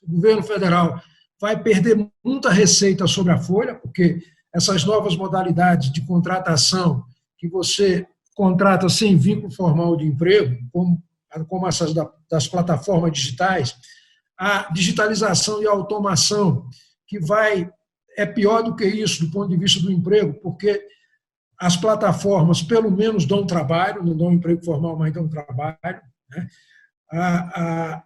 O governo federal vai perder muita receita sobre a folha, porque essas novas modalidades de contratação, que você contrata sem vínculo formal de emprego, como essas das plataformas digitais, a digitalização e a automação, que é pior do que isso do ponto de vista do emprego, porque as plataformas pelo menos dão trabalho, não dão emprego formal, mas dão trabalho, né?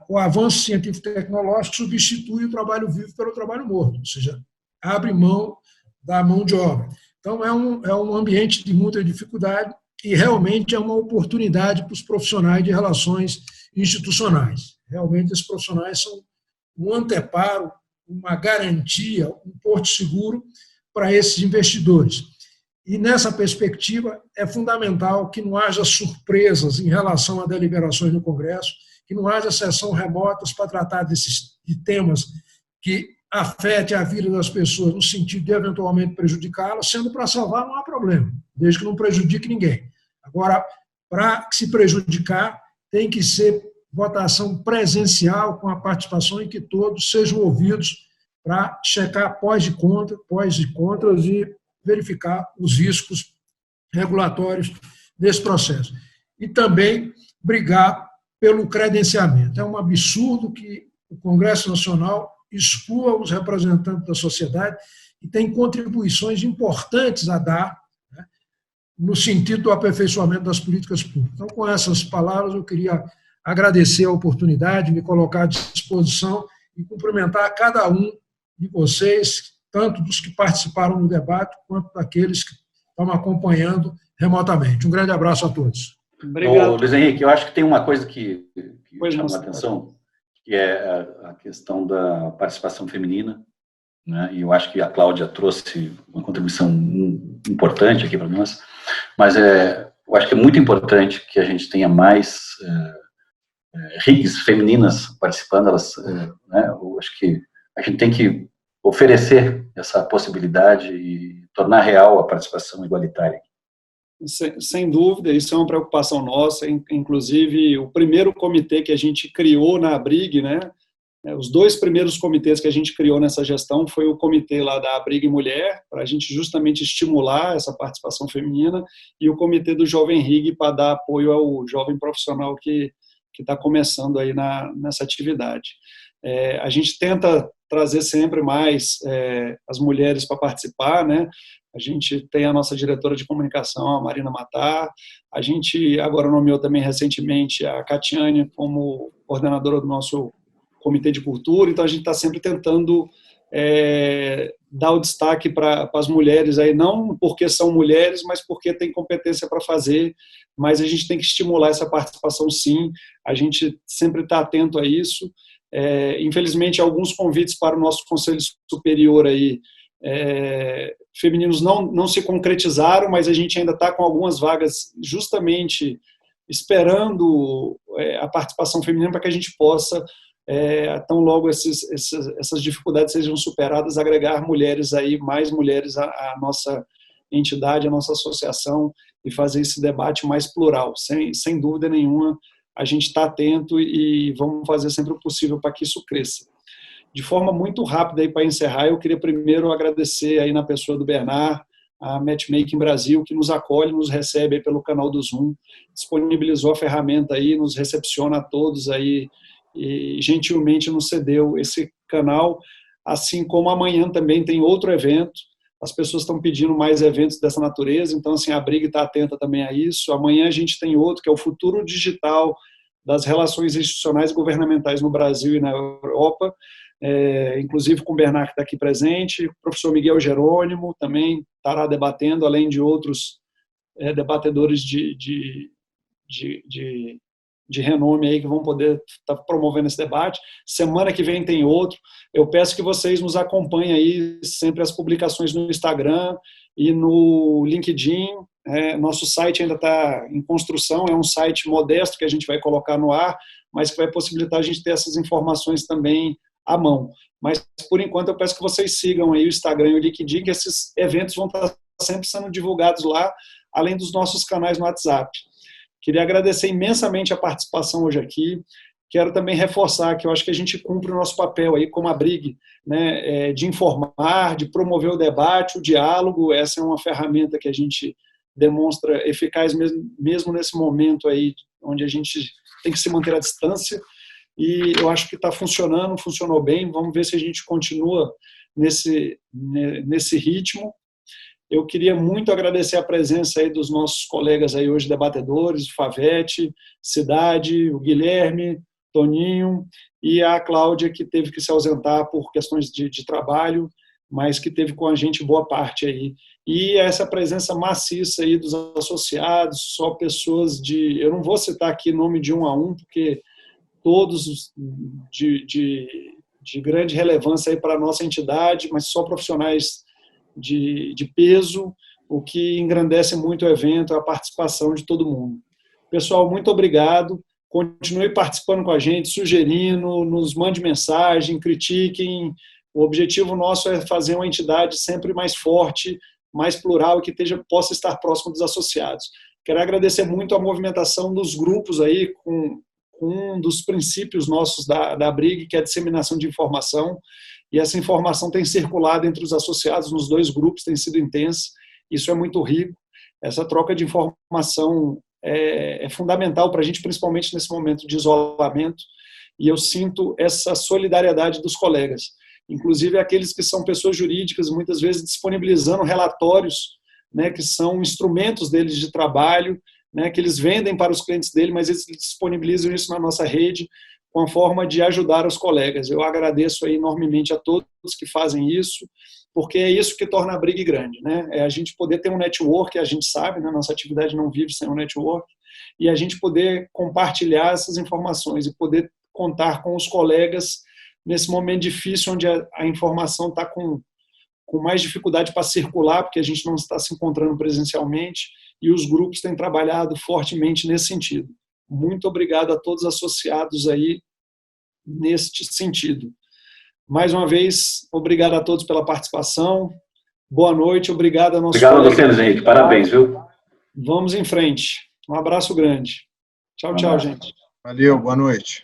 O avanço científico-tecnológico substitui o trabalho vivo pelo trabalho morto, ou seja, abre mão da mão de obra. Então, é um ambiente de muita dificuldade e realmente é uma oportunidade para os profissionais de relações institucionais. Realmente, esses profissionais são um anteparo, uma garantia, um porto seguro para esses investidores. E, nessa perspectiva, é fundamental que não haja surpresas em relação a deliberações no Congresso, que não haja sessão remotas para tratar de temas que afetem a vida das pessoas no sentido de, eventualmente, prejudicá-las, sendo para salvar não há problema, desde que não prejudique ninguém. Agora, para se prejudicar, tem que ser votação presencial, com a participação em que todos sejam ouvidos para checar pós e contras e verificar os riscos regulatórios desse processo. E também brigar pelo credenciamento. É um absurdo que o Congresso Nacional exclua os representantes da sociedade e tem contribuições importantes a dar, né, no sentido do aperfeiçoamento das políticas públicas. Então, com essas palavras, eu queria agradecer a oportunidade, me colocar à disposição e cumprimentar cada um de vocês, tanto dos que participaram do debate, quanto daqueles que estão acompanhando remotamente. Um grande abraço a todos. Obrigado. Ô, Luiz Henrique, eu acho que tem uma coisa que chama a atenção, que é a questão da participação feminina, né? E eu acho que a Cláudia trouxe uma contribuição importante aqui para nós, mas eu acho que é muito importante que a gente tenha mais RIGs femininas participando, né? Eu acho que a gente tem que oferecer essa possibilidade e tornar real a participação igualitária. Sem dúvida, isso é uma preocupação nossa, inclusive o primeiro comitê que a gente criou na ABRIG, né, os 2 primeiros comitês que a gente criou nessa gestão foi o comitê lá da ABRIG Mulher, para a gente justamente estimular essa participação feminina, e o comitê do Jovem RIG para dar apoio ao jovem profissional que está começando aí nessa atividade. A gente tenta trazer sempre mais as mulheres para participar, né? A gente tem a nossa diretora de comunicação, a Marina Matar. A gente agora nomeou também recentemente a Catiane como coordenadora do nosso Comitê de Cultura. Então, a gente está sempre tentando dar o destaque para as mulheres, aí, não porque são mulheres, mas porque tem competência para fazer. Mas a gente tem que estimular essa participação, sim. A gente sempre está atento a isso. Infelizmente, alguns convites para o nosso Conselho Superior aí, femininos não se concretizaram, mas a gente ainda está com algumas vagas justamente esperando a participação feminina para que a gente possa, tão logo essas dificuldades sejam superadas, agregar mulheres aí, mais mulheres à nossa entidade, a nossa associação, e fazer esse debate mais plural. Sem dúvida nenhuma, a gente está atento e vamos fazer sempre o possível para que isso cresça. De forma muito rápida, para encerrar, eu queria primeiro agradecer aí na pessoa do Bernard, a Matchmaking Brasil, que nos acolhe, nos recebe aí pelo canal do Zoom, disponibilizou a ferramenta aí, nos recepciona a todos aí e gentilmente nos cedeu esse canal, assim como amanhã também tem outro evento. As pessoas estão pedindo mais eventos dessa natureza, então assim, a Brig está atenta também a isso. Amanhã a gente tem outro, que é o Futuro Digital das Relações Institucionais e Governamentais no Brasil e na Europa, inclusive com o Bernard, que está aqui presente, o professor Miguel Jerônimo também estará debatendo, além de outros debatedores de renome aí que vão poder estar promovendo esse debate. Semana que vem tem outro. Eu peço que vocês nos acompanhem aí sempre as publicações no Instagram e no LinkedIn. Nosso site ainda está em construção, é um site modesto que a gente vai colocar no ar, mas que vai possibilitar a gente ter essas informações também à mão. Mas, por enquanto, eu peço que vocês sigam aí o Instagram e o LinkedIn, que esses eventos vão estar sempre sendo divulgados lá, além dos nossos canais no WhatsApp. Queria agradecer imensamente a participação hoje aqui. Quero também reforçar que eu acho que a gente cumpre o nosso papel aí como a Brig, né, de informar, de promover o debate, o diálogo. Essa é uma ferramenta que a gente demonstra eficaz mesmo nesse momento aí, onde a gente tem que se manter à distância. E eu acho que está funcionando, funcionou bem. Vamos ver se a gente continua nesse ritmo. Eu queria muito agradecer a presença aí dos nossos colegas aí hoje debatedores, Favete, Cidade, o Guilherme, Toninho e a Cláudia, que teve que se ausentar por questões de trabalho, mas que teve com a gente boa parte aí. E essa presença maciça aí dos associados, só pessoas eu não vou citar aqui nome de um a um, porque todos de grande relevância aí para a nossa entidade, mas só profissionais de peso, o que engrandece muito o evento, a participação de todo mundo. Pessoal, muito obrigado. Continue participando com a gente, sugerindo, nos mande mensagem, critiquem. O objetivo nosso é fazer uma entidade sempre mais forte, mais plural, que possa estar próximo dos associados. Quero agradecer muito a movimentação dos grupos aí, com um dos princípios nossos da Brig, que é a disseminação de informação, e essa informação tem circulado entre os associados nos dois grupos, tem sido intensa, isso é muito rico. Essa troca de informação é fundamental para a gente, principalmente nesse momento de isolamento, e eu sinto essa solidariedade dos colegas, inclusive aqueles que são pessoas jurídicas, muitas vezes disponibilizando relatórios, né, que são instrumentos deles de trabalho, né, que eles vendem para os clientes dele, mas eles disponibilizam isso na nossa rede com a forma de ajudar os colegas. Eu agradeço aí enormemente a todos que fazem isso, porque é isso que torna a Brig grande, né? É a gente poder ter um network, a gente sabe, né, nossa atividade não vive sem um network, e a gente poder compartilhar essas informações e poder contar com os colegas nesse momento difícil, onde a informação está com mais dificuldade para circular, porque a gente não está se encontrando presencialmente, e os grupos têm trabalhado fortemente nesse sentido. Muito obrigado a todos os associados aí neste sentido. Mais uma vez, obrigado a todos pela participação. Boa noite, obrigado a nosso Obrigado a você, gente. Parabéns, viu? Vamos em frente. Um abraço grande. Tchau, tchau, gente. Valeu, boa noite.